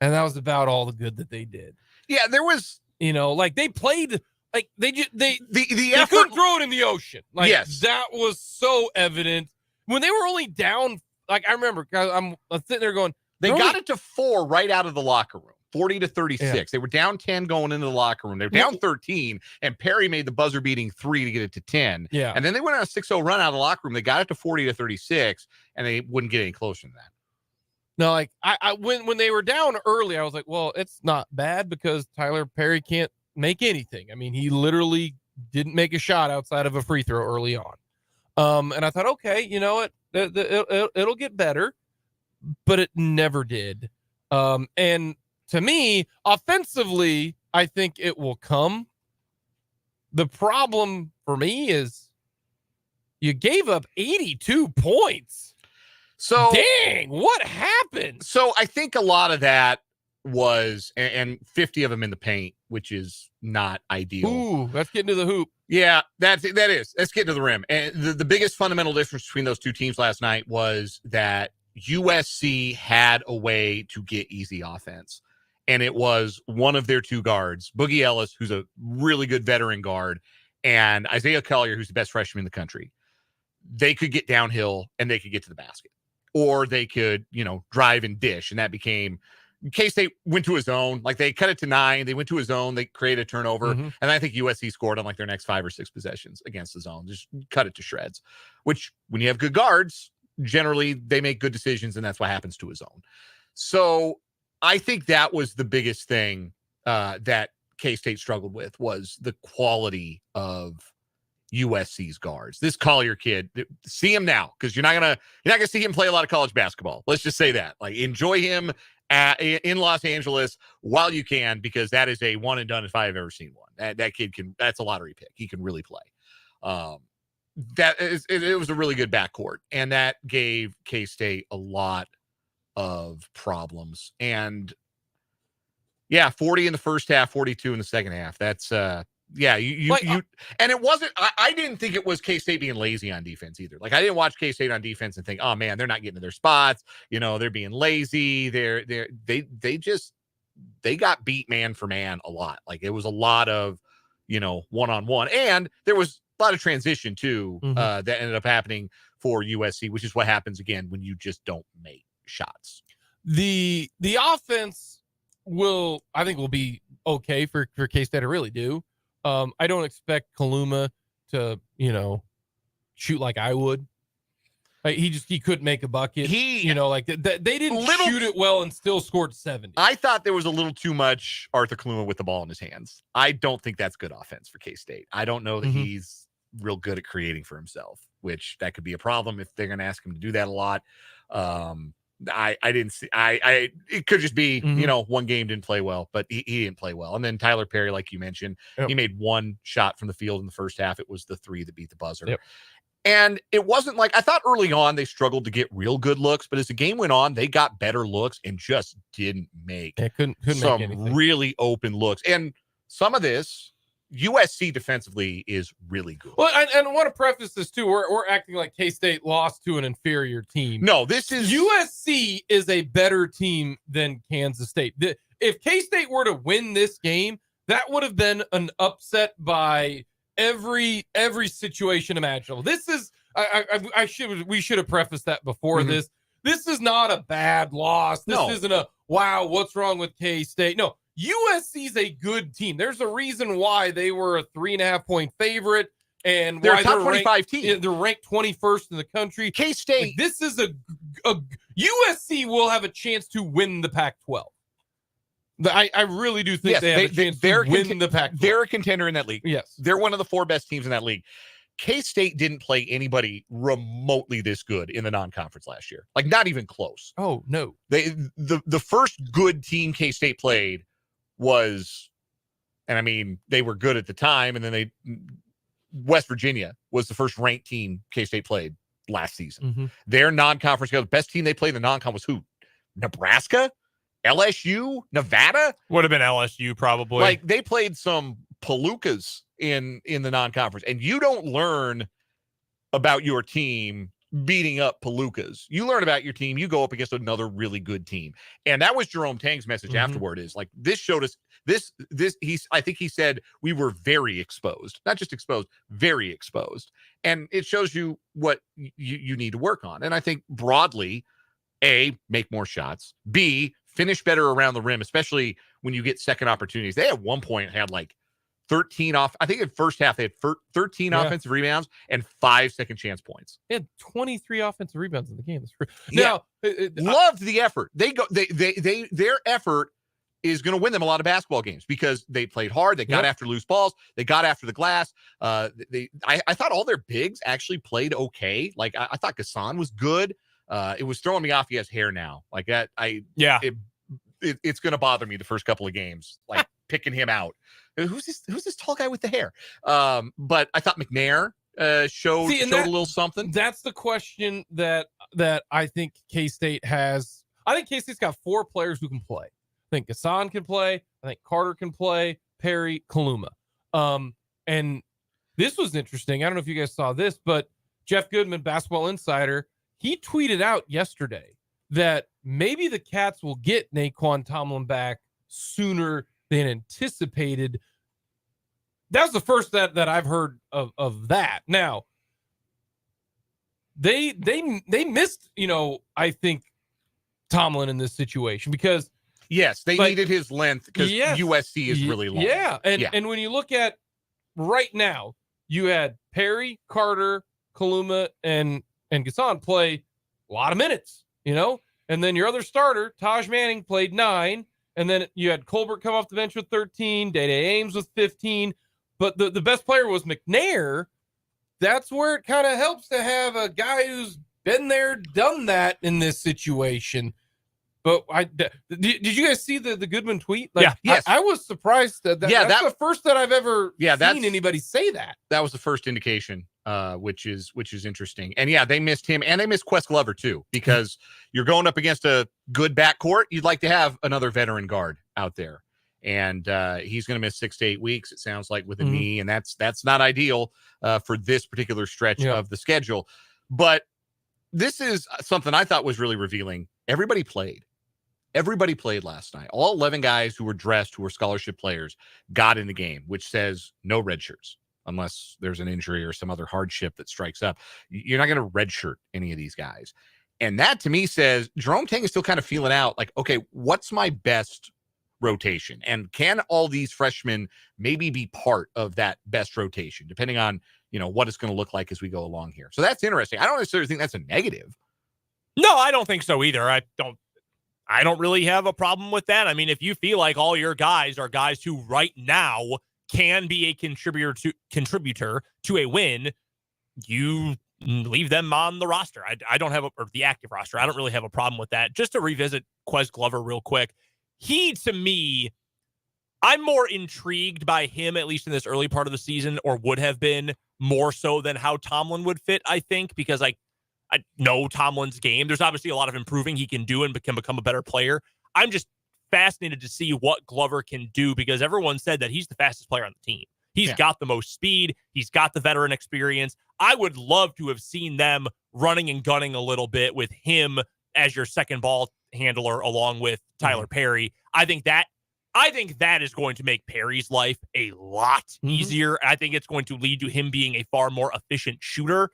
And that was about all the good that they did. Yeah, there was Like they played like they the effort, effort. couldn't throw it in the ocean. Like Yes. that was so evident when they were only down. Like I remember, I'm sitting there going, They they're got only- it to 4 right out of the locker room, 40-36. Yeah. They were down 10 going into the locker room. They were down 13, and Perry made the buzzer-beating 3 to get it to 10. Yeah. And then they went on a 6-0 run out of the locker room. They got it to 40-36, and they wouldn't get any closer than that. No, like I when they were down early, I was like, well, it's not bad because Tyler Perry can't make anything. I mean, he literally didn't make a shot outside of a free throw early on. And I thought, okay, you know what, it'll get better, but it never did. And to me, offensively, I think it will come. The problem for me is you gave up 82 points. So, Dang, what happened? so I think a lot of that was, and 50 of them in the paint, which is not ideal. Ooh, let's get into the hoop. Yeah, that is. Let's get to the rim. And the biggest fundamental difference between those two teams last night was that USC had a way to get easy offense. And it was one of their two guards, Boogie Ellis, who's a really good veteran guard, and Isaiah Collier, who's the best freshman in the country. They could get downhill and they could get to the basket. Or they could, drive and dish. And that became K-State went to his own. Like they cut it to 9. They went to his own. They created a turnover. Mhm. And I think USC scored on like their next 5 or 6 possessions against the zone. Just cut it to shreds, which when you have good guards, generally they make good decisions. And that's what happens to his own. So I think that was the biggest thing that K-State struggled with was the quality of USC's guards. This Collier kid, see him now because you're not gonna see him play a lot of college basketball. Let's just say that. Like enjoy him in Los Angeles while you can, because that is a one and done if I've ever seen one. That kid that's a lottery pick. He can really play. It was a really good backcourt, and that gave K-State a lot of problems. And yeah, 40 in the first half, 42 in the second half. That's and it wasn't, I didn't think it was K-State being lazy on defense either. Like I didn't watch K-State on defense and think, oh man, they're not getting to their spots. They're being lazy. They got beat man for man a lot. Like it was a lot of, one-on-one, and there was a lot of transition too, that ended up happening for USC, which is what happens again when you just don't make shots. The offense I think will be okay for K-State. I really do. I don't expect Kaluma to, shoot like I would. Like, he couldn't make a bucket. They didn't shoot it well and still scored 70. I thought there was a little too much Arthur Kaluma with the ball in his hands. I don't think that's good offense for K-State. I don't know that he's real good at creating for himself, which that could be a problem if they're going to ask him to do that a lot. I didn't see. It could just be one game didn't play well, but he didn't play well. And then Tyler Perry, like you mentioned, he made one shot from the field in the first half. It was the 3 that beat the buzzer. Yep. And it wasn't like, I thought early on they struggled to get real good looks, but as the game went on, they got better looks and just didn't make couldn't some make anything. really open looks. And some of this, USC defensively is really good. Well, and I want to preface this too. We're acting like K-State lost to an inferior team. No, this is USC is a better team than Kansas State. If K-State were to win this game, that would have been an upset by every situation imaginable. This is we should have prefaced that before this. This is not a bad loss. This isn't a wow, what's wrong with K-State? No, USC's a good team. There's a reason why they were a 3.5-point favorite, and they're why a top they're 25 ranked, team. They're ranked 21st in the country. K-State. This is a USC will have a chance to win the Pac-12. I really do think they have a chance to win the Pac-12. They're a contender in that league. Yes. They're one of the 4 best teams in that league. K-State didn't play anybody remotely this good in the non-conference last year. Like, not even close. Oh, no. The first good team K-State played was, and I mean, they were good at the time, and then West Virginia was the first ranked team K-State played last season. Their non-conference, the best team they played in the non-con was who? Nebraska? LSU, Nevada would have been LSU probably. Like, they played some palookas in the non-conference, and you don't learn about your team beating up palookas. You learn about your team. You go up against another really good team, and that was Jerome Tang's message afterward. Is like, this showed us this. I think he said we were very exposed, not just exposed, very exposed, and it shows you what you need to work on. And I think broadly, A, make more shots. B, finish better around the rim, especially when you get second opportunities. They at one point had like 13 off. I think in first half they had 13 offensive rebounds and 5 second chance points. They had 23 offensive rebounds in the game. Now, loved the effort. Their effort is going to win them a lot of basketball games because they played hard. They got after loose balls. They got after the glass. I thought all their bigs actually played okay. Like, I thought Gassan was good. It was throwing me off. He has hair now. Like that. It's going to bother me the first couple of games, like picking him out. Who's this tall guy with the hair? But I thought McNair showed a little something. That's the question that I think K-State has. I think K-State's got 4 players who can play. I think Gassan can play. I think Carter can play. Perry, Kaluma. And this was interesting. I don't know if you guys saw this, but Jeff Goodman, Basketball Insider, he tweeted out yesterday that maybe the Cats will get Naquan Tomlin back sooner than anticipated. That was the first that I've heard of that. Now, they missed, I think, Tomlin in this situation because yes, they needed his length because USC is really long. Yeah. And when you look at right now, you had Perry, Carter, Kaluma, and Gassan play a lot of minutes, and then your other starter, Taj Manning, played 9. And then you had Colbert come off the bench with 13, Day-Day Ames with 15. But the best player was McNair. That's where it kind of helps to have a guy who's been there, done that in this situation. But did you guys see the Goodman tweet? Like, yes. I was surprised that's the first that I've ever seen anybody say that. That was the first indication, which is interesting. And they missed him, and they missed Quest Glover too, because you're going up against a good backcourt. You'd like to have another veteran guard out there, and he's going to miss 6 to 8 weeks. It sounds like with a knee, and that's not ideal for this particular stretch of the schedule. But this is something I thought was really revealing. Everybody played last night. All 11 guys who were dressed, who were scholarship players, got in the game, which says no red shirts unless there's an injury or some other hardship that strikes up. You're not going to redshirt any of these guys. And that to me says Jerome Tang is still kind of feeling out like, okay, what's my best rotation? And can all these freshmen maybe be part of that best rotation, depending on, what it's going to look like as we go along here? So that's interesting. I don't necessarily think that's a negative. No, I don't think so either. I don't really have a problem with that. I mean, if you feel like all your guys are guys who right now can be a contributor to a win, you leave them on the roster. I don't have or the active roster. I don't really have a problem with that. Just to revisit Quez Glover real quick. He, to me, I'm more intrigued by him, at least in this early part of the season, or would have been more so than how Tomlin would fit, I think, because I know Tomlin's game. There's obviously a lot of improving he can do and can become a better player. I'm just fascinated to see what Glover can do, because everyone said that he's the fastest player on the team. He's got the most speed. He's got the veteran experience. I would love to have seen them running and gunning a little bit with him as your second ball handler along with Tyler Perry. I think that is going to make Perry's life a lot easier. I think it's going to lead to him being a far more efficient shooter,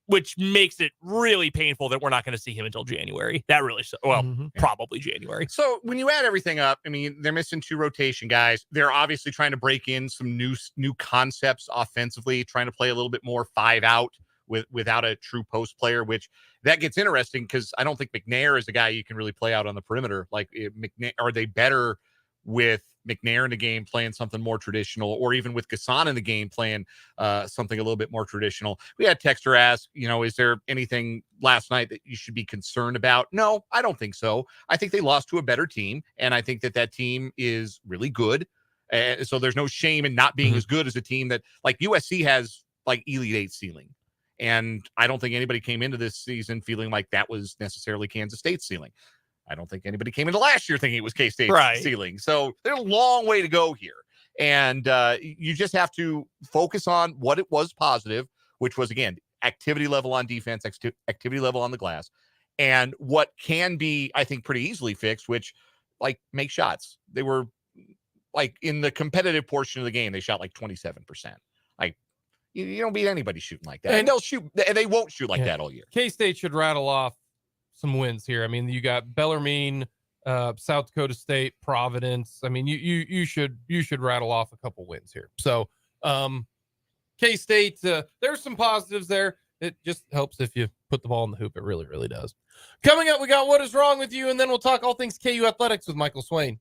which makes it really painful that we're not going to see him until January. That really, probably January. So when you add everything up, I mean, they're missing 2 rotation guys. They're obviously trying to break in some new concepts offensively, trying to play a little bit more 5 out without a true post player, which that gets interesting because I don't think McNair is a guy you can really play out on the perimeter. Like, McNair, are they better with McNair in the game playing something more traditional, or even with Gasson in the game playing something a little bit more traditional? We had texter ask, is there anything last night that you should be concerned about? No, I don't think so. I think they lost to a better team, and I think that team is really good. So there's no shame in not being as good as a team that, like, USC has like Elite 8 ceiling. And I don't think anybody came into this season feeling like that was necessarily Kansas State's ceiling. I don't think anybody came into last year thinking it was K-State's ceiling. So there's a long way to go here. And you just have to focus on what it was positive, which was, again, activity level on defense, activity level on the glass, and what can be, I think, pretty easily fixed, which, like, make shots. They were, like, in the competitive portion of the game, they shot like 27%. Like, you don't beat anybody shooting like that. And they'll shoot, and they won't shoot like that all year. K-State should rattle off some wins here. I mean, you got Bellarmine, South Dakota State, Providence. I mean, you should rattle off a couple wins here. So K-State, there's some positives there. It just helps if you put the ball in the hoop. It really, really does. Coming up, we got What Is Wrong With You, and then we'll talk all things KU athletics with Michael Swain.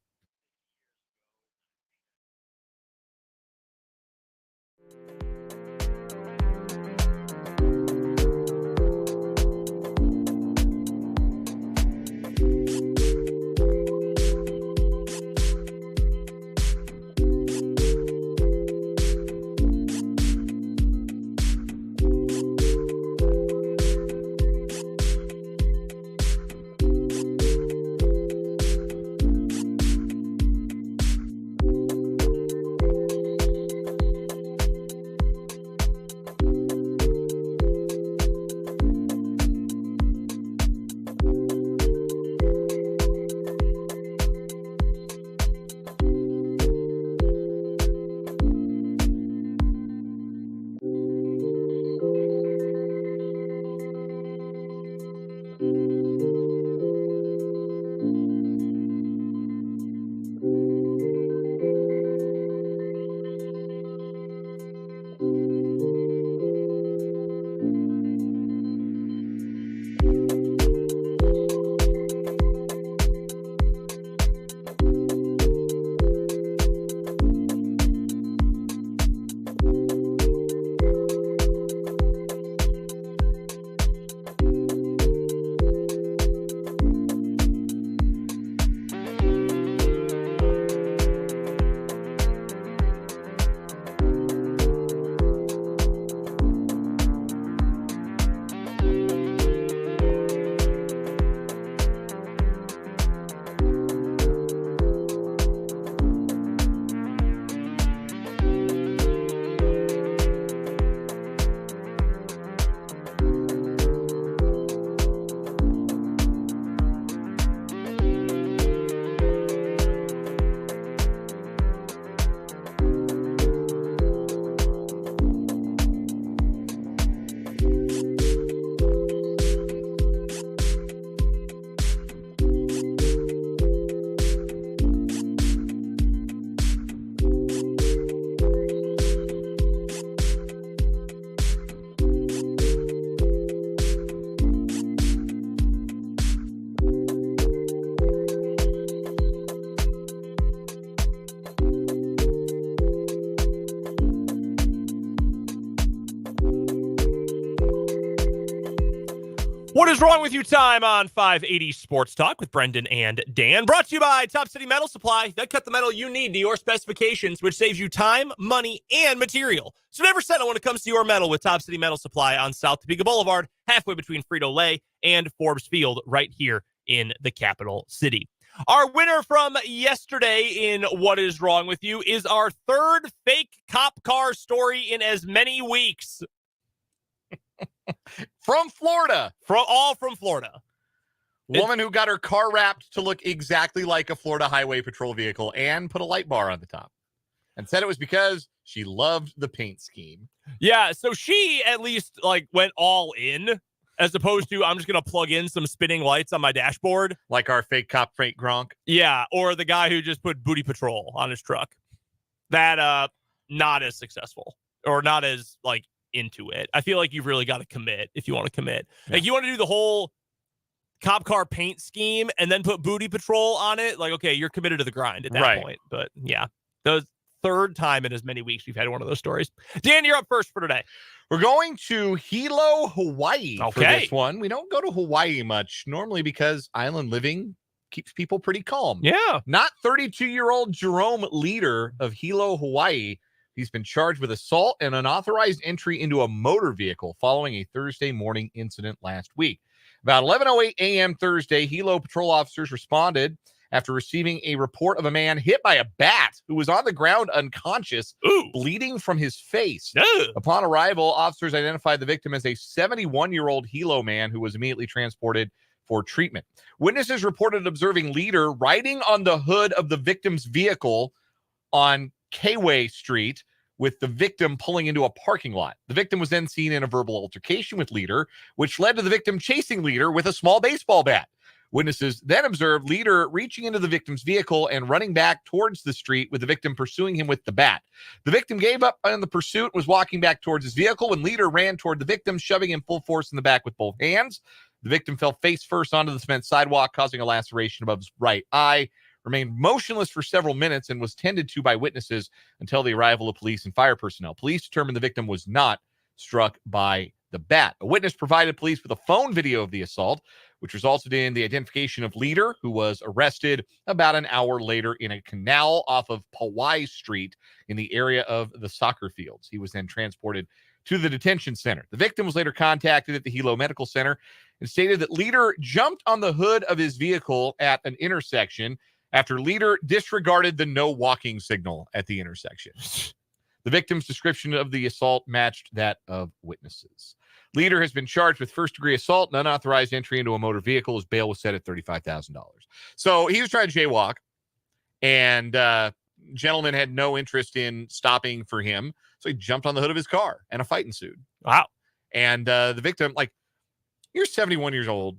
What is wrong with you? Time on 580 Sports Talk with Brendan and Dan. Brought to you by Top City Metal Supply. They cut the metal you need to your specifications, which saves you time, money, and material. So never settle when it comes to your metal with Top City Metal Supply on South Topeka Boulevard, halfway between Frito-Lay and Forbes Field, right here in the capital city. Our winner from yesterday in What is Wrong with You is our third fake cop car story in as many weeks. From Florida. From Florida. Woman who got her car wrapped to look exactly like a Florida Highway Patrol vehicle and put a light bar on the top. And said it was because she loved the paint scheme. Yeah, so she at least went all in, as opposed to I'm just going to plug in some spinning lights on my dashboard. Like our fake cop, fake Gronk. Yeah, or the guy who just put Booty Patrol on his truck. That not as successful or not as into it. I feel like you've really got to commit if you want to commit. Yeah. Like you want to do the whole cop car paint scheme and then put Booty Patrol on it. Okay, you're committed to the grind at that point. But yeah, the third time in as many weeks we've had one of those stories. Dan, you're up first for today. We're going to Hilo, Hawaii for this one. We don't go to Hawaii much normally because island living keeps people pretty calm. Yeah. Not 32-year-old Jerome Leader of Hilo, Hawaii. He's been charged with assault and unauthorized entry into a motor vehicle following a Thursday morning incident last week. About 11:08 a.m. Thursday, Hilo patrol officers responded after receiving a report of a man hit by a bat who was on the ground unconscious, bleeding from his face. Upon arrival, officers identified the victim as a 71-year-old Hilo man who was immediately transported for treatment. Witnesses reported observing Leader riding on the hood of the victim's vehicle on Kayway Street with the victim pulling into a parking lot. The victim was then seen in a verbal altercation with Leader, which led to the victim chasing Leader with a small baseball bat. Witnesses then observed Leader reaching into the victim's vehicle and running back towards the street with the victim pursuing him with the bat. The victim gave up on the pursuit and was walking back towards his vehicle when Leader ran toward the victim, shoving him full force in the back with both hands. The victim fell face first onto the cement sidewalk, causing a laceration above his right eye, remained motionless for several minutes, and was tended to by witnesses until the arrival of police and fire personnel. Police determined the victim was not struck by the bat. A witness provided police with a phone video of the assault, which resulted in the identification of Leader, who was arrested about an hour later in a canal off of Powai Street in the area of the soccer fields. He was then transported to the detention center. The victim was later contacted at the Hilo Medical Center and stated that Leader jumped on the hood of his vehicle at an intersection after Leader disregarded the no walking signal at the intersection. The victim's description of the assault matched that of witnesses. Leader has been charged with first-degree assault and unauthorized entry into a motor vehicle. His bail was set at $35,000. So he was trying to jaywalk, and gentleman had no interest in stopping for him, so he jumped on the hood of his car, and a fight ensued. Wow. And the victim, you're 71 years old,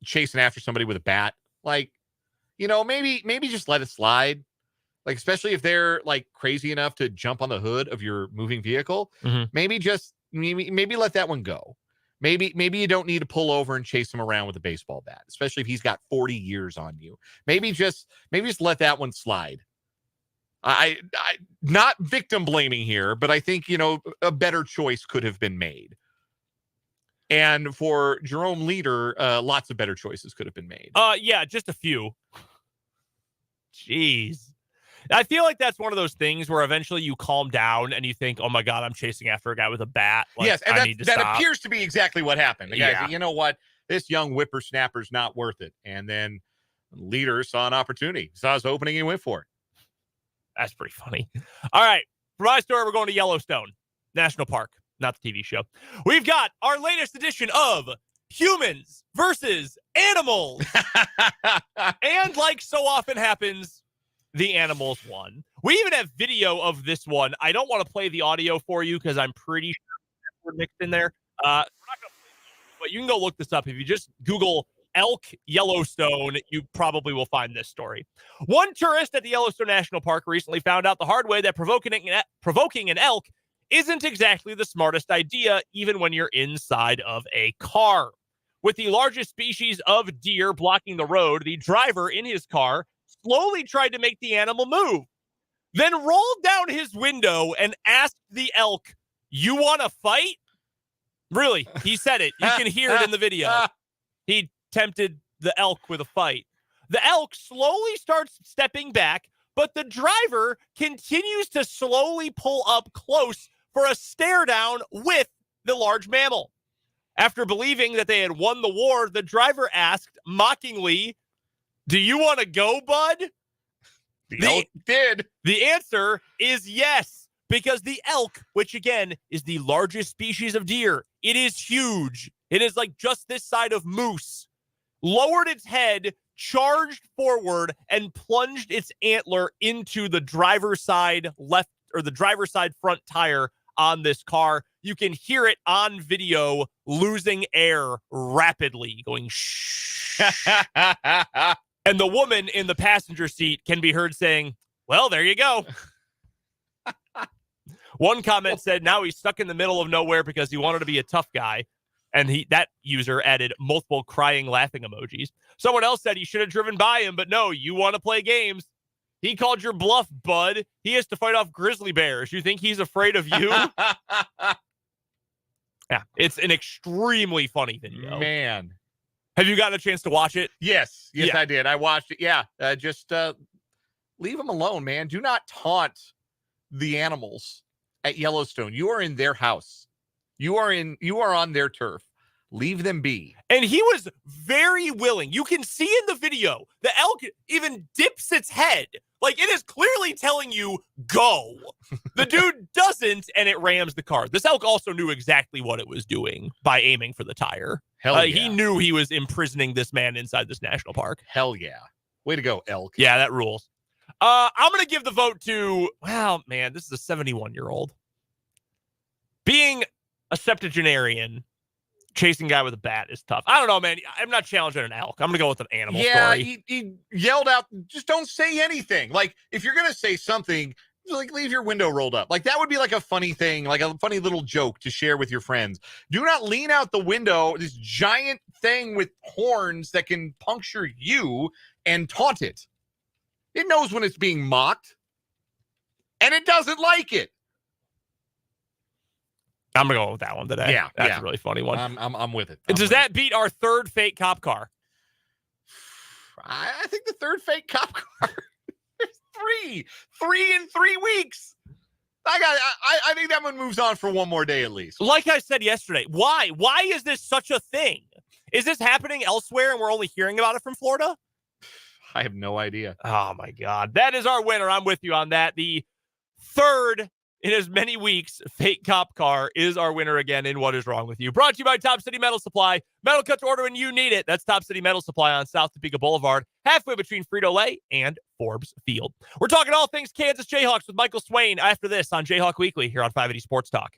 chasing after somebody with a bat. Maybe just let it slide. Especially if they're crazy enough to jump on the hood of your moving vehicle, maybe let that one go. Maybe you don't need to pull over and chase him around with a baseball bat, especially if he's got 40 years on you. Maybe just let that one slide. I not victim blaming here, but I think, a better choice could have been made. And for Jerome Leader, lots of better choices could have been made. Yeah, just a few. Jeez. I feel like that's one of those things where eventually you calm down and you think, oh my God, I'm chasing after a guy with a bat. Yes, and I need to stop. That appears to be exactly what happened. The guy said, you know what? This young whippersnapper's not worth it. And then Leader saw an opportunity. Saw his opening and went for it. That's pretty funny. All right. For my story, we're going to Yellowstone National Park, not the TV show. We've got our latest edition of Humans versus Animals. And like so often happens, the animals won. We even have video of this one. I don't want to play the audio for you because I'm pretty sure we're mixed in there. We're not going to play it, but you can go look this up. If you just Google elk Yellowstone, you probably will find this story. One tourist at the Yellowstone National Park recently found out the hard way that provoking an elk isn't exactly the smartest idea, even when you're inside of a car. With the largest species of deer blocking the road, the driver in his car slowly tried to make the animal move, then rolled down his window and asked the elk, "You want to fight?" Really, he said it. You can hear it in the video. He tempted the elk with a fight. The elk slowly starts stepping back, but the driver continues to slowly pull up close for a stare down with the large mammal. After believing that they had won the war, the driver asked mockingly, "Do you want to go, bud?" The elk did. The answer is yes, because the elk, which again is the largest species of deer, it is huge. It is like just this side of moose, lowered its head, charged forward, and plunged its antler into the driver's side left or the driver's side front tire on this car. You can hear it on video losing air rapidly, going shh. And the woman in the passenger seat can be heard saying, "Well, there you go." One comment said, "Now he's stuck in the middle of nowhere because he wanted to be a tough guy." And that user added multiple crying, laughing emojis. Someone else said, "You should have driven by him, but no, you want to play games. He called your bluff, bud. He has to fight off grizzly bears. You think he's afraid of you?" Yeah, it's an extremely funny video. Man. Have you gotten a chance to watch it? Yes, Yeah. I did. I watched it. Yeah, just leave them alone, man. Do not taunt the animals at Yellowstone. You are in their house. You are on their turf. Leave them be. And he was very willing. You can see in the video, the elk even dips its head. Like, it is clearly telling you, go. The dude doesn't, and it rams the car. This elk also knew exactly what it was doing by aiming for the tire. Hell yeah. He knew he was imprisoning this man inside this national park. Hell yeah. Way to go, elk. Yeah, that rules. I'm going to give the vote to, well, man, this is a 71-year-old. Being a septuagenarian, chasing a guy with a bat is tough. I don't know, man. I'm not challenging an elk. I'm going to go with an animal story. He yelled out, just don't say anything. Like, if you're going to say something, like, leave your window rolled up. Like, that would be like a funny thing, like a funny little joke to share with your friends. Do not lean out the window, this giant thing with horns that can puncture you, and taunt it. It knows when it's being mocked, and it doesn't like it. I'm going to go with that one today. Yeah, That's a really funny one. I'm with it. Does that beat our third fake cop car? I think the third fake cop car. There's three in 3 weeks. I think that one moves on for one more day at least. Like I said yesterday, why is this such a thing? Is this happening elsewhere and we're only hearing about it from Florida? I have no idea. Oh my God. That is our winner. I'm with you on that. The third in as many weeks fake cop car is our winner again in What Is Wrong With You. Brought to you by Top City Metal Supply. Metal cut to order when you need it. That's Top City Metal Supply on South Topeka Boulevard, halfway between Frito-Lay and Forbes Field. We're talking all things Kansas Jayhawks with Michael Swain after this on Jayhawk Weekly here on 580 Sports Talk.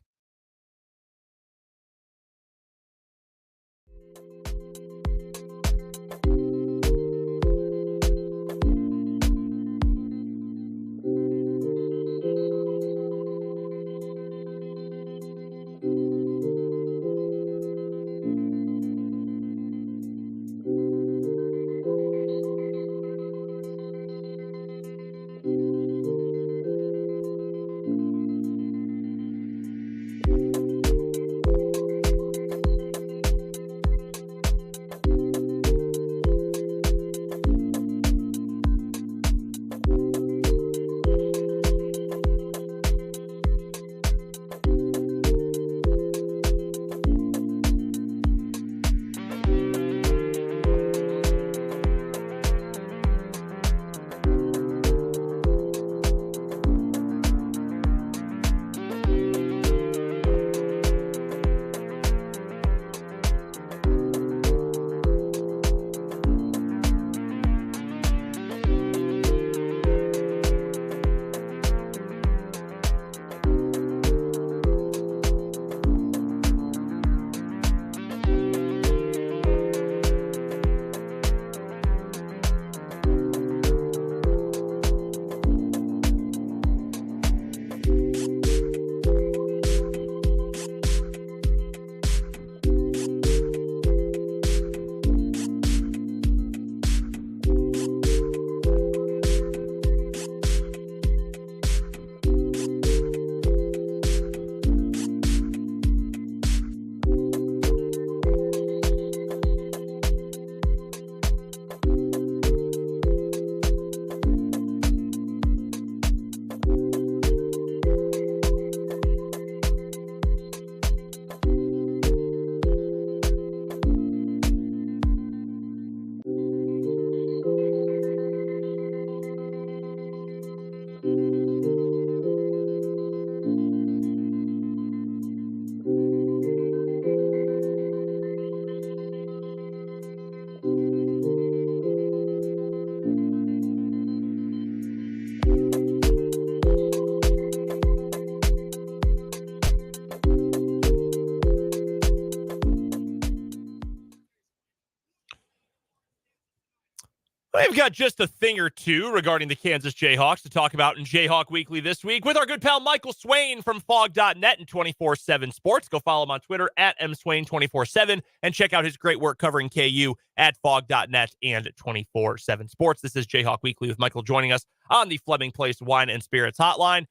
We've got just a thing or two regarding the Kansas Jayhawks to talk about in Jayhawk Weekly this week with our good pal Michael Swain from Fog.net and 24/7 Sports. Go follow him on Twitter at mswain247 and check out his great work covering KU at Fog.net and 24/7 Sports. This is Jayhawk Weekly with Michael joining us on the Fleming Place Wine and Spirits Hotline.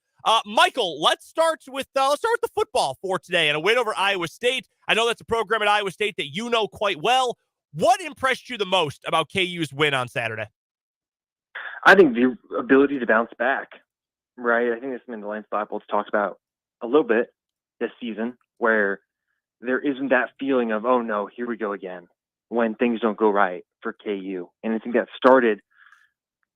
Michael, let's start with the football for today and a win over Iowa State. I know that's a program at Iowa State that you know quite well. What impressed you the most about KU's win on Saturday? I think the ability to bounce back, right? I think that's something the Lance Leipold's talked about a little bit this season, where there isn't that feeling of, oh no, here we go again, when things don't go right for KU. And I think that started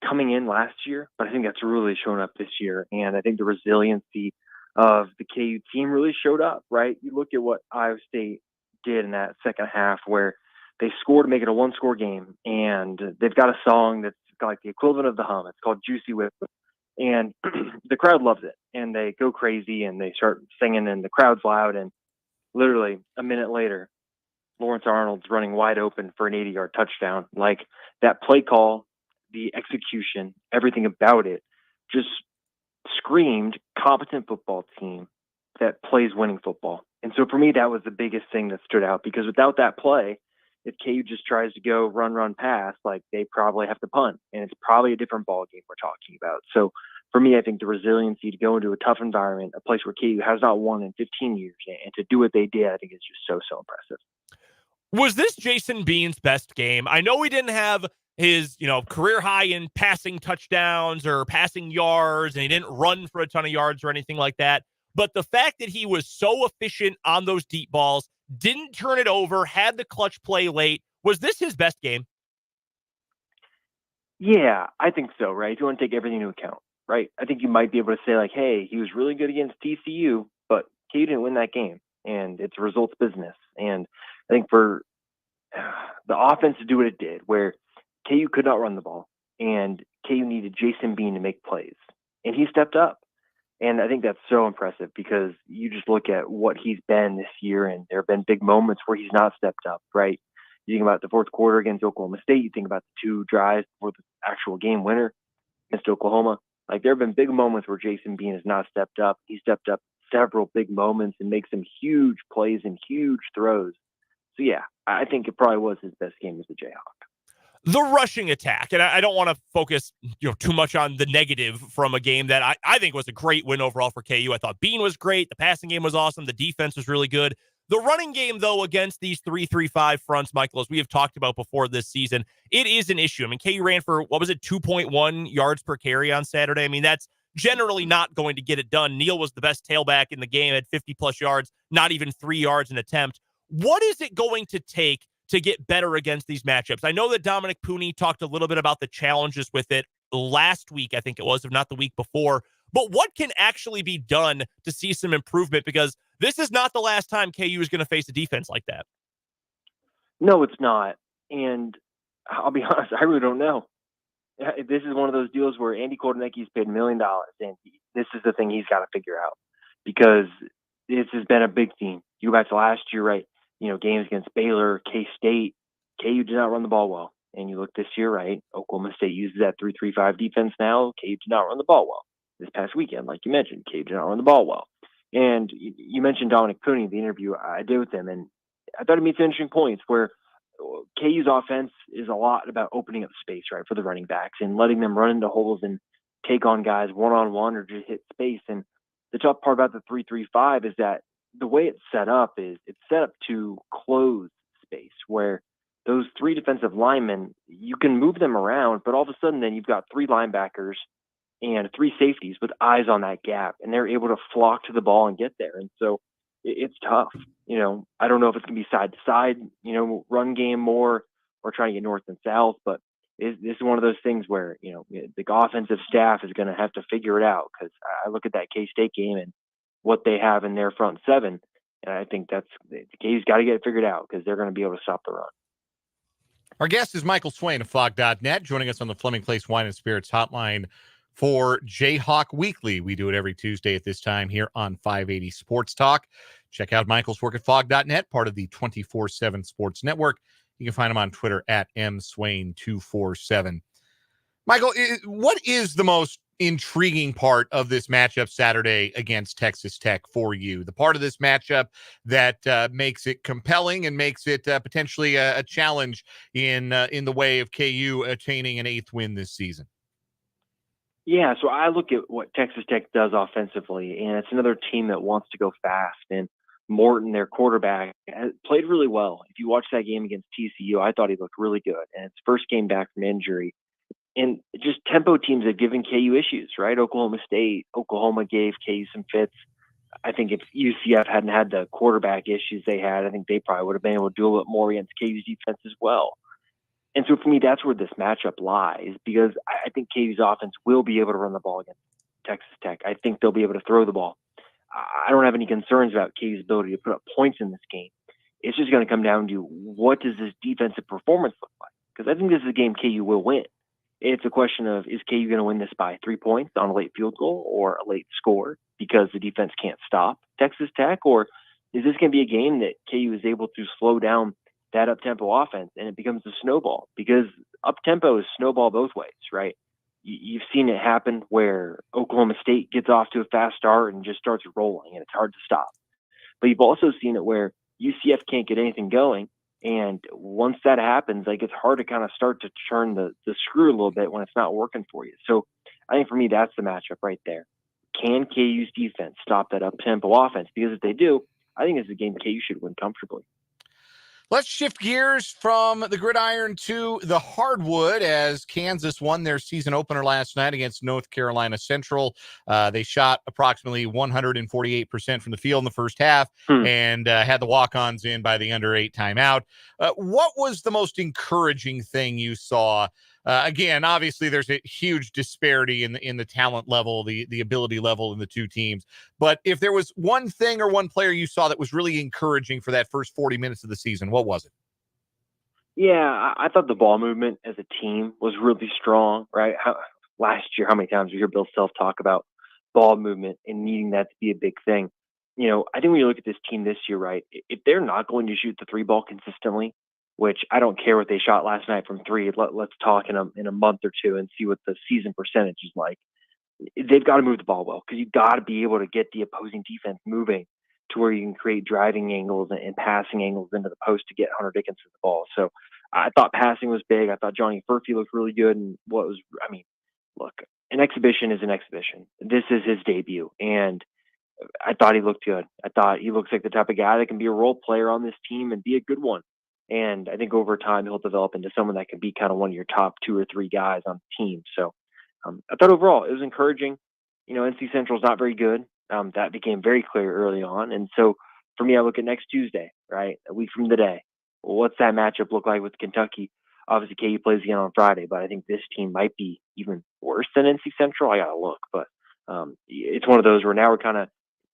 coming in last year, but I think that's really shown up this year. And I think the resiliency of the KU team really showed up, right? You look at what Iowa State did in that second half, where they scored to make it a one-score game, and they've got a song that's got like the equivalent of the hum. It's called Juicy Whip, and the crowd loves it, and they go crazy, and they start singing, and the crowd's loud, and literally a minute later, Lawrence Arnold's running wide open for an 80-yard touchdown. Like, that play call, the execution, everything about it just screamed competent football team that plays winning football. And so for me, that was the biggest thing that stood out, because without that play, if KU just tries to go run, pass, like, they probably have to punt, and it's probably a different ball game we're talking about. So for me, I think the resiliency to go into a tough environment, a place where KU has not won in 15 years, and to do what they did, I think is just so impressive. Was this Jason Bean's best game? I know he didn't have his, career high in passing touchdowns or passing yards, and he didn't run for a ton of yards or anything like that. But the fact that he was so efficient on those deep balls, didn't turn it over, had the clutch play late, was this his best game? Yeah, I think so, right? If you want to take everything into account, right? I think you might be able to say, like, hey, he was really good against TCU, but KU didn't win that game, and it's a results business. And I think for the offense to do what it did, where KU could not run the ball, and KU needed Jason Bean to make plays, and he stepped up. And I think that's so impressive, because you just look at what he's been this year, and there have been big moments where he's not stepped up, right? You think about the fourth quarter against Oklahoma State. You think about the 2 drives before the actual game winner against Oklahoma. Like, there have been big moments where Jason Bean has not stepped up. He stepped up several big moments and makes some huge plays and huge throws. So, yeah, I think it probably was his best game as a Jayhawk. The rushing attack, and I don't want to focus too much on the negative from a game that I think was a great win overall for KU. I thought Bean was great. The passing game was awesome. The defense was really good. The running game, though, against these 3-3-5 fronts, Michael, as we have talked about before this season, it is an issue. I mean, KU ran for, 2.1 yards per carry on Saturday. I mean, that's generally not going to get it done. Neal was the best tailback in the game at 50-plus yards, not even 3 yards an attempt. What is it going to take to get better against these matchups? I know that Dominic Pooney talked a little bit about the challenges with it last week, I think it was, if not the week before. But what can actually be done to see some improvement? Because this is not the last time KU is going to face a defense like that. No, it's not. And I'll be honest, I really don't know. This is one of those deals where Andy Kordenecki's paid $1 million, and this is the thing he's got to figure out, because this has been a big theme. You go back to last year, right? Games against Baylor, K-State, KU did not run the ball well. And you look this year, right? Oklahoma State uses that 3-3-5 defense now. KU did not run the ball well. This past weekend, like you mentioned, KU did not run the ball well. And you mentioned Dominic Pooney in the interview I did with him, and I thought he made some interesting points where KU's offense is a lot about opening up space, right, for the running backs and letting them run into holes and take on guys one-on-one or just hit space. And the tough part about the 3-3-5 is that the way it's set up is it's set up to close space, where those 3 defensive linemen, you can move them around, but all of a sudden then you've got 3 linebackers and 3 safeties with eyes on that gap, and they're able to flock to the ball and get there. And so it's tough. I don't know if it's going to be side to side, run game more, or trying to get north and south, but this is one of those things where, the offensive staff is going to have to figure it out, because I look at that K-State game and what they have in their front 7, and I think the KU's got to get it figured out, because they're going to be able to stop the run. Our guest is Michael Swain of Fog.net, joining us on the Fleming Place Wine and Spirits Hotline for Jayhawk Weekly. We do it every Tuesday at this time here on 580 Sports Talk. Check out Michael's work at Fog.net, part of the 24/7 Sports Network. You can find him on Twitter at mswain247. Michael, what is the most intriguing part of this matchup Saturday against Texas Tech for you? The part of this matchup that makes it compelling and makes it potentially a challenge in the way of KU attaining an 8th win this season? Yeah, so I look at what Texas Tech does offensively, and it's another team that wants to go fast. And Morton, their quarterback, played really well. If you watch that game against TCU, I thought he looked really good. And it's first game back from injury. And just tempo teams have given KU issues, right? Oklahoma State, Oklahoma gave KU some fits. I think if UCF hadn't had the quarterback issues they had, I think they probably would have been able to do a little bit more against KU's defense as well. And so for me, that's where this matchup lies, because I think KU's offense will be able to run the ball against Texas Tech. I think they'll be able to throw the ball. I don't have any concerns about KU's ability to put up points in this game. It's just going to come down to, what does this defensive performance look like? Because I think this is a game KU will win. It's a question of, is KU going to win this by 3 points on a late field goal or a late score because the defense can't stop Texas Tech? Or is this going to be a game that KU is able to slow down that up-tempo offense and it becomes a snowball? Because up-tempo is snowball both ways, right? You've seen it happen where Oklahoma State gets off to a fast start and just starts rolling, and it's hard to stop. But you've also seen it where UCF can't get anything going. And once that happens, like, it's hard to kind of start to turn the screw a little bit when it's not working for you. So I think for me, that's the matchup right there. Can KU's defense stop that up-tempo offense? Because if they do, I think it's a game KU should win comfortably. Let's shift gears from the gridiron to the hardwood as Kansas won their season opener last night against North Carolina Central. They shot approximately 148% from the field in the first half and had the walk-ons in by the under 8 timeout. What was the most encouraging thing you saw? Again, obviously, there's a huge disparity in the talent level, the ability level in the two teams. But if there was one thing or one player you saw that was really encouraging for that first 40 minutes of the season, what was it? Yeah, I thought the ball movement as a team was really strong, right? Last year, how many times we hear Bill Self talk about ball movement and needing that to be a big thing? You know, I think when you look at this team this year, right, if they're not going to shoot the 3 ball consistently, which I don't care what they shot last night from 3. Let's talk in a month or two and see what the season percentage is like. They've got to move the ball well, because you've got to be able to get the opposing defense moving to where you can create driving angles and passing angles into the post to get Hunter Dickinson the ball. So I thought passing was big. I thought Johnny Furphy looked really good. And look, an exhibition is an exhibition. This is his debut. And I thought he looked good. I thought he looks like the type of guy that can be a role player on this team and be a good one. And I think over time he'll develop into someone that can be kind of one of your top 2 or 3 guys on the team. So I thought overall it was encouraging. You know, NC Central's not very good. That became very clear early on. And so for me, I look at next Tuesday, right? A week from today. Well, what's that matchup look like with Kentucky? Obviously, KU plays again on Friday, but I think this team might be even worse than NC Central. I got to look. But it's one of those where now we're kind of,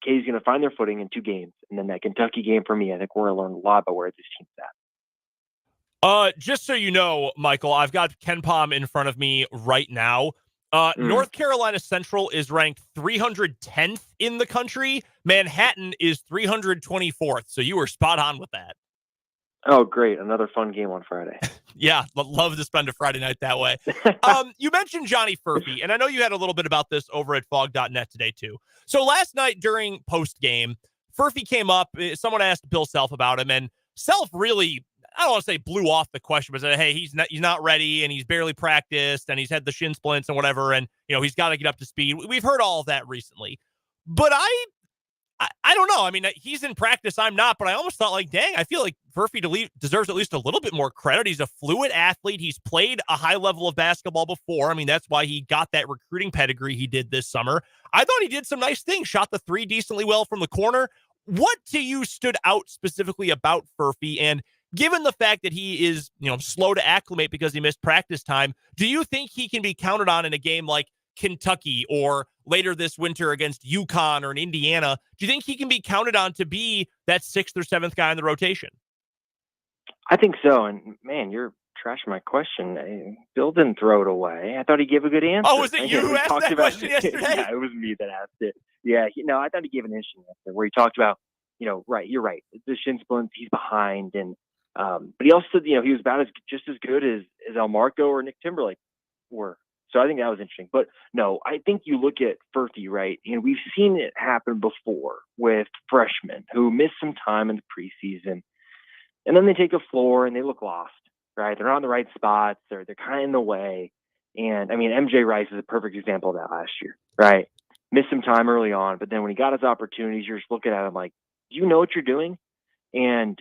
KU's going to find their footing in 2 games. And then that Kentucky game for me, I think we're going to learn a lot about where this team's at. Just so you know, Michael, I've got KenPom in front of me right now. North Carolina Central is ranked 310th in the country. Manhattan is 324th. So you were spot on with that. Oh, great. Another fun game on Friday. Yeah, love to spend a Friday night that way. You mentioned Johnny Furphy, and I know you had a little bit about this over at fog.net today, too. So last night during post-game, Furphy came up. Someone asked Bill Self about him, and Self really, I don't want to say blew off the question, but said, hey, he's not ready, and he's barely practiced, and he's had the shin splints and whatever, and he's got to get up to speed. We've heard all of that recently. But I don't know. I mean, he's in practice. I'm not, but I almost thought, like, dang, I feel like Furphy deserves at least a little bit more credit. He's a fluid athlete. He's played a high level of basketball before. I mean, that's why he got that recruiting pedigree he did this summer. I thought he did some nice things, shot the 3 decently well from the corner. What to you stood out specifically about Furphy? And given the fact that he is, slow to acclimate because he missed practice time, do you think he can be counted on in a game like Kentucky or later this winter against UConn or in Indiana? Do you think he can be counted on to be that 6th or 7th guy in the rotation? I think so. And man, you're trashing my question. Bill didn't throw it away. I thought he gave a good answer. Oh, was it you who asked that question yesterday? Yeah, it was me that asked it. Yeah, I thought he gave an interesting answer where he talked about, right, you're right. The shin splints, he's behind. And but he also said, he was about just as good as El Marco or Nick Timberlake were. So I think that was interesting. But no, I think you look at Furphy, right, and we've seen it happen before with freshmen who miss some time in the preseason, and then they take a floor and they look lost, right? They're not in the right spots. They're kind of in the way. And I mean, MJ Rice is a perfect example of that last year, right? Missed some time early on, but then when he got his opportunities, you're just looking at him like, do you know what you're doing? And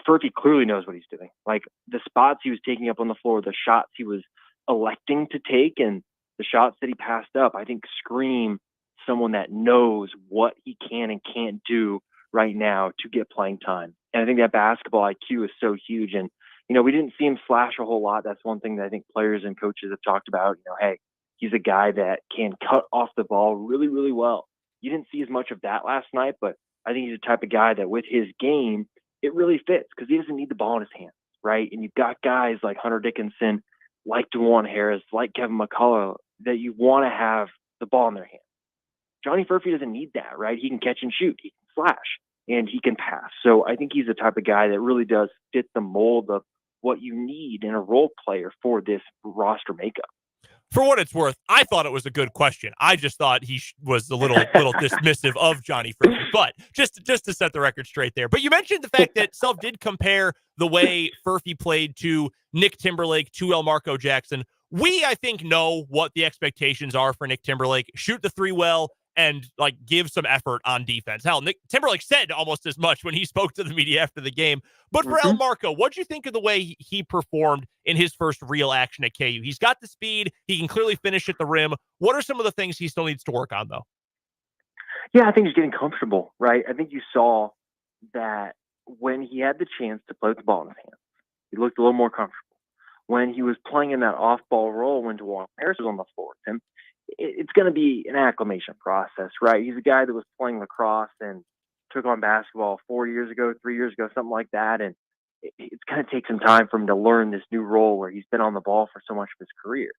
Furphy clearly knows what he's doing. Like the spots he was taking up on the floor, the shots he was electing to take, and the shots that he passed up, I think scream someone that knows what he can and can't do right now to get playing time. And I think that basketball IQ is so huge. And, you know, we didn't see him flash a whole lot. That's one thing that I think players and coaches have talked about. You know, hey, he's a guy that can cut off the ball really, really well. You didn't see as much of that last night, but I think he's the type of guy that with his game, it really fits because he doesn't need the ball in his hands, right? And you've got guys like Hunter Dickinson, like DeJuan Harris, like Kevin McCullough, that you want to have the ball in their hands. Johnny Furphy doesn't need that, right? He can catch and shoot, he can slash, and he can pass. So I think he's the type of guy that really does fit the mold of what you need in a role player for this roster makeup. For what it's worth, I thought it was a good question. I just thought he was a little dismissive of Johnny Furphy, but just to set the record straight there. But you mentioned the fact that Self did compare the way Furphy played to Nick Timberlake, to Elmarko Jackson. We, I think, know what the expectations are for Nick Timberlake. Shoot the three well and like give some effort on defense. Hell, Nick Timberlake said almost as much when he spoke to the media after the game. But for Elmarko, what'd you think of the way he performed in his first real action at KU? He's got the speed. He can clearly finish at the rim. What are some of the things he still needs to work on, though? Yeah, I think he's getting comfortable, right? I think you saw that when he had the chance to play with the ball in his hands, he looked a little more comfortable. When he was playing in that off-ball role when DeJuan Harris was on the floor with him, it's going to be an acclimation process, right? He's a guy that was playing lacrosse and took on basketball 4 years ago, 3 years ago, something like that. And it's going to take some time for him to learn this new role where he's been on the ball for so much of his career.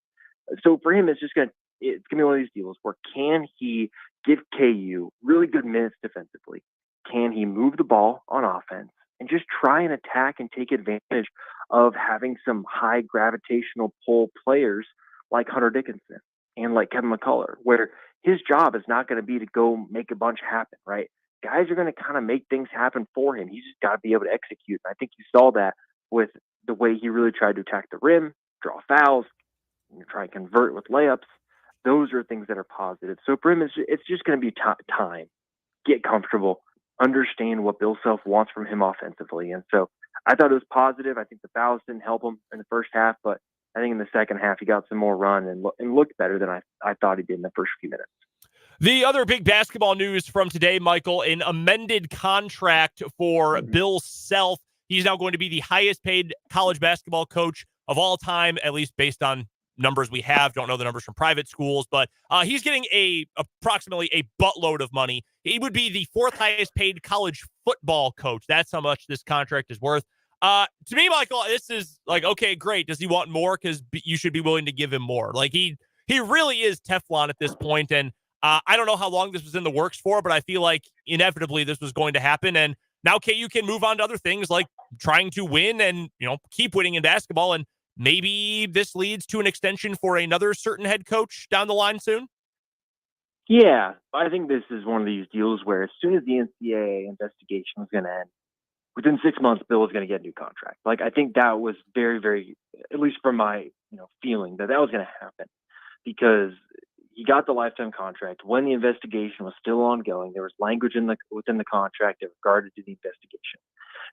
So for him, it's going to be one of these deals where can he give KU really good minutes defensively? Can he move the ball on offense and just try and attack and take advantage of having some high gravitational pull players like Hunter Dickinson and like Kevin McCullough, where his job is not going to be to go make a bunch happen, right? Guys are going to kind of make things happen for him. He's just got to be able to execute. And I think you saw that with the way he really tried to attack the rim, draw fouls, and try and convert with layups. Those are things that are positive. So for him, it's just going to be time. Get comfortable. Understand what Bill Self wants from him offensively. And so I thought it was positive. I think the fouls didn't help him in the first half, but I think in the second half he got some more run and looked better than I thought he did in the first few minutes. The other big basketball news from today, Michael, an amended contract for Bill Self. He's now going to be the highest paid college basketball coach of all time, at least based on numbers we have. Don't know the numbers from private schools, but he's getting approximately a buttload of money. He would be the fourth highest paid college football coach. That's how much this contract is worth. To me, Michael, this is like, okay, great. Does he want more? Because you should be willing to give him more. Like he really is Teflon at this point. And I don't know how long this was in the works for, but I feel like inevitably this was going to happen. And now KU can move on to other things like trying to win and, keep winning in basketball. And maybe this leads to an extension for another certain head coach down the line soon. Yeah, I think this is one of these deals where as soon as the NCAA investigation was going to end, within 6 months, Bill was going to get a new contract. Like, I think that was very, very, at least from my feeling, that was going to happen because he got the lifetime contract when the investigation was still ongoing. There was language within the contract that regarded to the investigation.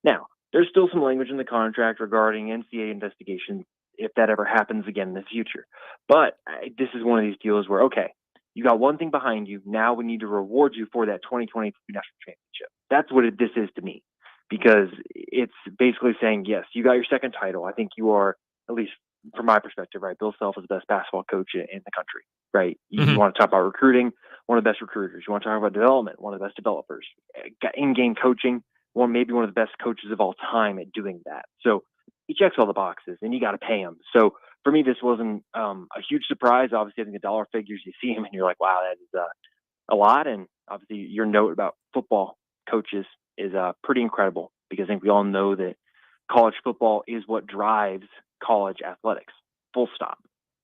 Now, there's still some language in the contract regarding NCAA investigation if that ever happens again in the future. But this is one of these deals where, okay, you got one thing behind you. Now we need to reward you for that 2023 national championship. That's what this is to me, because it's basically saying, yes, you got your second title. I think you are, at least from my perspective, right? Bill Self is the best basketball coach in the country, right? You want to talk about recruiting, one of the best recruiters. You want to talk about development, one of the best developers. In-game coaching, maybe one of the best coaches of all time at doing that. So he checks all the boxes, and you got to pay him. So for me, this wasn't a huge surprise. Obviously, I think the dollar figures, you see him, and you're like, wow, that is a lot. And obviously, your note about football coaches is pretty incredible, because I think we all know that college football is what drives college athletics. Full stop.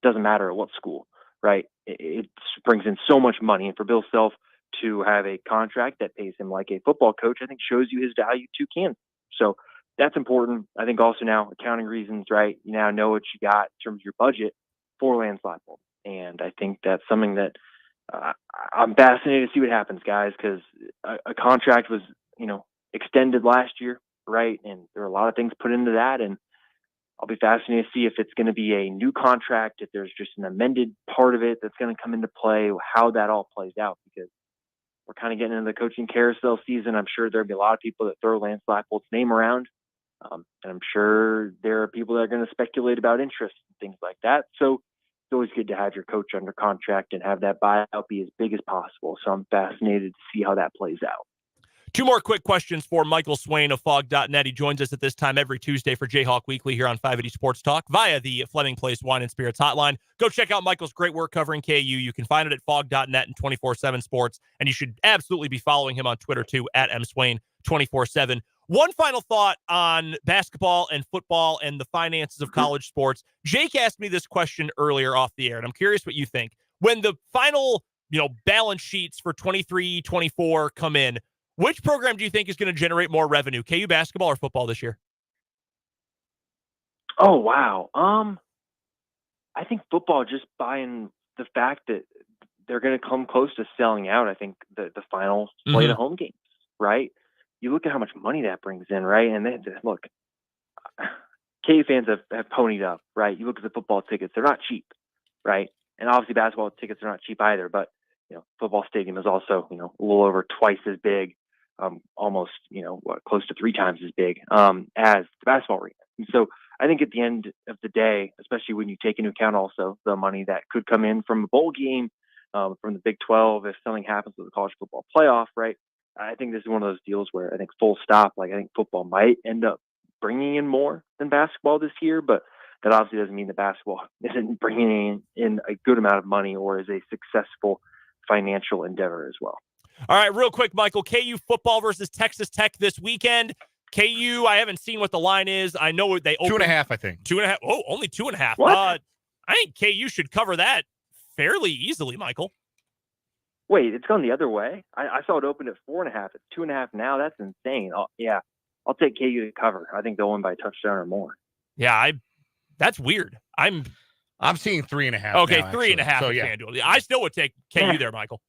Doesn't matter at what school. right? It brings in so much money. And for Bill Self to have a contract that pays him like a football coach, I think shows you his value to Kansas. So that's important. I think also now accounting reasons, right? You now know what you got in terms of your budget for Lance Leipold. And I think that's something that I'm fascinated to see what happens, guys, because a contract was, extended last year, right? And there are a lot of things put into that. And I'll be fascinated to see if it's going to be a new contract, if there's just an amended part of it that's going to come into play, how that all plays out, because we're kind of getting into the coaching carousel season. I'm sure there'll be a lot of people that throw Lance Leipold's name around. And I'm sure there are people that are going to speculate about interest and things like that. So it's always good to have your coach under contract and have that buyout be as big as possible. So I'm fascinated to see how that plays out. Two more quick questions for Michael Swain of Fog.net. He joins us at this time every Tuesday for Jayhawk Weekly here on 580 Sports Talk via the Fleming Place Wine and Spirits hotline. Go check out Michael's great work covering KU. You can find it at Fog.net and 24/7 Sports, and you should absolutely be following him on Twitter too, at mswain247. One final thought on basketball and football and the finances of college sports. Jake asked me this question earlier off the air, and I'm curious what you think. When the final, balance sheets for 23-24 come in, which program do you think is going to generate more revenue, KU basketball or football this year? Oh, wow. I think football, just buying the fact that they're going to come close to selling out, I think, the final slate of home games, right? You look at how much money that brings in, right? And then, look, KU fans have ponied up, right? You look at the football tickets, they're not cheap, right? And obviously basketball tickets are not cheap either, but, football stadium is also, a little over twice as big. Almost, close to 3 times as big as the basketball arena. And so I think at the end of the day, especially when you take into account also the money that could come in from a bowl game, from the Big 12, if something happens with the college football playoff, right? I think this is one of those deals where I think full stop, I think football might end up bringing in more than basketball this year, but that obviously doesn't mean that basketball isn't bringing in a good amount of money or is a successful financial endeavor as well. All right, real quick, Michael, KU football versus Texas Tech this weekend. KU, I haven't seen what the line is. I know they opened 2.5, I think. 2.5. Oh, only 2.5. What? I think KU should cover that fairly easily, Michael. Wait, it's gone the other way? I saw it open at 4.5. It's 2.5 now. That's insane. I'll take KU to cover. I think they'll win by a touchdown or more. Yeah, that's weird. I'm seeing 3.5. Okay, now, 3.5. So, yeah. FanDuel. I still would take KU there, Michael.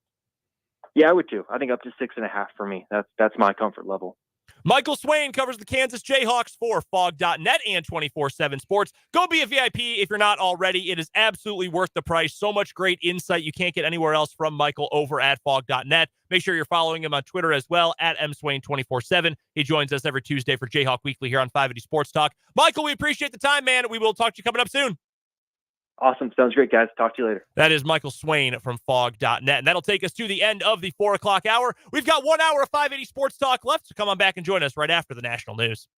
Yeah, I would too. I think up to 6.5 for me. That's my comfort level. Michael Swain covers the Kansas Jayhawks for Fog.net and 24/7 Sports. Go be a VIP if you're not already. It is absolutely worth the price. So much great insight you can't get anywhere else from Michael over at Fog.net. Make sure you're following him on Twitter as well, at mswain247. He joins us every Tuesday for Jayhawk Weekly here on 580 Sports Talk. Michael, we appreciate the time, man. We will talk to you coming up soon. Awesome. Sounds great, guys. Talk to you later. That is Michael Swain from Fog.net. And that'll take us to the end of the 4 o'clock hour. We've got 1 hour of 580 Sports Talk left, so come on back and join us right after the national news.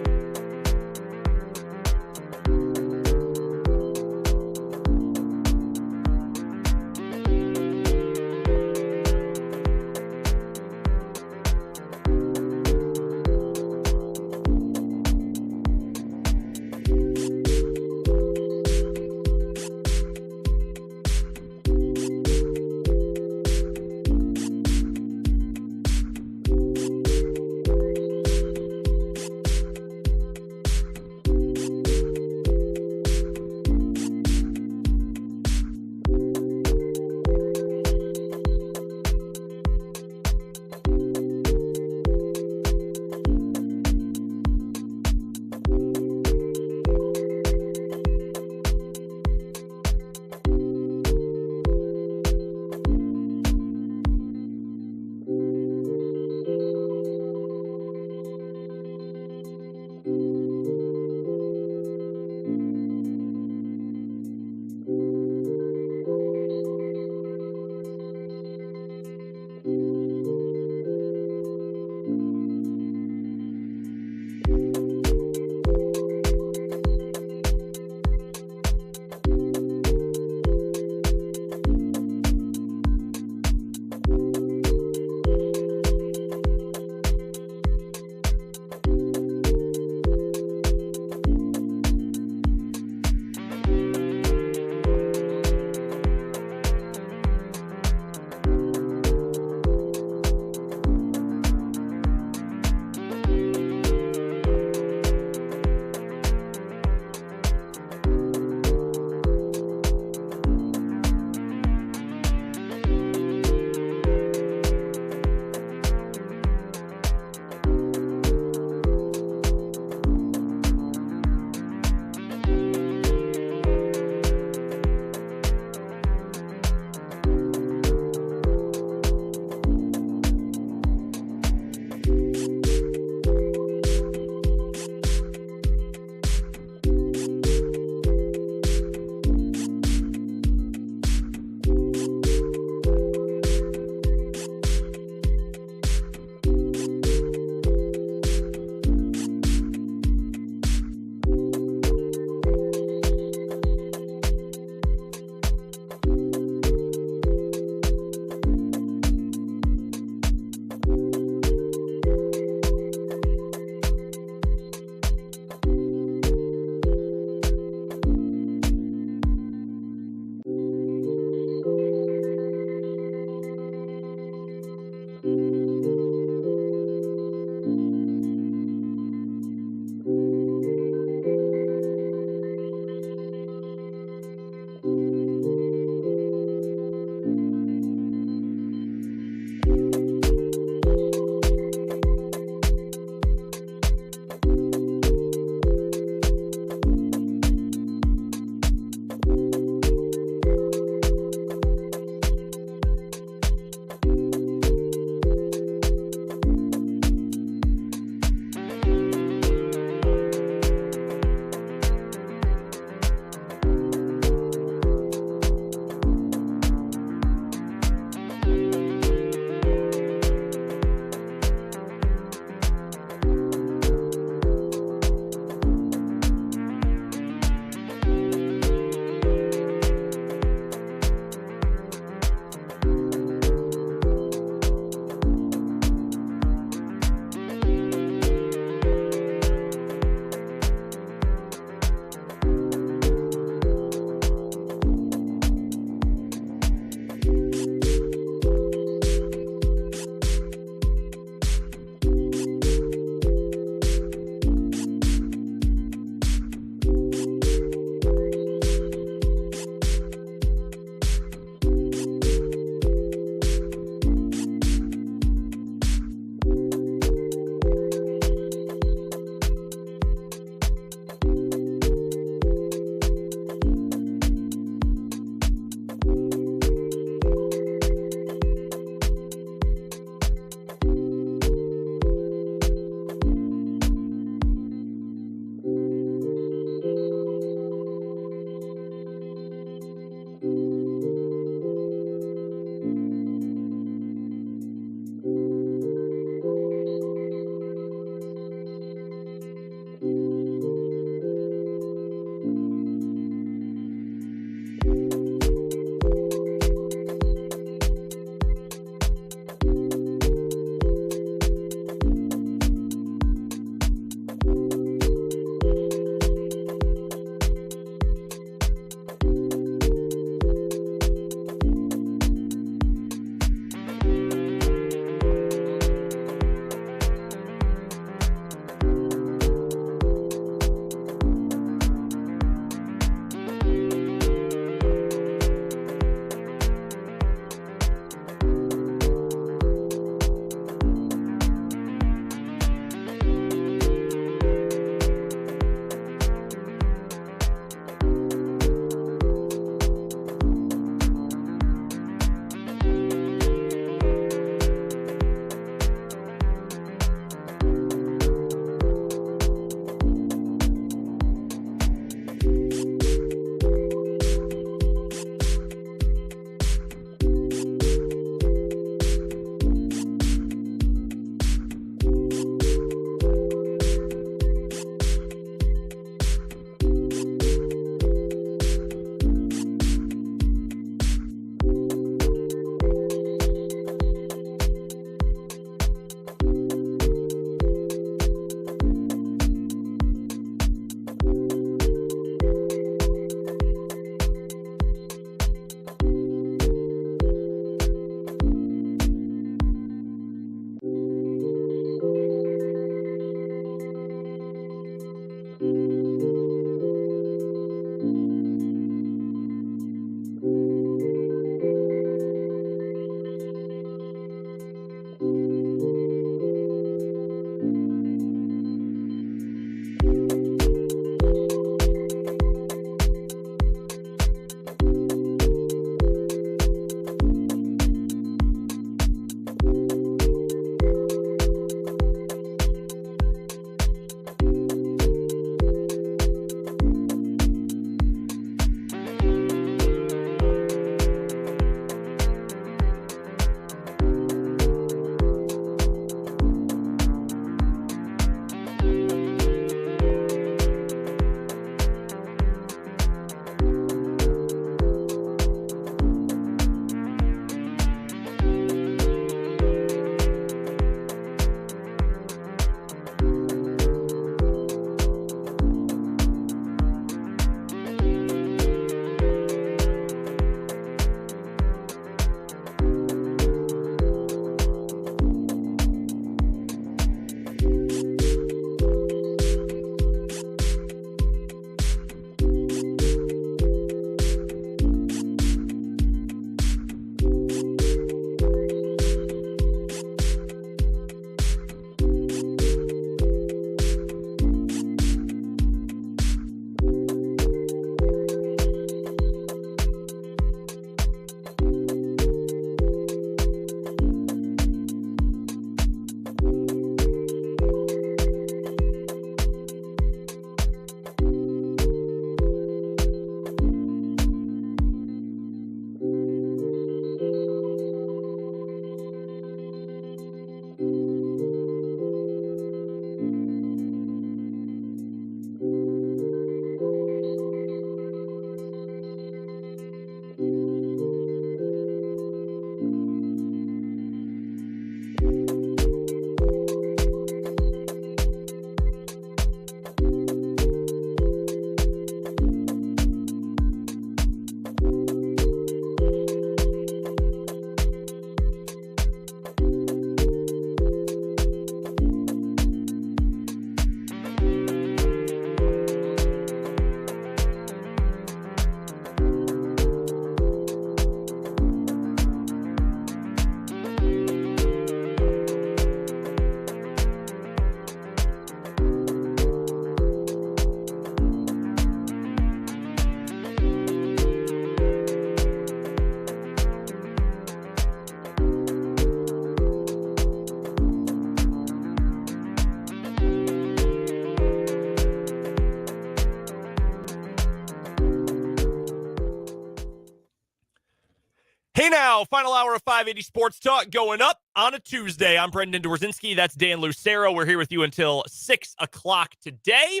Hey now, final hour of 580 Sports Talk going up on a Tuesday. I'm Brendan Dworzynski. That's Dan Lucero. We're here with you until 6 o'clock today.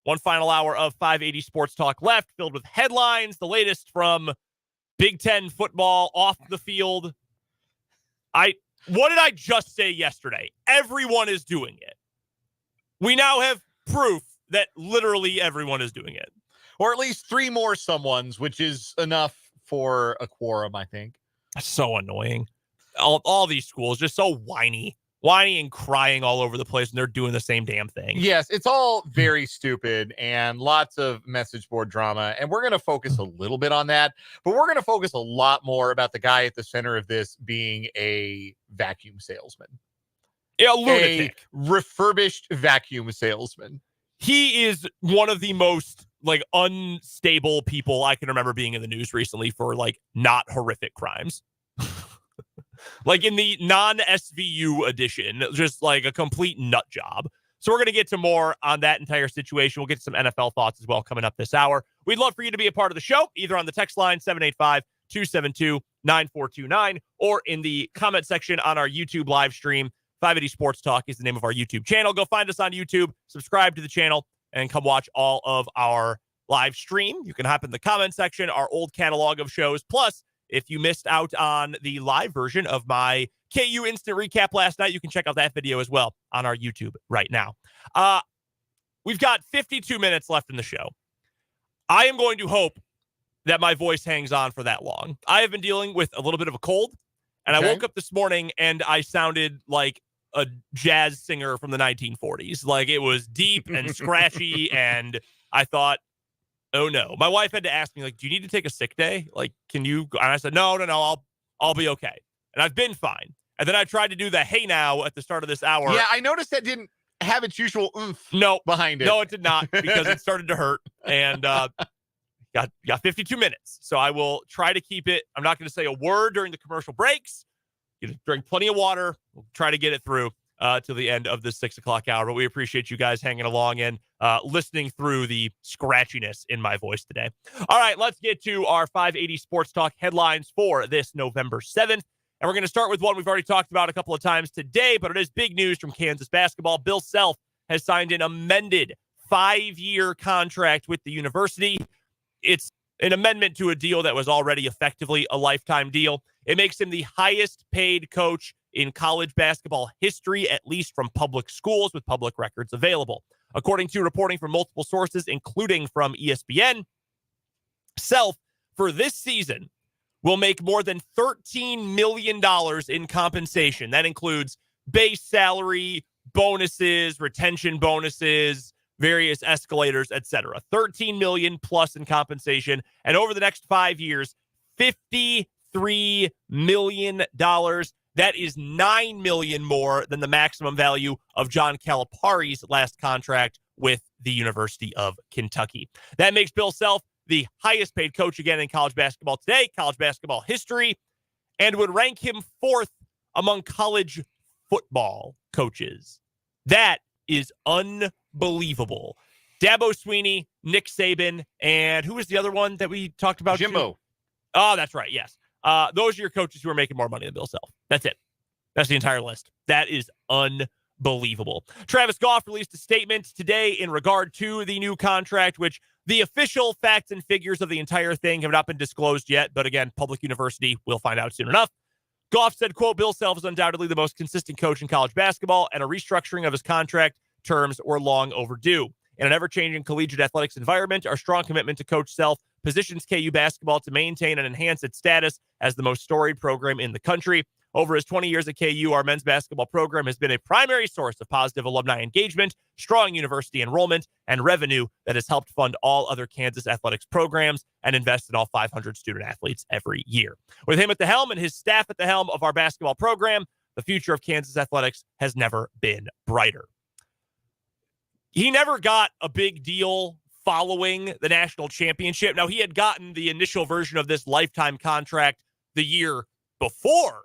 One final hour of 580 Sports Talk left, filled with headlines, the latest from Big Ten football off the field. What did I just say yesterday? Everyone is doing it. We now have proof that literally everyone is doing it. Or at least 3 more someones, which is enough for a quorum, I think. That's so annoying. All these schools just so whiny and crying all over the place, and they're doing the same damn thing. Yes, it's all very stupid and lots of message board drama. And we're going to focus a little bit on that, but we're going to focus a lot more about the guy at the center of this being a vacuum salesman. A lunatic. A refurbished vacuum salesman. He is one of the most unstable people I can remember being in the news recently for not horrific crimes. In the non-SVU edition, just a complete nut job. So we're going to get to more on that entire situation. We'll get to some NFL thoughts as well coming up this hour. We'd love for you to be a part of the show, either on the text line 785-272-9429 or in the comment section on our YouTube live stream. 580 Sports Talk is the name of our YouTube channel. Go find us on YouTube, subscribe to the channel, and come watch all of our live stream. You can hop in the comment section, our old catalog of shows. Plus, if you missed out on the live version of my KU Instant Recap last night, you can check out that video as well on our YouTube right now. We've got 52 minutes left in the show. I am going to hope that my voice hangs on for that long. I have been dealing with a little bit of a cold, and I woke up this morning and I sounded like a jazz singer from the 1940s. It was deep and scratchy, and I thought, oh no. My wife had to ask me, do you need to take a sick day? Can you? And I said, no, I'll be okay. And I've been fine. And then I tried to do the hey now at the start of this hour. Yeah, I noticed that didn't have its usual oomph behind it. No, it did not, because it started to hurt. And got 52 minutes. So I will try to keep it. I'm not going to say a word during the commercial breaks. Drink plenty of water. We'll try to get it through to the end of the 6 o'clock hour. But we appreciate you guys hanging along and listening through the scratchiness in my voice today. All right, let's get to our 580 Sports Talk headlines for this November 7th. And we're going to start with one we've already talked about a couple of times today, but it is big news from Kansas basketball. Bill Self has signed an amended 5-year contract with the university. It's an amendment to a deal that was already effectively a lifetime deal. It makes him the highest paid coach in college basketball history, at least from public schools with public records available. According to reporting from multiple sources, including from ESPN, Self, for this season, will make more than $13 million in compensation. That includes base salary, bonuses, retention bonuses, various escalators, etc. $13 million plus in compensation. And over the next 5 years, $53 million. That is $9 million more than the maximum value of John Calipari's last contract with the University of Kentucky. That makes Bill Self the highest paid coach again in college basketball today, college basketball history, and would rank him 4th among college football coaches. That is unbelievable. Dabo Swinney, Nick Saban, and who was the other one that we talked about? Jimbo. Oh, that's right. Yes. Those are your coaches who are making more money than Bill Self. That's it. That's the entire list. That is unbelievable. Travis Goff released a statement today in regard to the new contract, which the official facts and figures of the entire thing have not been disclosed yet. But again, public university, we'll find out soon enough. Goff said, quote, Bill Self is undoubtedly the most consistent coach in college basketball, and a restructuring of his contract terms were long overdue. In an ever-changing collegiate athletics environment, our strong commitment to Coach Self positions KU basketball to maintain and enhance its status as the most storied program in the country. Over his 20 years at KU, our men's basketball program has been a primary source of positive alumni engagement, strong university enrollment, and revenue that has helped fund all other Kansas athletics programs and invest in all 500 student athletes every year. With him at the helm and his staff at the helm of our basketball program, the future of Kansas athletics has never been brighter. He never got a big deal following the national championship. Now, he had gotten the initial version of this lifetime contract the year before,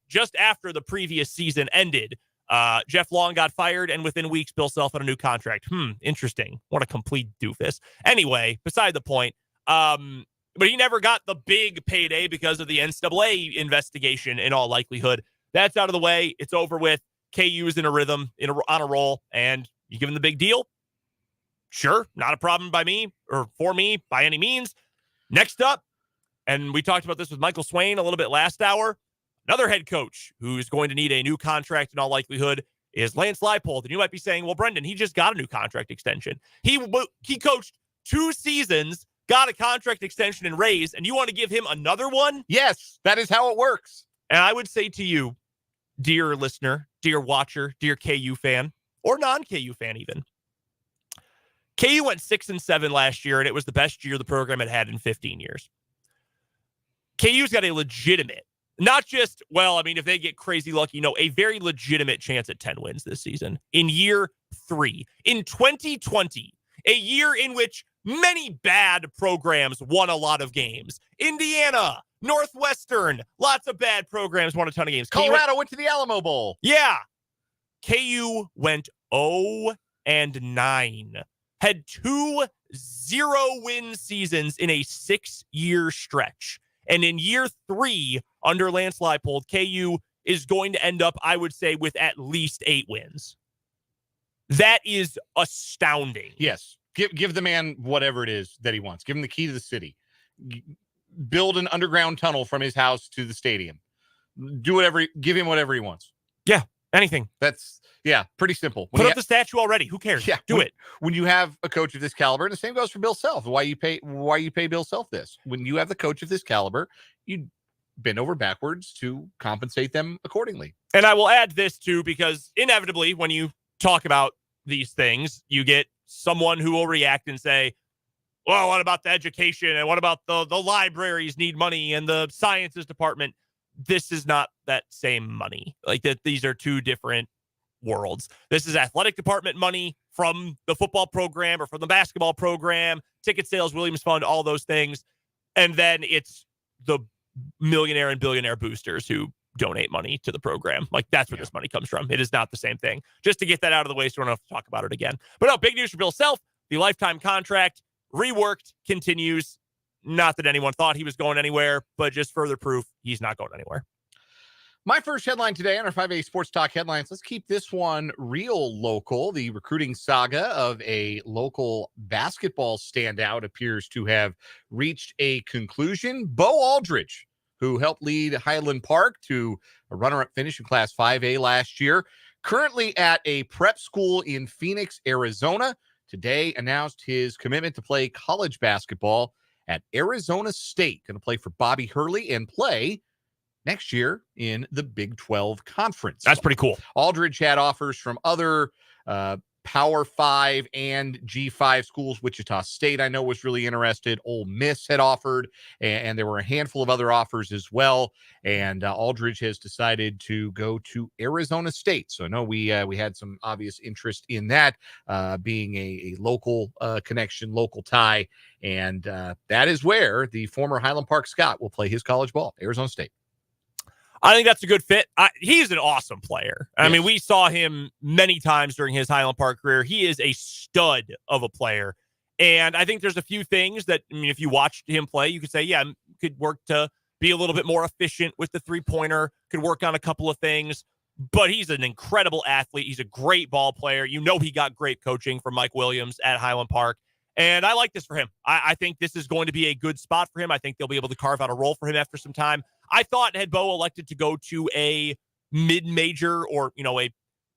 just after the previous season ended. Jeff Long got fired, and within weeks, Bill Self had a new contract. Interesting. What a complete doofus. Anyway, beside the point, but he never got the big payday because of the NCAA investigation in all likelihood. That's out of the way. It's over with. KU is in a rhythm, on a roll, and you give him the big deal? Sure, not a problem by me or for me by any means. Next up, and we talked about this with Michael Swain a little bit last hour, another head coach who's going to need a new contract in all likelihood is Lance Leipold. And you might be saying, well, Brendan, he just got a new contract extension. He coached 2 seasons, got a contract extension and raise, and you want to give him another one? Yes, that is how it works. And I would say to you, dear listener, dear watcher, dear KU fan, or non-KU fan even, KU went 6-7 last year, and it was the best year the program had in 15 years. KU's got a legitimate, not just, well, I mean, if they get crazy lucky, no, a very legitimate chance at 10 wins this season in year 3. In 2020, a year in which many bad programs won a lot of games. Indiana, Northwestern, lots of bad programs won a ton of games. Colorado went to the Alamo Bowl. Yeah. KU went 0-9. Had 2 0-win seasons in a 6-year stretch. And in year 3, under Lance Leipold, KU is going to end up, I would say, with at least 8 wins. That is astounding. Yes. Give the man whatever it is that he wants. Give him the key to the city. Build an underground tunnel from his house to the stadium. Give him whatever he wants. Yeah, anything. That's, pretty simple. Put up the statue already. Who cares? Yeah, do it. When you have a coach of this caliber, and the same goes for Bill Self. Why you pay Bill Self this? When you have the coach of this caliber, you bend over backwards to compensate them accordingly. And I will add this too, because inevitably when you talk about these things, you get someone who will react and say, well, what about the education? And what about the libraries need money and the sciences department? This is not that same money. Like that, these are 2 different worlds. This is athletic department money from the football program or from the basketball program, ticket sales, Williams Fund, all those things. And then it's the millionaire and billionaire boosters who donate money to the program. Like that's where this money comes from. It is not the same thing. Just to get that out of the way so we don't have to talk about it again. But no, big news for Bill Self. The lifetime contract reworked continues. Not that anyone thought he was going anywhere, but just further proof he's not going anywhere. My first headline today on our 5A Sports Talk headlines. Let's keep this one real local. The recruiting saga of a local basketball standout appears to have reached a conclusion. Bo Aldridge, who helped lead Highland Park to a runner-up finish in Class 5A last year, currently at a prep school in Phoenix, Arizona, today announced his commitment to play college basketball at Arizona State. Going to play for Bobby Hurley and play next year in the Big 12 Conference. That's pretty cool. Aldridge had offers from other Power 5 and G5 schools. Wichita State, I know, was really interested. Ole Miss had offered, and there were a handful of other offers as well. And Aldridge has decided to go to Arizona State. So I know we had some obvious interest in that, being a local connection, local tie. And that is where the former Highland Park Scot will play his college ball, Arizona State. I think that's a good fit. He's an awesome player. I Yes. mean, we saw him many times during his Highland Park career. He is a stud of a player. And I think there's a few things that, I mean, if you watched him play, you could say, yeah, could work to be a little bit more efficient with the 3-pointer, could work on a couple of things. But he's an incredible athlete. He's a great ball player. You know, he got great coaching from Mike Williams at Highland Park. And I like this for him. I think this is going to be a good spot for him. I think they'll be able to carve out a role for him after some time. I thought had Bo elected to go to a mid-major or, you know, a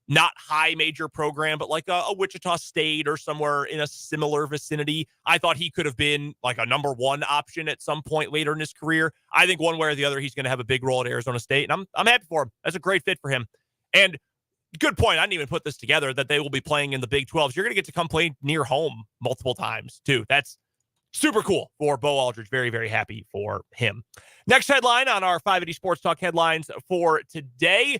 not high major program, but like a Wichita State or somewhere in a similar vicinity, I thought he could have been like a number 1 option at some point later in his career. I think one way or the other, he's going to have a big role at Arizona State, and I'm happy for him. That's a great fit for him. And good point. I didn't even put this together that they will be playing in the Big 12. You're going to get to come play near home multiple times too. That's super cool for Bo Aldridge. Very, very happy for him. Next headline on our 580 Sports Talk headlines for today.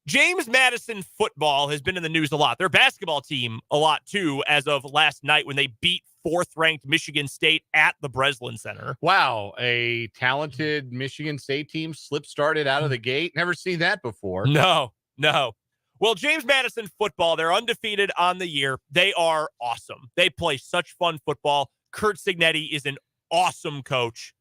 James Madison football has been in the news a lot. Their basketball team a lot too, as of last night when they beat 4th-ranked Michigan State at the Breslin Center. Wow, a talented Michigan State team slip-started out of the gate. Never seen that before. No. Well, James Madison football, they're undefeated on the year. They are awesome. They play such fun football. Kurt Signetti is an awesome coach.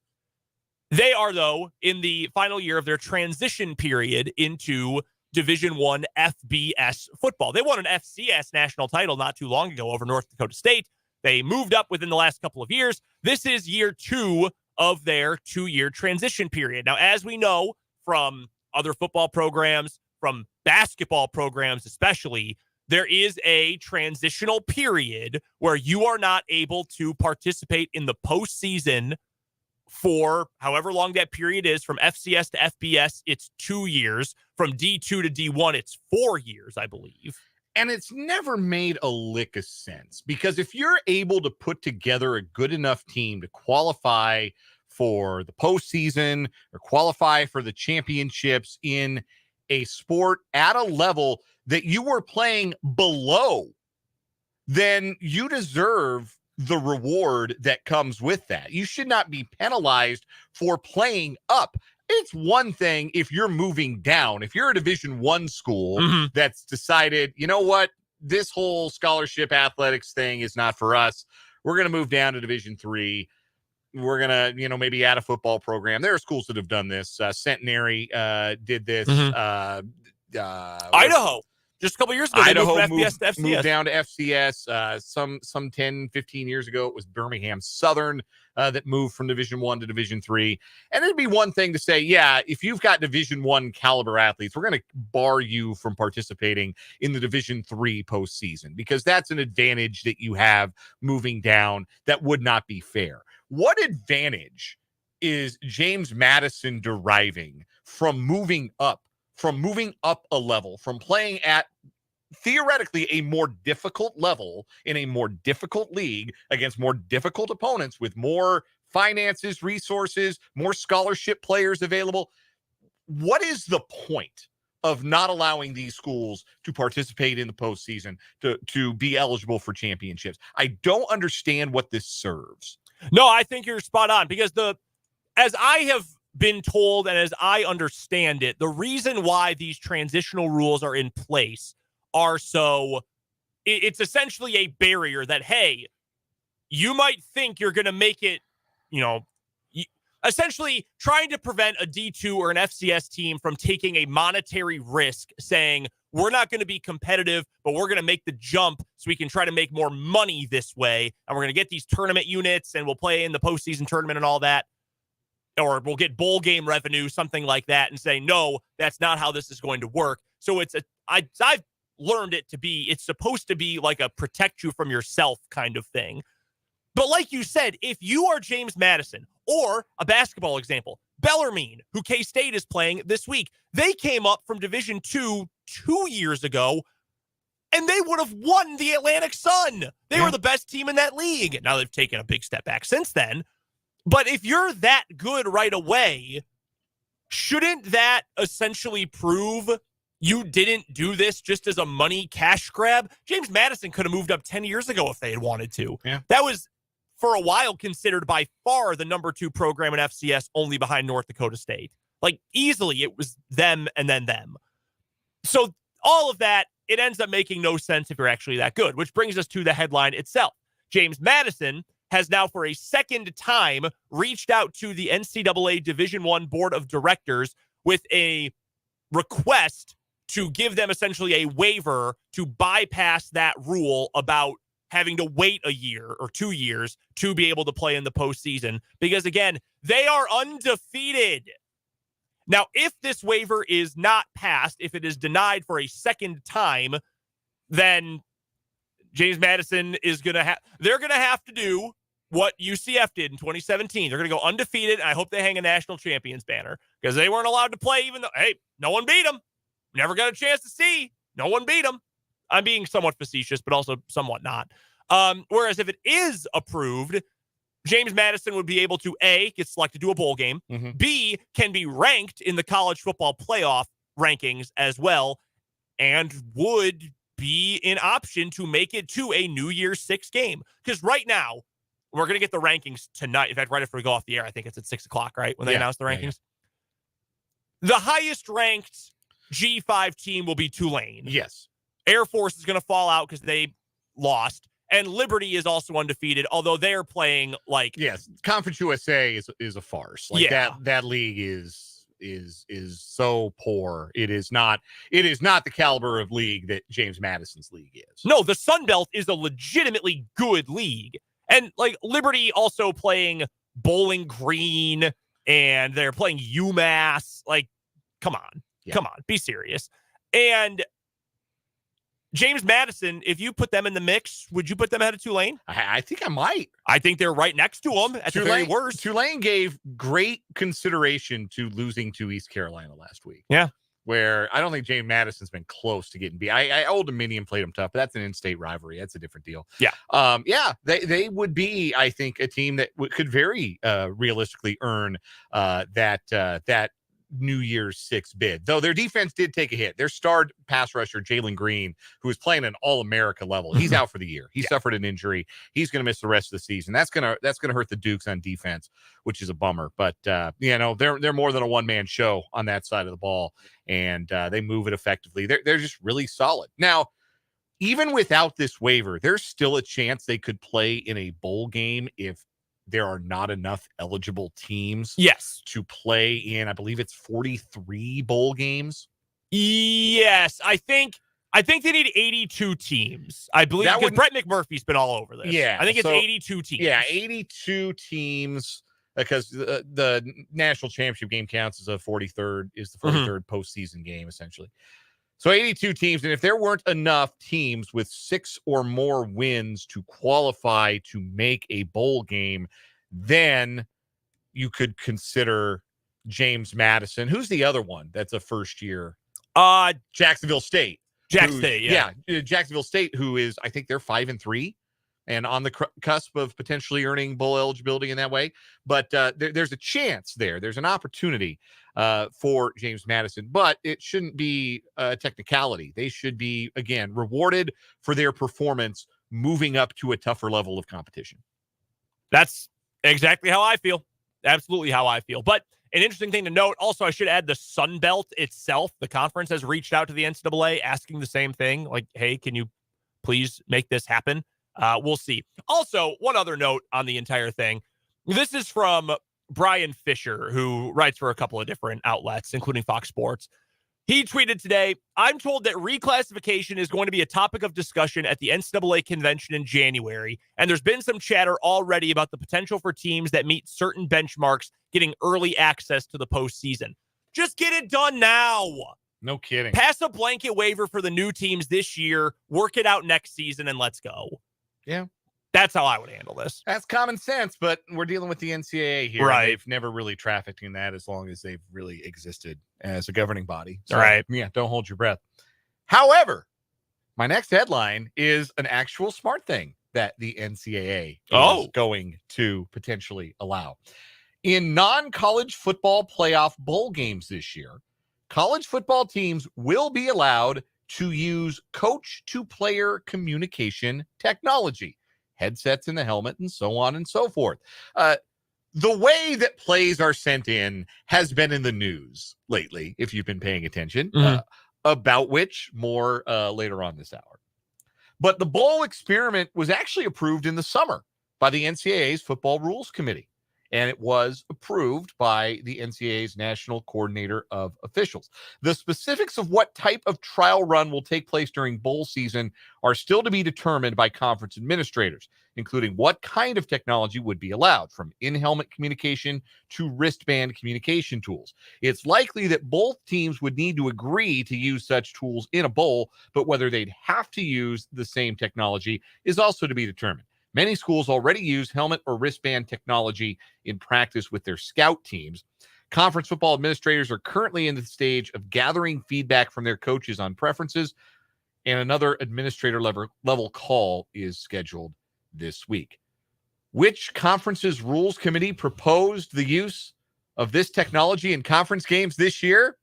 They are, though, in the final year of their transition period into Division I FBS football. They won an FCS national title not too long ago over North Dakota State. They moved up within the last couple of years. This is year 2 of their 2-year transition period. Now, as we know from other football programs, from basketball programs especially, there is a transitional period where you are not able to participate in the postseason for however long that period is. From FCS to FBS, it's 2 years. From D2 to D1, it's 4 years, I believe. And it's never made a lick of sense, because if you're able to put together a good enough team to qualify for the postseason or qualify for the championships in a sport at a level that you were playing below, then you deserve the reward that comes with that. You should not be penalized for playing up. It's one thing if you're moving down. If you're a Division I school that's decided, you know what, this whole scholarship athletics thing is not for us. We're going to move down to Division III. We're going to, maybe add a football program. There are schools that have done this. Centenary did this. Idaho. Just a couple years ago, Idaho moved from FBS to FCS. moved down to FCS. Some 10, 15 years ago, it was Birmingham Southern that moved from Division I to Division III. And it'd be one thing to say, yeah, if you've got Division I caliber athletes, we're going to bar you from participating in the Division III postseason, because that's an advantage that you have moving down that would not be fair. What advantage is James Madison deriving from moving up a level, from playing at theoretically a more difficult level in a more difficult league against more difficult opponents with more finances, resources, more scholarship players available? What is the point of not allowing these schools to participate in the postseason, to be eligible for championships? I don't understand what this serves. No, I think you're spot on, because as I have been told and as I understand it, the reason why these transitional rules are in place are so it's essentially a barrier that, hey, you might think you're going to make it, essentially trying to prevent a D2 or an FCS team from taking a monetary risk, saying, we're not going to be competitive, but we're going to make the jump so we can try to make more money this way. And we're going to get these tournament units and we'll play in the postseason tournament and all that. Or we'll get bowl game revenue, something like that, and say, no, that's not how this is going to work. So I've learned it to be, it's supposed to be like a protect you from yourself kind of thing. But like you said, if you are James Madison, or a basketball example, Bellarmine, who K-State is playing this week, they came up from Division II 2 years ago, and they would have won the Atlantic Sun. They were the best team in that league. Now they've taken a big step back since then. But if you're that good right away, shouldn't that essentially prove you didn't do this just as a money cash grab? James Madison could have moved up 10 years ago if they had wanted to. Yeah. That was, for a while, considered by far the number 2 program in FCS, only behind North Dakota State. Like, easily, it was them and then them. So all of that, it ends up making no sense if you're actually that good, which brings us to the headline itself. James Madison has now for a second time reached out to the NCAA Division I Board of Directors with a request to give them essentially a waiver to bypass that rule about having to wait a year or 2 years to be able to play in the postseason. Because, again, they are undefeated. Now, if this waiver is not passed, if it is denied for a second time, then James Madison is going to they're going to have to do what UCF did in 2017. They're going to go undefeated, and I hope they hang a national champions banner, because they weren't allowed to play, even though, hey, no one beat them. Never got a chance to see. No one beat them. I'm being somewhat facetious, but also somewhat not. Whereas if it is approved, James Madison would be able to, A, get selected to a bowl game, B, can be ranked in the college football playoff rankings as well, and would be an option to make it to a New Year's 6 game. Because right now, we're going to get the rankings tonight. In fact, right after we go off the air, I think it's at 6 o'clock, right? When they announce the rankings. Yeah. The highest ranked G5 team will be Tulane. Yes. Air Force is going to fall out because they lost. And Liberty is also undefeated, although they are playing like Yes, Conference USA is a farce. Like that league is so poor. It is not the caliber of league that James Madison's league is. No, the Sun Belt is a legitimately good league. And like Liberty also playing Bowling Green and they're playing UMass. Like, come on, be serious. And James Madison, if you put them in the mix, would you put them ahead of Tulane? I think I might. I think they're right next to them at the very worst. Tulane gave great consideration to losing to East Carolina last week. Yeah. Where I don't think James Madison's been close to getting beat. Old Dominion played them tough, but that's an in-state rivalry. That's a different deal. Yeah. They would be, I think, a team that could very realistically earn that New Year's 6 bid, though their defense did take a hit. Their star pass rusher, Jalen Green, who is playing an All-America level, he's out for the year. He suffered an injury. He's going to miss the rest of the season. That's gonna hurt the Dukes on defense, which is a bummer. But they're more than a one-man show on that side of the ball, and they move it effectively. They're just really solid. Now, even without this waiver, there's still a chance they could play in a bowl game if there are not enough eligible teams to play in, I believe it's 43 bowl games. Yes, I think they need 82 teams. I believe because Brett McMurphy's been all over this. Yeah. I think it's 82 teams. Yeah, 82 teams because the national championship game counts as the 43rd postseason game, essentially. So 82 teams, and if there weren't enough teams with 6 or more wins to qualify to make a bowl game, then you could consider James Madison. Who's the other one that's a first year? Jacksonville State. Jacksonville State, who is, I think they're 5-3 and on the cusp of potentially earning bowl eligibility in that way. But there's a chance there. There's an opportunity for James Madison, but it shouldn't be a technicality. They should be, again, rewarded for their performance moving up to a tougher level of competition. That's exactly how I feel. Absolutely how I feel. But an interesting thing to note, also, I should add the Sun Belt itself. The conference has reached out to the NCAA asking the same thing. Like, hey, can you please make this happen? We'll see. Also, one other note on the entire thing. This is from Brian Fisher, who writes for a couple of different outlets, including Fox Sports. He tweeted today, I'm told that reclassification is going to be a topic of discussion at the NCAA convention in January, and there's been some chatter already about the potential for teams that meet certain benchmarks getting early access to the postseason. Just get it done now. No kidding. Pass a blanket waiver for the new teams this year, work it out next season, and let's go. Yeah. That's how I would handle this. That's common sense, but we're dealing with the NCAA here. Right. They've never really trafficked in that as long as they've really existed as a governing body. So, right. Yeah, don't hold your breath. However, my next headline is an actual smart thing that the NCAA is going to potentially allow. In non-college football playoff bowl games this year, college football teams will be allowed to use coach-to-player communication technology. Headsets in the helmet and so on and so forth. The way that plays are sent in has been in the news lately, if you've been paying attention, about which more later on this hour. But the bowl experiment was actually approved in the summer by the NCAA's Football Rules Committee, and it was approved by the NCAA's National Coordinator of Officials. The specifics of what type of trial run will take place during bowl season are still to be determined by conference administrators, including what kind of technology would be allowed, from in-helmet communication to wristband communication tools. It's likely that both teams would need to agree to use such tools in a bowl, but whether they'd have to use the same technology is also to be determined. Many schools already use helmet or wristband technology in practice with their scout teams. Conference football administrators are currently in the stage of gathering feedback from their coaches on preferences, and another administrator level call is scheduled this week. Which conference's rules committee proposed the use of this technology in conference games this year?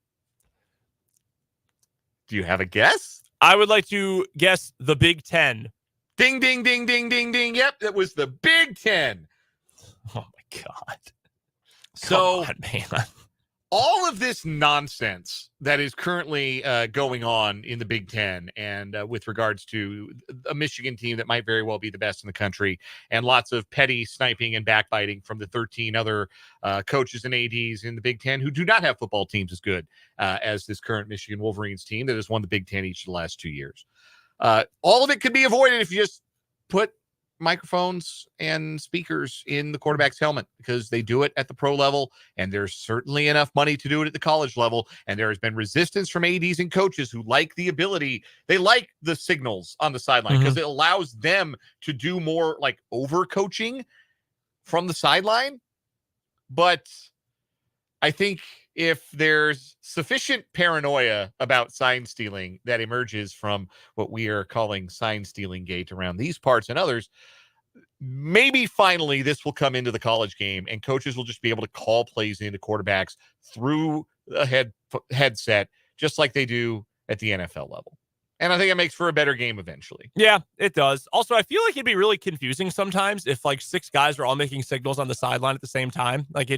Do you have a guess? I would like to guess the Big Ten. Ding, ding, ding, ding, ding, ding. Yep, that was the Big Ten. Oh, my God. So, come on, man. all of this nonsense that is currently going on in the Big Ten and with regards to a Michigan team that might very well be the best in the country, and lots of petty sniping and backbiting from the 13 other coaches and ADs in the Big Ten who do not have football teams as good as this current Michigan Wolverines team that has won the Big Ten each of the last 2 years. All of it could be avoided if you just put microphones and speakers in the quarterback's helmet, because they do it at the pro level, and there's certainly enough money to do it at the college level. And there has been resistance from ADs and coaches who like the ability, they like the signals on the sideline because it allows them to do more like over coaching from the sideline. But I think if there's sufficient paranoia about sign stealing that emerges from what we are calling sign stealing gate around these parts and others, maybe finally this will come into the college game and coaches will just be able to call plays into quarterbacks through a headset, just like they do at the NFL level. And I think it makes for a better game eventually. Yeah, it does. Also, I feel like it'd be really confusing sometimes if like 6 guys are all making signals on the sideline at the same time. Like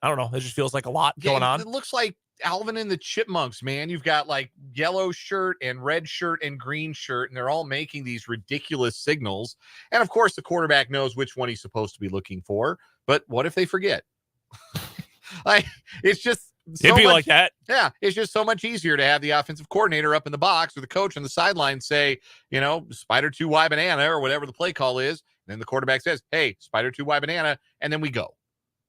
I don't know. It just feels like a lot going on. It looks like Alvin and the Chipmunks, man. You've got like yellow shirt and red shirt and green shirt, and they're all making these ridiculous signals. And of course, the quarterback knows which one he's supposed to be looking for. But what if they forget? It's just it'd be like that. Yeah, it's just so much easier to have the offensive coordinator up in the box or the coach on the sideline say, spider 2Y banana or whatever the play call is. And then the quarterback says, hey, spider 2Y banana, and then we go.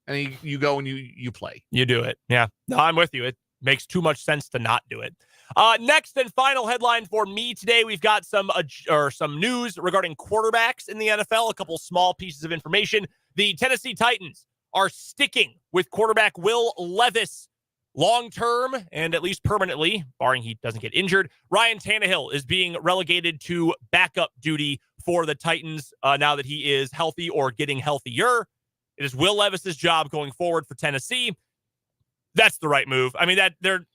And you go and you play. You do it. Yeah. No, I'm with you. It makes too much sense to not do it. Next and final headline for me today, we've got some news regarding quarterbacks in the NFL, a couple small pieces of information. The Tennessee Titans are sticking with quarterback Will Levis long-term and at least permanently, barring he doesn't get injured. Ryan Tannehill is being relegated to backup duty for the Titans now that he is healthy or getting healthier. It is Will Levis's job going forward for Tennessee. That's the right move. I mean, that they're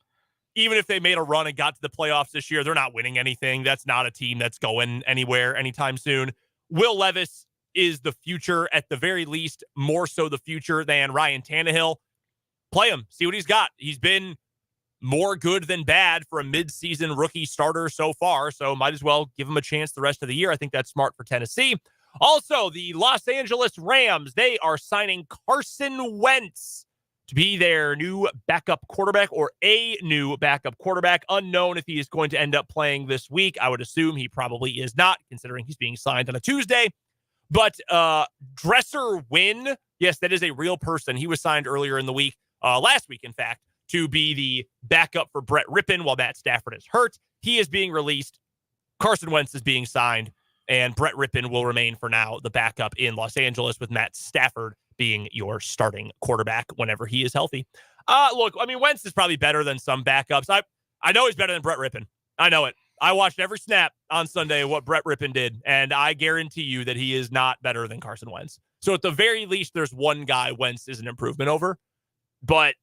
even if they made a run and got to the playoffs this year, they're not winning anything. That's not a team that's going anywhere anytime soon. Will Levis is the future, at the very least, more so the future than Ryan Tannehill. Play him. See what he's got. He's been more good than bad for a midseason rookie starter so far, so might as well give him a chance the rest of the year. I think that's smart for Tennessee. Also, the Los Angeles Rams, they are signing Carson Wentz to be their new backup quarterback, or a new backup quarterback. Unknown if he is going to end up playing this week. I would assume he probably is not, considering he's being signed on a Tuesday. But Dresser Wynn, yes, that is a real person. He was signed earlier in the week, last week, in fact, to be the backup for Brett Rippon while Matt Stafford is hurt. He is being released. Carson Wentz is being signed. And Brett Rippon will remain for now the backup in Los Angeles, with Matt Stafford being your starting quarterback whenever he is healthy. Look, I mean, Wentz is probably better than some backups. I know he's better than Brett Rippon. I know it. I watched every snap on Sunday of what Brett Rippon did, and I guarantee you that he is not better than Carson Wentz. So at the very least, there's one guy Wentz is an improvement over. But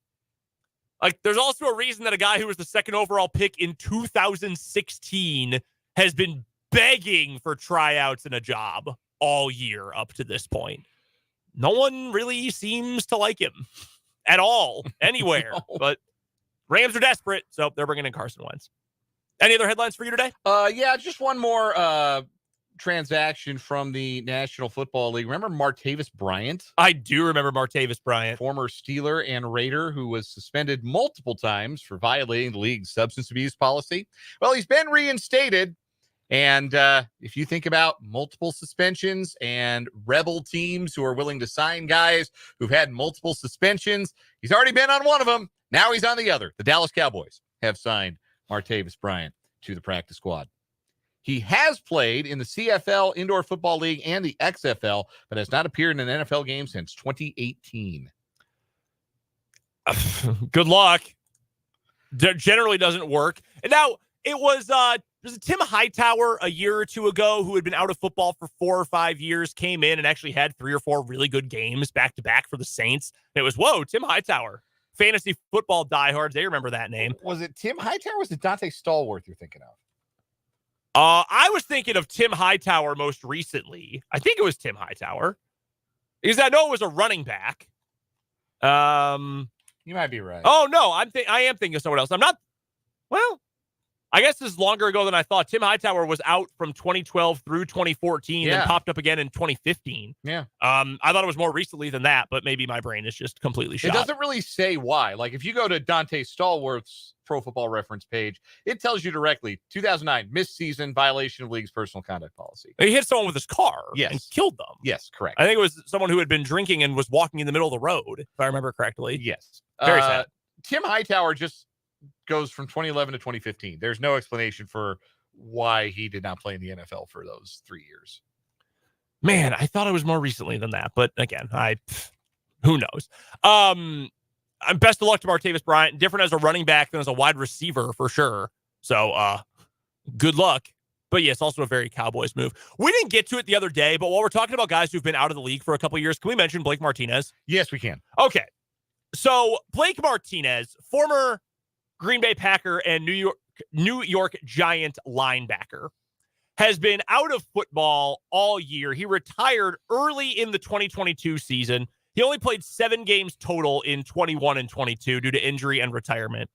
there's also a reason that a guy who was the second overall pick in 2016 has been begging for tryouts and a job all year up to this point. No one really seems to like him at all, anywhere. No. But Rams are desperate, so they're bringing in Carson Wentz. Any other headlines for you today? Yeah, just one more transaction from the National Football League. Remember Martavis Bryant? I do remember Martavis Bryant. Former Steeler and Raider who was suspended multiple times for violating the league's substance abuse policy. Well, he's been reinstated. And if you think about multiple suspensions and rebel teams who are willing to sign guys who've had multiple suspensions, he's already been on one of them. Now he's on the other. The Dallas Cowboys have signed Martavis Bryant to the practice squad. He has played in the CFL, Indoor Football League, and the XFL, but has not appeared in an NFL game since 2018. Good luck. Generally doesn't work. And now it was Tim Hightower a year or two ago, who had been out of football for 4 or 5 years, came in and actually had 3 or 4 really good games back to back for the Saints. And it was, whoa, Tim Hightower. Fantasy football diehards, they remember that name. Was it Tim Hightower or was it Dante Stallworth you're thinking of? I was thinking of Tim Hightower most recently. I think it was Tim Hightower. Because I know it was a running back. You might be right. Oh, no, I am thinking of someone else. I'm not. Well, I guess this is longer ago than I thought. Tim Hightower was out from 2012 through 2014, then popped up again in 2015. Yeah. I thought it was more recently than that, but maybe my brain is just completely shot. It doesn't really say why. Like, if you go to Dante Stallworth's Pro Football Reference page, it tells you directly, 2009, missed season, violation of league's personal conduct policy. He hit someone with his car and killed them. Yes, correct. I think it was someone who had been drinking and was walking in the middle of the road, if I remember correctly. Yes. Very sad. Tim Hightower just goes from 2011 to 2015. There's no explanation for why he did not play in the NFL for those 3 years. Man, I thought it was more recently than that, but again, who knows? Best of luck to Martavis Bryant. Different as a running back than as a wide receiver for sure. So good luck. But yes, also a very Cowboys move. We didn't get to it the other day, but while we're talking about guys who've been out of the league for a couple of years, can we mention Blake Martinez? Yes, we can. Okay. So Blake Martinez, former Green Bay Packer and New York Giant linebacker, has been out of football all year. He retired early in the 2022 season. He only played 7 games total in 21 and 22 due to injury and retirement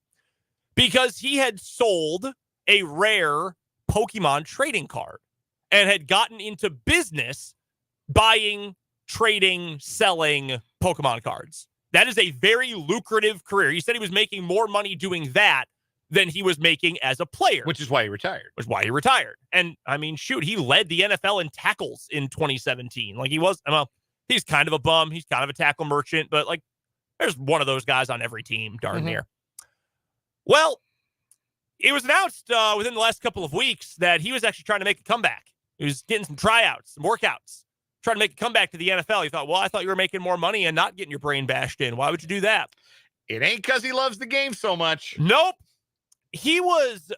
because he had sold a rare Pokemon trading card and had gotten into business buying, trading, selling Pokemon cards. That is a very lucrative career. He said he was making more money doing that than he was making as a player. Which is why he retired. And, I mean, shoot, he led the NFL in tackles in 2017. Like, he's kind of a bum. He's kind of a tackle merchant. But, like, there's one of those guys on every team, darn near. Well, it was announced within the last couple of weeks that he was actually trying to make a comeback. He was getting some tryouts, some workouts. Trying to make a comeback to the NFL. He thought, well, I thought you were making more money and not getting your brain bashed in. Why would you do that? It ain't because he loves the game so much. Nope. He was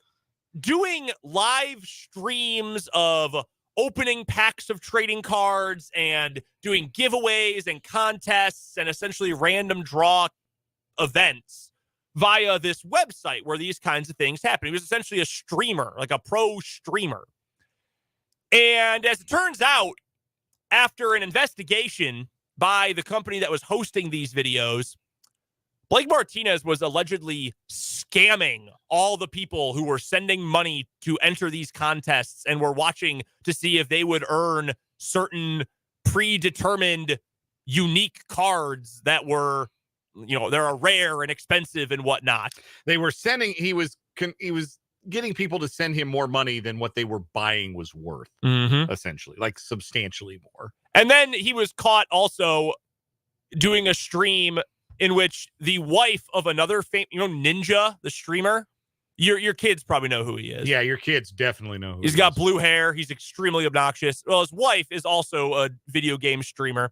doing live streams of opening packs of trading cards and doing giveaways and contests and essentially random draw events via this website where these kinds of things happen. He was essentially a streamer, like a pro streamer. And as it turns out, after an investigation by the company that was hosting these videos, Blake Martinez was allegedly scamming all the people who were sending money to enter these contests and were watching to see if they would earn certain predetermined unique cards that were, they're rare and expensive and whatnot. They were sending, he was getting people to send him more money than what they were buying was worth, essentially, like substantially more. And then he was caught also doing a stream in which the wife of another Ninja, the streamer. Your kids probably know who he is. Yeah, your kids definitely know who He's got blue hair. He's extremely obnoxious. Well, his wife is also a video game streamer.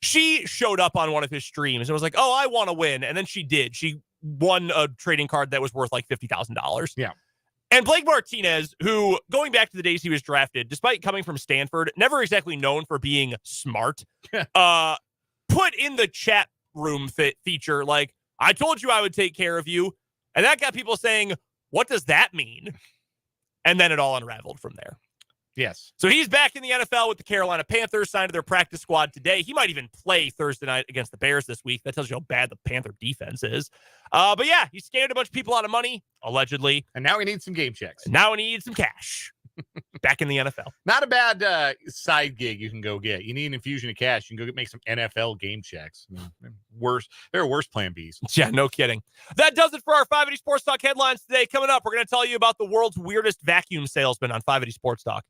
She showed up on one of his streams and was like, oh, I want to win. And then she did. She won a trading card that was worth like $50,000. Yeah. And Blake Martinez, who, going back to the days he was drafted, despite coming from Stanford, never exactly known for being smart, put in the chat room feature, like, I told you I would take care of you. And that got people saying, what does that mean? And then it all unraveled from there. Yes. So he's back in the NFL with the Carolina Panthers, signed to their practice squad today. He might even play Thursday night against the Bears this week. That tells you how bad the Panther defense is. But yeah, he scammed a bunch of people out of money, allegedly. And now he needs some game checks. And now he needs some cash. Back in the NFL. Not a bad side gig you can go get. You need an infusion of cash. You can go make some NFL game checks. I mean, there are worse plan Bs. Yeah, no kidding. That does it for our 580 Sports Talk headlines today. Coming up, we're going to tell you about the world's weirdest vacuum salesman on 580 Sports Talk.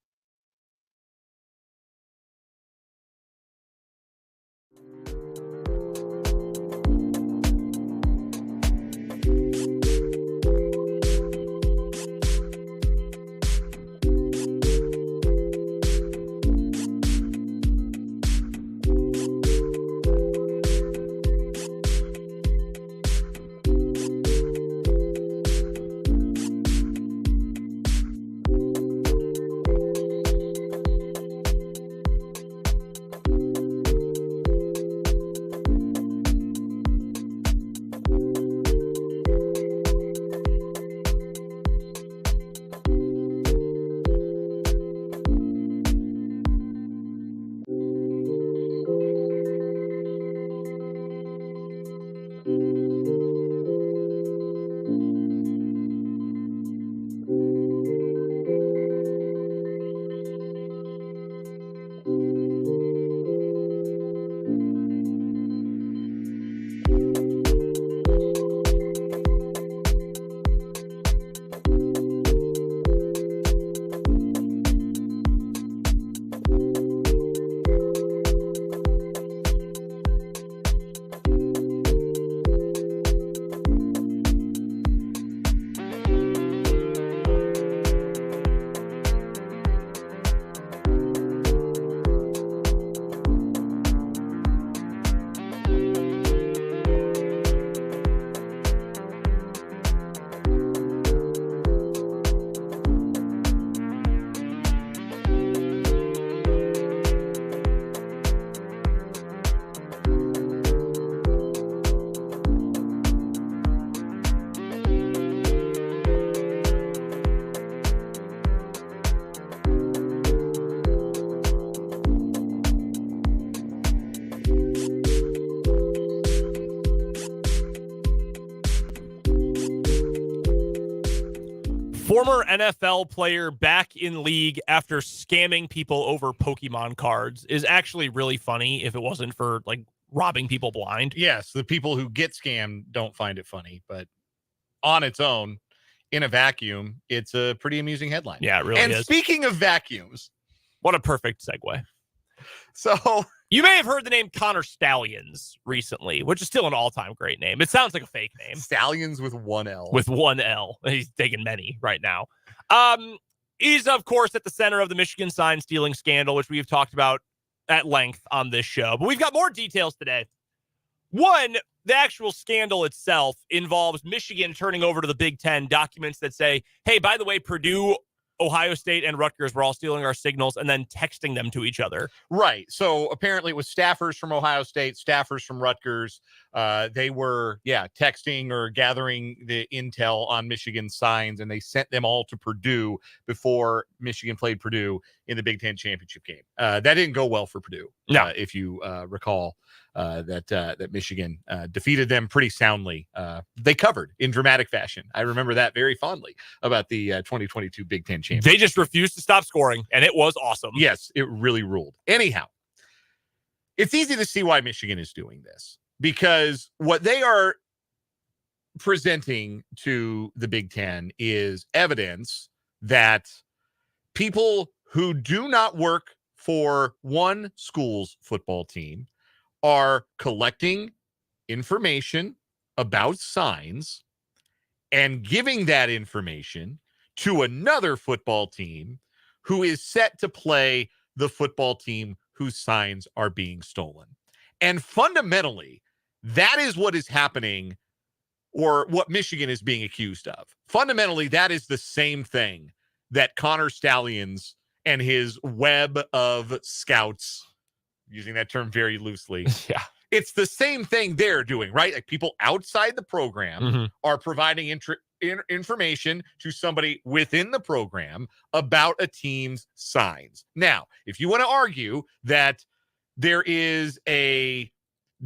former NFL player back in league after scamming people over Pokemon cards is actually really funny if it wasn't for like robbing people blind. Yes, the people who get scammed don't find it funny, but on its own, in a vacuum, it's a pretty amusing headline. Yeah, it really and is. Speaking of vacuums, What a perfect segue. so You may have heard the name Connor Stallions recently, which is still an all-time great name. It sounds like a fake name. Stallions with one L. With one L. He's taking many right now. He's, of course, at the center of the Michigan sign stealing scandal, which we've talked about at length on this show. But we've got more details today. One, the actual scandal itself involves Michigan turning over to the Big Ten documents that say, hey, by the way, Purdue, Ohio State, and Rutgers were all stealing our signals and then texting them to each other. Right. So apparently it was staffers from Ohio State, staffers from Rutgers. They were, texting or gathering the intel on Michigan signs, and they sent them all to Purdue before Michigan played Purdue in the Big Ten championship game. That didn't go well for Purdue. No. If you recall that Michigan defeated them pretty soundly. They covered in dramatic fashion. I remember that very fondly about the 2022 Big Ten championship. They just refused to stop scoring, and it was awesome. Yes, it really ruled. Anyhow, it's easy to see why Michigan is doing this, because what they are presenting to the Big Ten is evidence that people who do not work for one school's football team are collecting information about signs and giving that information to another football team who is set to play the football team whose signs are being stolen. And fundamentally, that is what is happening, or what Michigan is being accused of. Fundamentally, that is the same thing that Connor Stallions and his web of scouts, using that term very loosely. Yeah. It's the same thing they're doing, right? Like, people outside the program are providing information to somebody within the program about a team's signs. Now, if you want to argue that there is a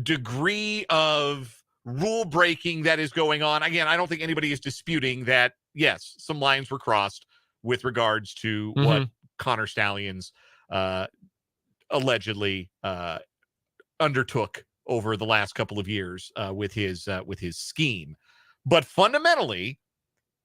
degree of rule breaking that is going on, again, I don't think anybody is disputing that, yes, some lines were crossed with regards to what Connor Stallions allegedly undertook over the last couple of years with his scheme. But fundamentally,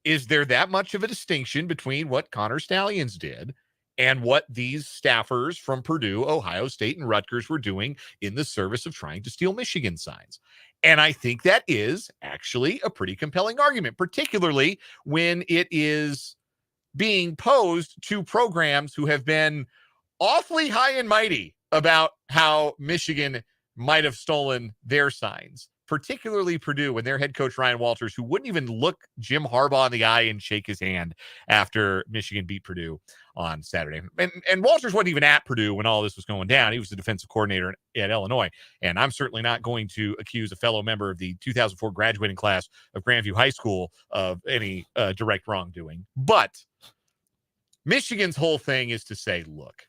is there that much of a distinction between what Connor Stallions did and what these staffers from Purdue, Ohio State, and Rutgers were doing in the service of trying to steal Michigan signs? And I think that is actually a pretty compelling argument, particularly when it is being posed to programs who have been awfully high and mighty about how Michigan might have stolen their signs, particularly Purdue, when their head coach Ryan Walters, who wouldn't even look Jim Harbaugh in the eye and shake his hand after Michigan beat Purdue on Saturday. And Walters wasn't even at Purdue when all this was going down. He was the defensive coordinator at Illinois. And I'm certainly not going to accuse a fellow member of the 2004 graduating class of Grandview High School of any direct wrongdoing. But Michigan's whole thing is to say, look,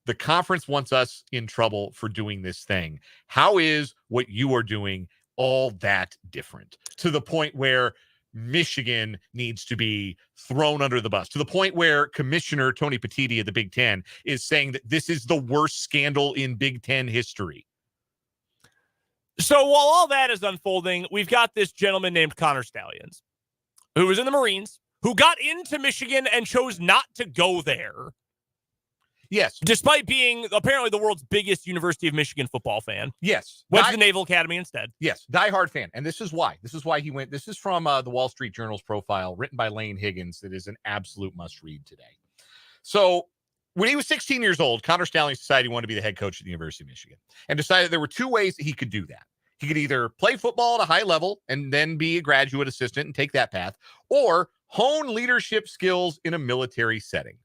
the conference wants us in trouble for doing this thing. How is what you are doing all that different, to the point where Michigan needs to be thrown under the bus, to the point where Commissioner Tony Petitti of the Big Ten is saying that this is the worst scandal in Big Ten history? So while all that is unfolding, we've got this gentleman named Connor Stallions, who was in the Marines, who got into Michigan and chose not to go there. Yes. Despite being apparently the world's biggest University of Michigan football fan. Yes. Went to the Naval Academy instead. Yes. Diehard fan. And this is why. This is why he went. This is from the Wall Street Journal's profile written by Lane Higgins. That is an absolute must read today. So when he was 16 years old, Connor Stallions decided he wanted to be the head coach at the University of Michigan, and decided there were two ways that he could do that. He could either play football at a high level and then be a graduate assistant and take that path, or hone leadership skills in a military setting.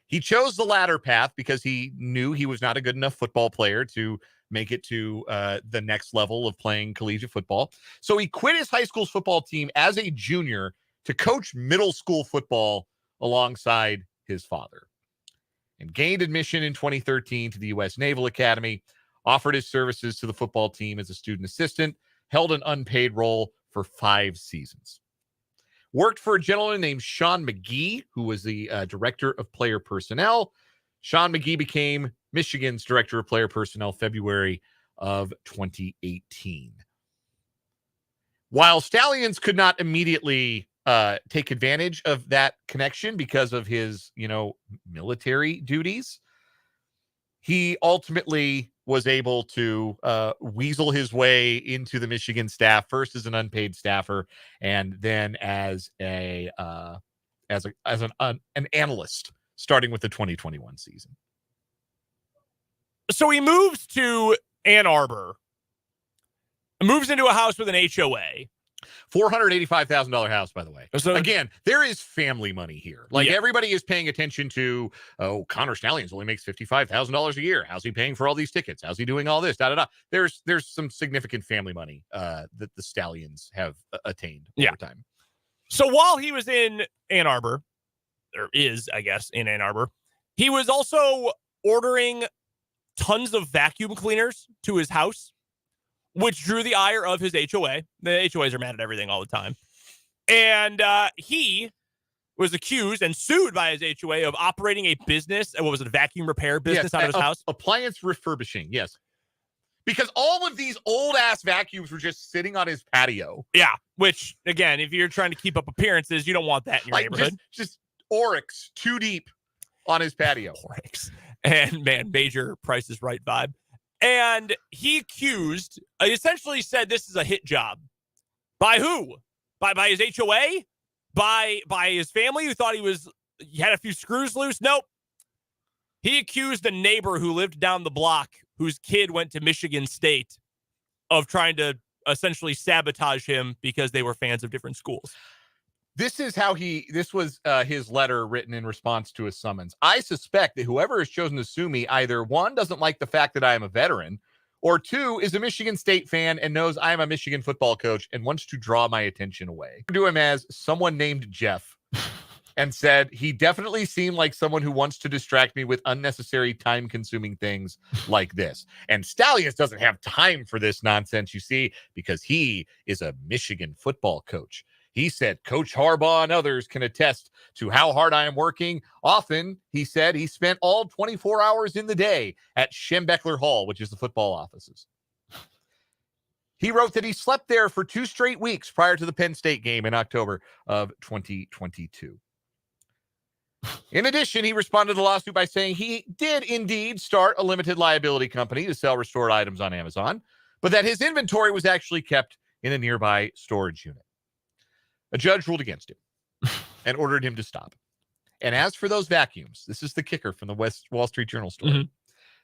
He chose the latter path because he knew he was not a good enough football player to make it to the next level of playing collegiate football. So he quit his high school's football team as a junior to coach middle school football alongside his father, and gained admission in 2013 to the U.S. Naval Academy, offered his services to the football team as a student assistant, held an unpaid role for 5 seasons. worked for a gentleman named Sean McGee, who was the director of player personnel. Sean McGee became Michigan's director of player personnel February of 2018. While Stalions could not immediately take advantage of that connection because of his, military duties, he ultimately was able to weasel his way into the Michigan staff, first as an unpaid staffer, and then as an analyst, starting with the 2021 season. So he moves to Ann Arbor, moves into a house with an HOA. $485,000 house, by the way. So again, there is family money here. Everybody is paying attention to, Connor Stalions only makes $55,000 a year. How's he paying for all these tickets? How's he doing all this? There's some significant family money that the Stallions have attained over time. So while he was in Ann Arbor, or is, I guess, in Ann Arbor, he was also ordering tons of vacuum cleaners to his house, which drew the ire of his HOA. The HOAs are mad at everything all the time. And he was accused and sued by his HOA of operating a business, what was it, a vacuum repair business out of his house? Appliance refurbishing, yes. Because all of these old-ass vacuums were just sitting on his patio. Yeah, which, again, if you're trying to keep up appearances, you don't want that in your neighborhood. Just Oryx, too deep on his patio. Oryx. And, man, major Price is Right vibe. And he essentially said this is a hit job. By who? By his HOA? By his family who thought he had a few screws loose? Nope. He accused a neighbor who lived down the block whose kid went to Michigan State of trying to essentially sabotage him because they were fans of different schools. This was his letter written in response to a summons. I suspect that whoever has chosen to sue me either, one, doesn't like the fact that I am a veteran, or two, is a Michigan State fan and knows I am a Michigan football coach and wants to draw my attention away. To him as someone named Jeff and said he definitely seemed like someone who wants to distract me with unnecessary time-consuming things like this. And Stalions doesn't have time for this nonsense, you see, because he is a Michigan football coach. He said, Coach Harbaugh and others can attest to how hard I am working. Often, he said, he spent all 24 hours in the day at Schembechler Hall, which is the football offices. He wrote that he slept there for 2 straight weeks prior to the Penn State game in October of 2022. In addition, he responded to the lawsuit by saying he did indeed start a limited liability company to sell restored items on Amazon, but that his inventory was actually kept in a nearby storage unit. A judge ruled against him and ordered him to stop. And as for those vacuums, this is the kicker from the Wall Street Journal story. Mm-hmm.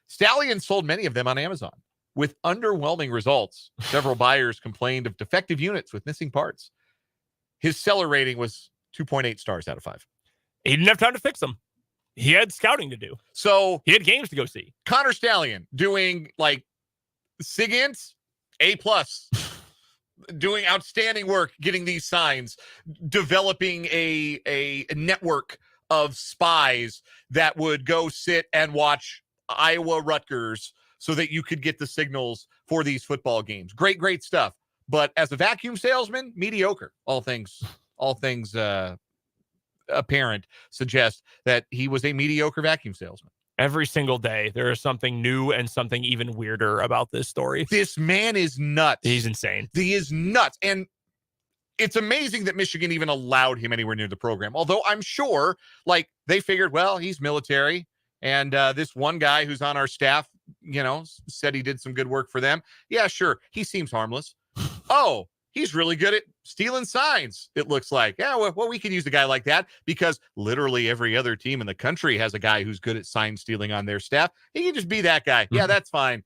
Stalions sold many of them on Amazon with underwhelming results. Several buyers complained of defective units with missing parts. His seller rating was 2.8 stars out of 5. He didn't have time to fix them. He had scouting to do. So he had games to go see. Connor Stallion doing SIGINT, A+. Doing outstanding work, getting these signs, developing a network of spies that would go sit and watch Iowa Rutgers so that you could get the signals for these football games. Great stuff. But as a vacuum salesman, mediocre. All things apparent suggest that he was a mediocre vacuum salesman. Every single day, there is something new and something even weirder about this story. This man is nuts. He's insane. He is nuts. And it's amazing that Michigan even allowed him anywhere near the program. Although I'm sure, they figured, well, he's military. And this one guy who's on our staff, said he did some good work for them. Yeah, sure. He seems harmless. Oh, he's really good at stealing signs, it looks like. Yeah, well, we could use a guy like that because literally every other team in the country has a guy who's good at sign stealing on their staff. He can just be that guy. Yeah, that's fine.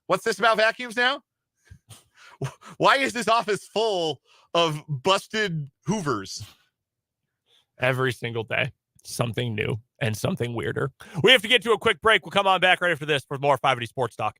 What's this about vacuums now? Why is this office full of busted Hoovers? Every single day, something new and something weirder. We have to get to a quick break. We'll come on back right after this for more 580 Sports Talk.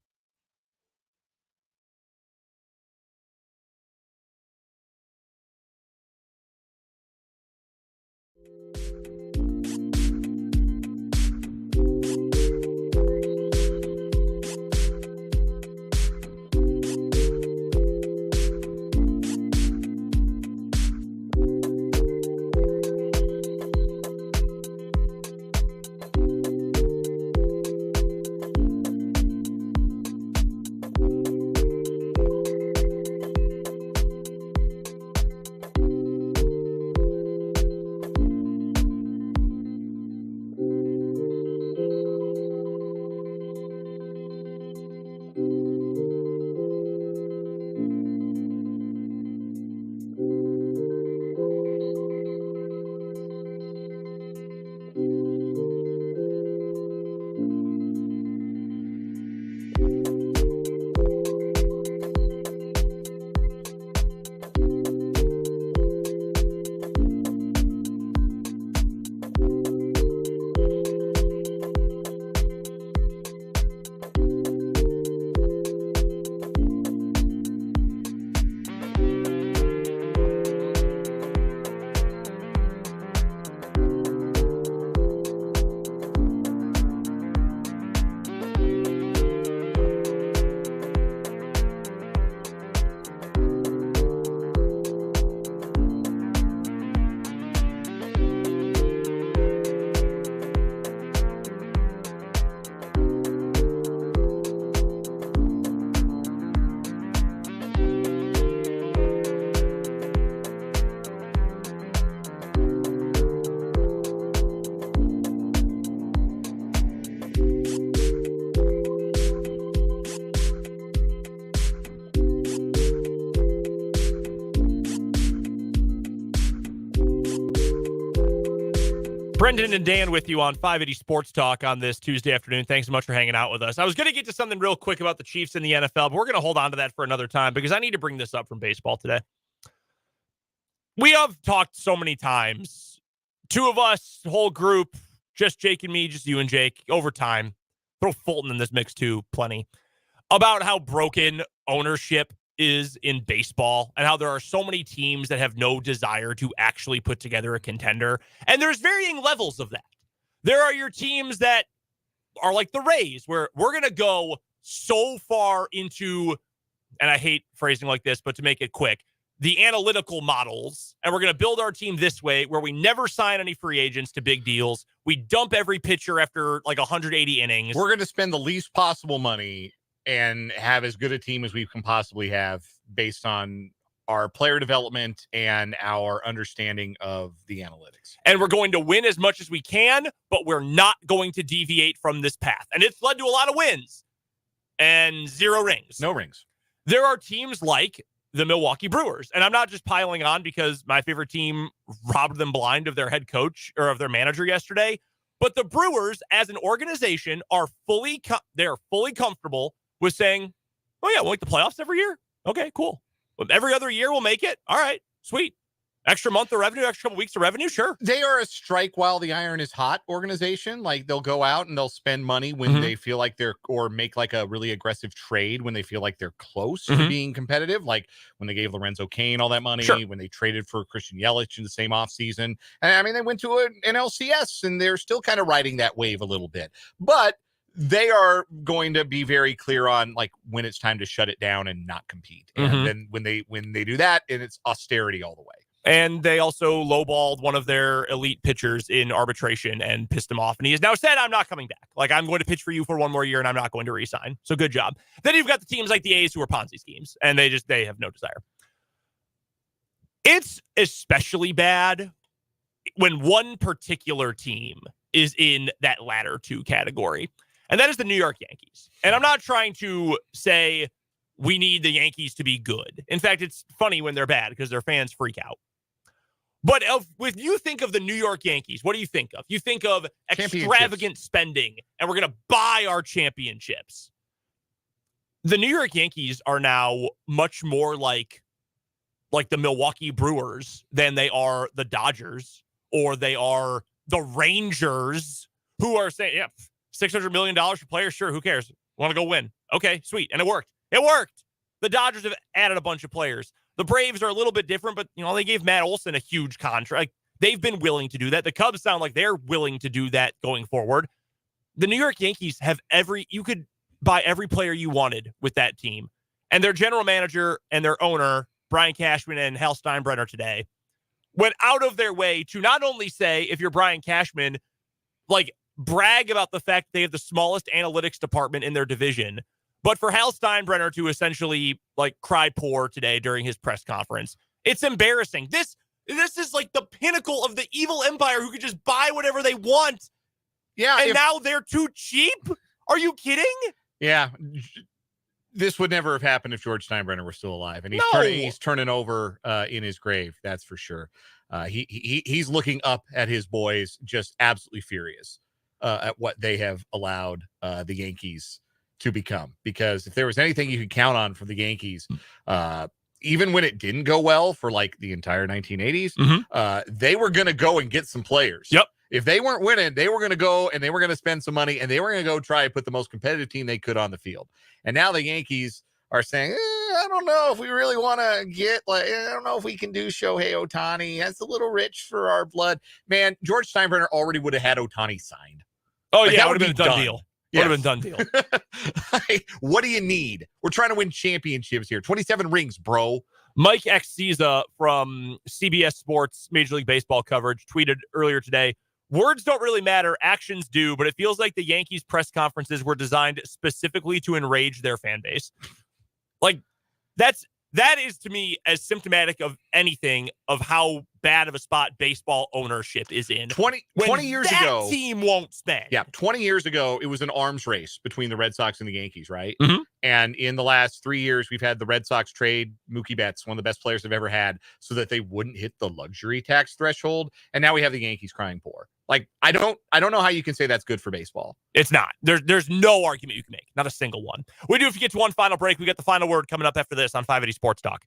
Brendan and Dan with you on 580 Sports Talk on this Tuesday afternoon. Thanks so much for hanging out with us. I was going to get to something real quick about the Chiefs in the NFL, but we're going to hold on to that for another time because I need to bring this up from baseball today. We have talked so many times, two of us, whole group, just Jake and me, just you and Jake, over time. Throw Fulton in this mix too, plenty, about how broken ownership is in baseball and how there are so many teams that have no desire to actually put together a contender. And there's varying levels of that. There are your teams that are like the Rays, where we're going to go so far into, and I hate phrasing like this, but to make it quick, the analytical models, and we're going to build our team this way, where we never sign any free agents to big deals. We dump every pitcher after like 180 innings. We're going to spend the least possible money and have as good a team as we can possibly have based on our player development and our understanding of the analytics. And we're going to win as much as we can, but we're not going to deviate from this path. And it's led to a lot of wins and 0 rings. No rings. There are teams like the Milwaukee Brewers. And I'm not just piling on because my favorite team robbed them blind of their head coach or of their manager yesterday. But the Brewers as an organization are fully comfortable with saying, oh yeah, we'll make the playoffs every year. Okay, cool. Well, every other year we'll make it. All right, sweet. Extra month of revenue, extra couple weeks of revenue, sure. They are a strike while the iron is hot organization. Like they'll go out and they'll spend money when they feel like or make like a really aggressive trade when they feel like they're close to being competitive. Like when they gave Lorenzo Cain all that money, when they traded for Christian Yelich in the same offseason. And I mean, they went to an LCS and they're still kind of riding that wave a little bit. But they are going to be very clear on like when it's time to shut it down and not compete. And then when they do that, and it's austerity all the way. And they also lowballed one of their elite pitchers in arbitration and pissed him off. And he has now said, I'm not coming back. Like, I'm going to pitch for you for one more year and I'm not going to re-sign. So good job. Then you've got the teams like the A's who are Ponzi schemes and they have no desire. It's especially bad when one particular team is in that latter two category. And that is the New York Yankees. And I'm not trying to say we need the Yankees to be good. In fact, it's funny when they're bad because their fans freak out. But when you think of the New York Yankees, what do you think of? You think of extravagant spending, and we're going to buy our championships. The New York Yankees are now much more like the Milwaukee Brewers than they are the Dodgers, or they are the Rangers, who are saying, yeah, $600 million for players, sure, who cares? Want to go win. Okay, sweet. And it worked. It worked. The Dodgers have added a bunch of players. The Braves are a little bit different, but they gave Matt Olson a huge contract. They've been willing to do that. The Cubs sound like they're willing to do that going forward. The New York Yankees have you could buy every player you wanted with that team. And their general manager and their owner, Brian Cashman and Hal Steinbrenner today, went out of their way to not only say, if you're Brian Cashman, like brag about the fact they have the smallest analytics department in their division, but for Hal Steinbrenner to essentially like cry poor today during his press conference. It's embarrassing. This is like the pinnacle of the evil empire who could just buy whatever they want. Yeah. And now they're too cheap? Are you kidding? Yeah. This would never have happened if George Steinbrenner were still alive. And he's turning over in his grave. That's for sure. He's looking up at his boys, just absolutely furious at what they have allowed the Yankees to become. Because if there was anything you could count on for the Yankees, even when it didn't go well for like the entire 1980s, they were going to go and get some players. Yep. If they weren't winning, they were going to go and they were going to spend some money and they were going to go try and put the most competitive team they could on the field. And now the Yankees are saying, I don't know if we really want to get, I don't know if we can do Shohei Ohtani. That's a little rich for our blood. Man, George Steinbrenner already would have had Ohtani signed. Oh, yeah, that would have been a done deal. Yes. Would have been done deal. What do you need? We're trying to win championships here. 27 rings, bro. Mike Xciza from CBS Sports Major League Baseball coverage tweeted earlier today, words don't really matter, actions do, but it feels like the Yankees press conferences were designed specifically to enrage their fan base. Like, that is to me as symptomatic of anything of how bad of a spot baseball ownership is in. 20 years that ago, team won't spend. Yeah, 20 years ago, it was an arms race between the Red Sox and the Yankees, right? Mhm. And in the last 3 years, we've had the Red Sox trade Mookie Betts, one of the best players they've ever had, so that they wouldn't hit the luxury tax threshold. And now we have the Yankees crying poor. Like, I don't know how you can say that's good for baseball. It's not. There's no argument you can make. Not a single one. We do if you get to one final break. We got the final word coming up after this on 580 Sports Talk.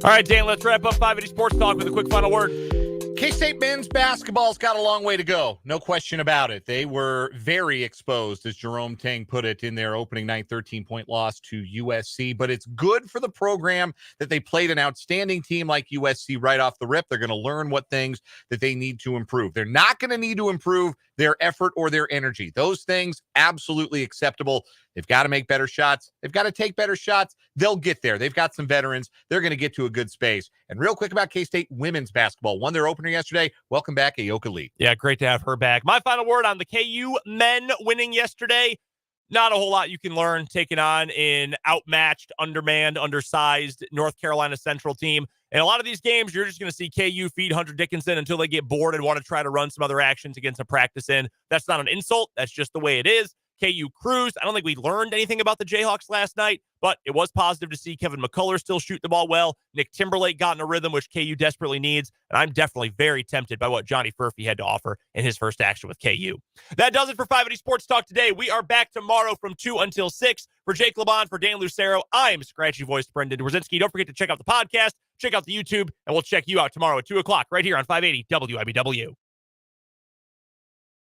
All right, Dan, let's wrap up 580 Sports Talk with a quick final word. K-State men's basketball's got a long way to go. No question about it. They were very exposed, as Jerome Tang put it, in their opening night 13-point loss to USC. But it's good for the program that they played an outstanding team like USC right off the rip. They're going to learn what things that they need to improve. They're not going to need to improve their effort or their energy. Those things, absolutely acceptable. They've got to make better shots. They've got to take better shots. They'll get there. They've got some veterans. They're going to get to a good space. And real quick about K-State women's basketball. Won their opener yesterday. Welcome back, Ayoka Lee. Yeah, great to have her back. My final word on the KU men winning yesterday. Not a whole lot you can learn taking on an outmatched, undermanned, undersized North Carolina Central team. In a lot of these games, you're just going to see KU feed Hunter Dickinson until they get bored and want to try to run some other actions against a practice in. That's not an insult. That's just the way it is. KU cruised. I don't think we learned anything about the Jayhawks last night, but it was positive to see Kevin McCullough still shoot the ball well. Nick Timberlake got in a rhythm, which KU desperately needs, and I'm definitely very tempted by what Johnny Furphy had to offer in his first action with KU. That does it for 580 Sports Talk today. We are back tomorrow from 2 until 6. For Jake LeBon, for Dan Lucero, I'm scratchy voiced Brendan Dworzynski. Don't forget to check out the podcast, check out the YouTube, and we'll check you out tomorrow at 2 o'clock right here on 580 WIBW.